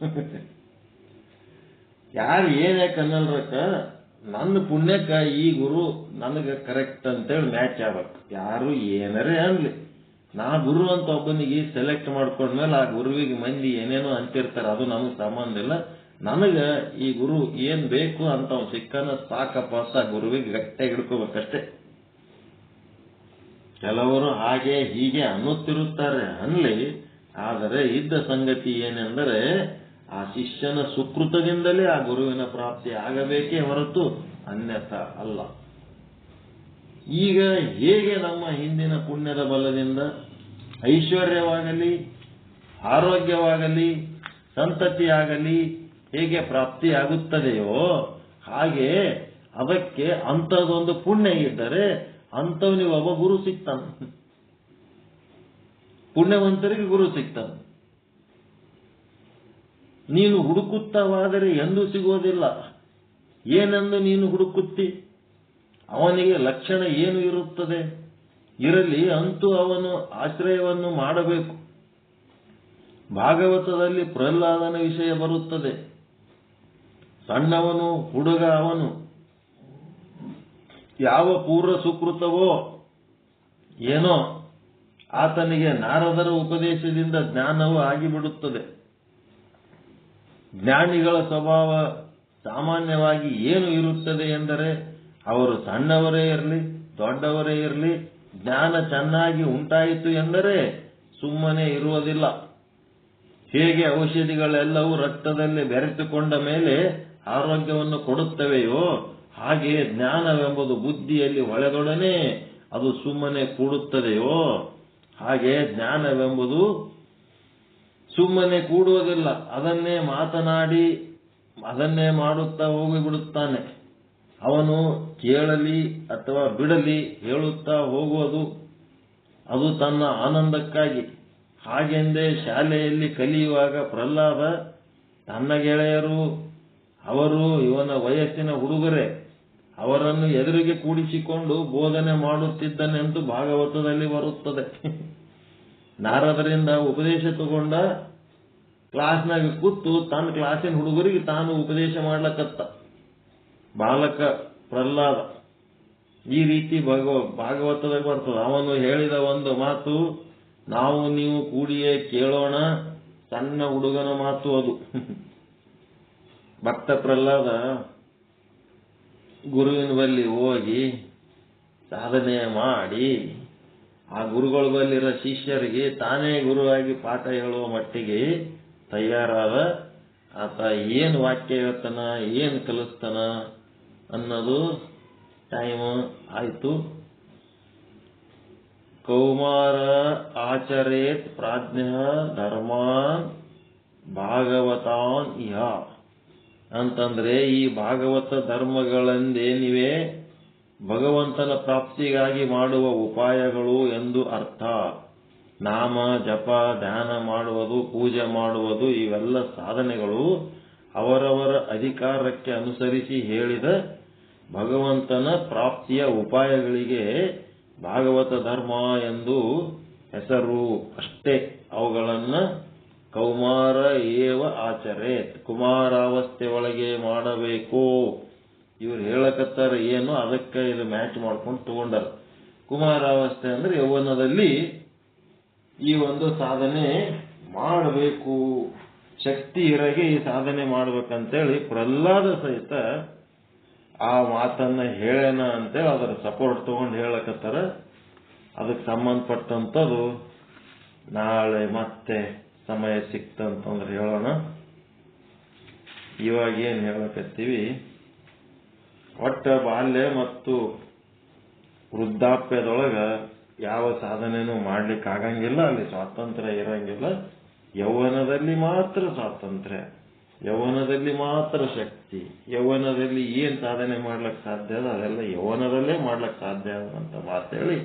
ಯಾರು ಏನ್ಯಾಕೆ ಅನ್ನಲ್ರಕ್ಕ, ನನ್ನ ಪುಣ್ಯಕ್ಕ ಈ ಗುರು ನನಗೆ ಕರೆಕ್ಟ್ ಅಂತೇಳಿ ಮ್ಯಾಚ್ ಆಗ್ಬೇಕು. ಯಾರು ಏನಾರೇ ಅನ್ಲಿ, ನಾ ಗುರು ಅಂತ ಒಬ್ಬನಿಗೆ ಸೆಲೆಕ್ಟ್ ಮಾಡ್ಕೊಂಡ್ಮೇಲೆ ಆ ಗುರುವಿಗೆ ಮಂದಿ ಏನೇನೋ ಅಂತಿರ್ತಾರೆ, ಅದು ನಮಗೆ ಸಂಬಂಧ ಇಲ್ಲ. ನನಗೆ ಈ ಗುರು ಏನ್ ಬೇಕು ಅಂತ ಸಿಕ್ಕನ ಸಾಕಪ್ಪ ಅಂತ ಗುರುವಿಗೆ ಗಟ್ಟಿಯಾಗಿ ಹಿಡ್ಕೋಬೇಕಷ್ಟೇ. ಕೆಲವರು ಹಾಗೆ ಹೀಗೆ ಅನ್ನುತ್ತಿರುತ್ತಾರೆ ಅನ್ಲಿ. ಆದರೆ ಇದ್ದ ಸಂಗತಿ ಏನೆಂದರೆ ಆ ಶಿಷ್ಯನ ಸುಕೃತದಿಂದಲೇ ಆ ಗುರುವಿನ ಪ್ರಾಪ್ತಿ ಆಗಬೇಕೇ ಹೊರತು ಅನ್ಯಥಾ ಅಲ್ಲ. ಈಗ ಹೇಗೆ ನಮ್ಮ ಹಿಂದಿನ ಪುಣ್ಯದ ಬಲದಿಂದ ಐಶ್ವರ್ಯವಾಗಲಿ, ಆರೋಗ್ಯವಾಗಲಿ, ಸಂತತಿಯಾಗಲಿ ಹೇಗೆ ಪ್ರಾಪ್ತಿಯಾಗುತ್ತದೆಯೋ ಹಾಗೆ ಅದಕ್ಕೆ ಅಂಥದ್ದೊಂದು ಪುಣ್ಯ ಇದ್ದರೆ ಅಂಥವನಿಗೆ ಒಬ್ಬ ಗುರು ಸಿಗ್ತಾನೆ. ಪುಣ್ಯವಂತರಿಗೆ ಗುರು ಸಿಗ್ತಾನೆ. ನೀನು ಹುಡುಕುತ್ತವಾದರೆ ಎಂದೂ ಸಿಗೋದಿಲ್ಲ. ಏನೆಂದು ನೀನು ಹುಡುಕುತ್ತಿ? ಅವನಿಗೆ ಲಕ್ಷಣ ಏನು ಇರುತ್ತದೆ ಇರಲಿ, ಅಂತೂ ಅವನು ಆಶ್ರಯವನ್ನು ಮಾಡಬೇಕು. ಭಾಗವತದಲ್ಲಿ ಪ್ರಹ್ಲಾದನ ವಿಷಯ ಬರುತ್ತದೆ. ಸಣ್ಣವನು ಹುಡುಗ ಅವನು. ಯಾವ ಪೂರ್ವ ಸುಕೃತವೋ ಏನೋ ಆತನಿಗೆ ನಾರದರ ಉಪದೇಶದಿಂದ ಜ್ಞಾನವೂ ಆಗಿಬಿಡುತ್ತದೆ. ಜ್ಞಾನಿಗಳ ಸ್ವಭಾವ ಸಾಮಾನ್ಯವಾಗಿ ಏನು ಇರುತ್ತದೆ ಎಂದರೆ ಅವರು ಸಣ್ಣವರೇ ಇರಲಿ ದೊಡ್ಡವರೇ ಇರಲಿ, ಜ್ಞಾನ ಚೆನ್ನಾಗಿ ಉಂಟಾಯಿತು ಎಂದರೆ ಸುಮ್ಮನೆ ಇರುವುದಿಲ್ಲ. ಹೇಗೆ ಔಷಧಿಗಳೆಲ್ಲವೂ ರಕ್ತದಲ್ಲಿ ಬೆರೆತುಕೊಂಡ ಮೇಲೆ ಆರೋಗ್ಯವನ್ನು ಕೊಡುತ್ತವೆಯೋ ಹಾಗೆ ಜ್ಞಾನವೆಂಬುದು ಬುದ್ಧಿಯಲ್ಲಿ ಹೊಳೆದೊಡನೆ ಅದು ಸುಮ್ಮನೆ ಕೂಡುತ್ತದೆಯೋ ಹಾಗೆ ಜ್ಞಾನವೆಂಬುದು ಸುಮ್ಮನೆ ಕೂಡುವುದಿಲ್ಲ. ಅದನ್ನೇ ಮಾತನಾಡಿ ಅದನ್ನೇ ಮಾಡುತ್ತಾ ಹೋಗಿಬಿಡುತ್ತಾನೆ. ಅವನು ಕೇಳಲಿ ಅಥವಾ ಬಿಡಲಿ ಹೇಳುತ್ತಾ ಹೋಗುವುದು ಅದು ತನ್ನ ಆನಂದಕ್ಕಾಗಿ. ಹಾಗೆಂದೇ ಶಾಲೆಯಲ್ಲಿ ಕಲಿಯುವಾಗ ಪ್ರಹ್ಲಾದ ತನ್ನ ಗೆಳೆಯರು ಅವರು ಇವನ ವಯಸ್ಸಿನ ಹುಡುಗರೇ ಅವರನ್ನು ಎದುರಿಗೆ ಕೂಡಿಸಿಕೊಂಡು ಬೋಧನೆ ಮಾಡುತ್ತಿದ್ದನೆಂದು ಭಾಗವತದಲ್ಲಿ ಬರುತ್ತದೆ. ನಾರದರಿಂದ ಉಪದೇಶ ತಗೊಂಡ ಕ್ಲಾಸ್ನಾಗ ಕೂತು ತನ್ನ ಕ್ಲಾಸಿನ ಹುಡುಗರಿಗೆ ತಾನು ಉಪದೇಶ ಮಾಡ್ಲಕತ್ತ ಬಾಲಕ ಪ್ರಹ್ಲಾದ. ಈ ರೀತಿ ಭಾಗವತದಾಗ ಬರ್ತದೆ. ಅವನು ಹೇಳಿದ ಒಂದು ಮಾತು ನಾವು ನೀವು ಕೂಡಿಯೇ ಕೇಳೋಣ, ಸಣ್ಣ ಹುಡುಗನ ಮಾತು ಅದು. ಭಕ್ತ ಪ್ರಹ್ಲಾದ ಗುರುವಿನ ಬಳಿ ಹೋಗಿ ಸಾಧನೆ ಮಾಡಿ ಆ ಗುರುಗಳ ಬಲ್ಲಿರೋ ಶಿಷ್ಯರಿಗೆ ತಾನೇ ಗುರುವಾಗಿ ಪಾಠ ಹೇಳುವ ಮಟ್ಟಿಗೆ ತಯಾರಾದ. ಆತ ಏನು ವಾಕ್ಯ ಹೇಳ್ತಾನ, ಏನು ಕಲಿಸ್ತಾನ ಅನ್ನೋದು ಟೈಮ್ ಆಯಿತು. ಕೌಮಾರ ಆಚರೇತ್ ಪ್ರಾಜ್ಞ ಧರ್ಮಾನ್ ಭಾಗವತಾನ್ ಇಹ ಅಂತಂದ್ರೆ ಈ ಭಾಗವತ ಧರ್ಮಗಳೆಂದೇನಿವೆ ಭಗವಂತನ ಪ್ರಾಪ್ತಿಗಾಗಿ ಮಾಡುವ ಉಪಾಯಗಳು ಎಂದು ಅರ್ಥ. ನಾಮ ಜಪ ಧ್ಯಾನ ಮಾಡುವುದು, ಪೂಜೆ ಮಾಡುವುದು ಇವೆಲ್ಲ ಸಾಧನೆಗಳು ಅವರವರ ಅಧಿಕಾರಕ್ಕೆ ಅನುಸರಿಸಿ ಹೇಳಿದ ಭಗವಂತನ ಪ್ರಾಪ್ತಿಯ ಉಪಾಯಗಳಿಗೆ ಭಾಗವತ ಧರ್ಮ ಎಂದು ಹೆಸರು ಅಷ್ಟೇ. ಅವುಗಳನ್ನ ಕೌಮಾರ ಏವ ಆಚರೇತ್ ಕುಮಾರಾವಸ್ಥೆ ಒಳಗೆ ಮಾಡಬೇಕು. ಇವ್ರು ಹೇಳಕತ್ತಾರ ಏನು ಅದಕ್ಕೆ ಇದು ಮ್ಯಾಚ್ ಮಾಡ್ಕೊಂಡು ತಗೊಂಡಾರ. ಕುಮಾರಾವಸ್ಥೆ ಅಂದ್ರೆ ಯೌವನದಲ್ಲಿ ಈ ಒಂದು ಸಾಧನೆ ಮಾಡಬೇಕು, ಶಕ್ತಿ ಇರಗೆ ಈ ಸಾಧನೆ ಮಾಡ್ಬೇಕಂತೇಳಿ ಪ್ರಹ್ಲಾದ ಸಹಿತ ಆ ಮಾತನ್ನ ಹೇಳೇನ ಅಂತೇಳಿ ಅದರ ಸಪೋರ್ಟ್ ತಗೊಂಡು ಹೇಳಕತ್ತಾರ. ಅದಕ್ಕೆ ಸಂಬಂಧಪಟ್ಟಂಥದ್ದು ನಾಳೆ ಮತ್ತೆ ಸಮಯ ಸಿಕ್ತಂತಂದ್ರೆ ಹೇಳೋಣ. ಇವಾಗ ಏನು ಹೇಳಕತ್ತೀವಿ, ಒಟ್ಟ ಬಾಲ್ಯ ಮತ್ತು ವೃದ್ಧಾಪ್ಯದೊಳಗ ಯಾವ ಸಾಧನೆನೂ ಮಾಡ್ಲಿಕ್ಕೆ ಆಗಂಗಿಲ್ಲ, ಅಲ್ಲಿ ಸ್ವಾತಂತ್ರ್ಯ ಇರಂಗಿಲ್ಲ. ಯೌವನದಲ್ಲಿ ಮಾತ್ರ ಸ್ವಾತಂತ್ರ್ಯ, ಯೌವನದಲ್ಲಿ ಮಾತ್ರ ಶಕ್ತಿ, ಯೌವನದಲ್ಲಿ ಏನ್ ಸಾಧನೆ ಮಾಡ್ಲಿಕ್ಕೆ ಸಾಧ್ಯ ಅದ ಅದೆಲ್ಲ ಯೌವನದಲ್ಲೇ ಮಾಡ್ಲಿಕ್ಕೆ ಸಾಧ್ಯ ಅಂತ ಮಾತು ಹೇಳಿ,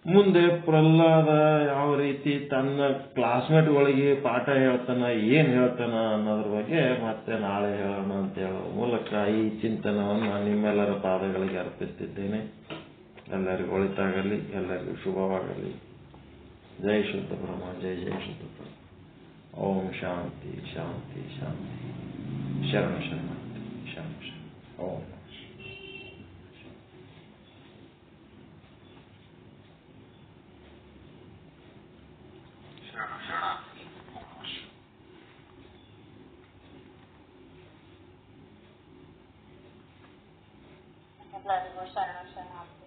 ಮುಂದೆ ಪ್ರಹ್ಲಾದ ಯಾವ ರೀತಿ ತನ್ನ ಕ್ಲಾಸ್ಮೇಟ್ಗಳಿಗೆ ಪಾಠ ಹೇಳ್ತಾನ, ಏನ್ ಹೇಳ್ತಾನ ಅನ್ನೋದ್ರ ಬಗ್ಗೆ ಮತ್ತೆ ನಾಳೆ ಹೇಳೋಣ ಅಂತ ಹೇಳೋ ಮೂಲಕ ಈ ಚಿಂತನವನ್ನು ನಿಮ್ಮೆಲ್ಲರ ಪಾದಗಳಿಗೆ ಅರ್ಪಿಸ್ತಿದ್ದೇನೆ. ಎಲ್ಲರಿಗೂ ಒಳಿತಾಗಲಿ, ಎಲ್ಲರಿಗೂ ಶುಭವಾಗಲಿ. ಜೈ ಶುದ್ಧ ಬ್ರಹ್ಮ, ಜೈ ಜೈ ಶುದ್ಧ ಬ್ರಹ್ಮ. ಓಂ ಶಾಂತಿ ಶಾಂತಿ ಶಾಂತಿ. ಶರಣ ಶರಣಾರ್ಥಿ, ಶರಣ ಶರಣ. ಓಂ ಎಲ್ಲರಿಗೂ ಶರಣ ಶರಣಾರ್ಥಿ.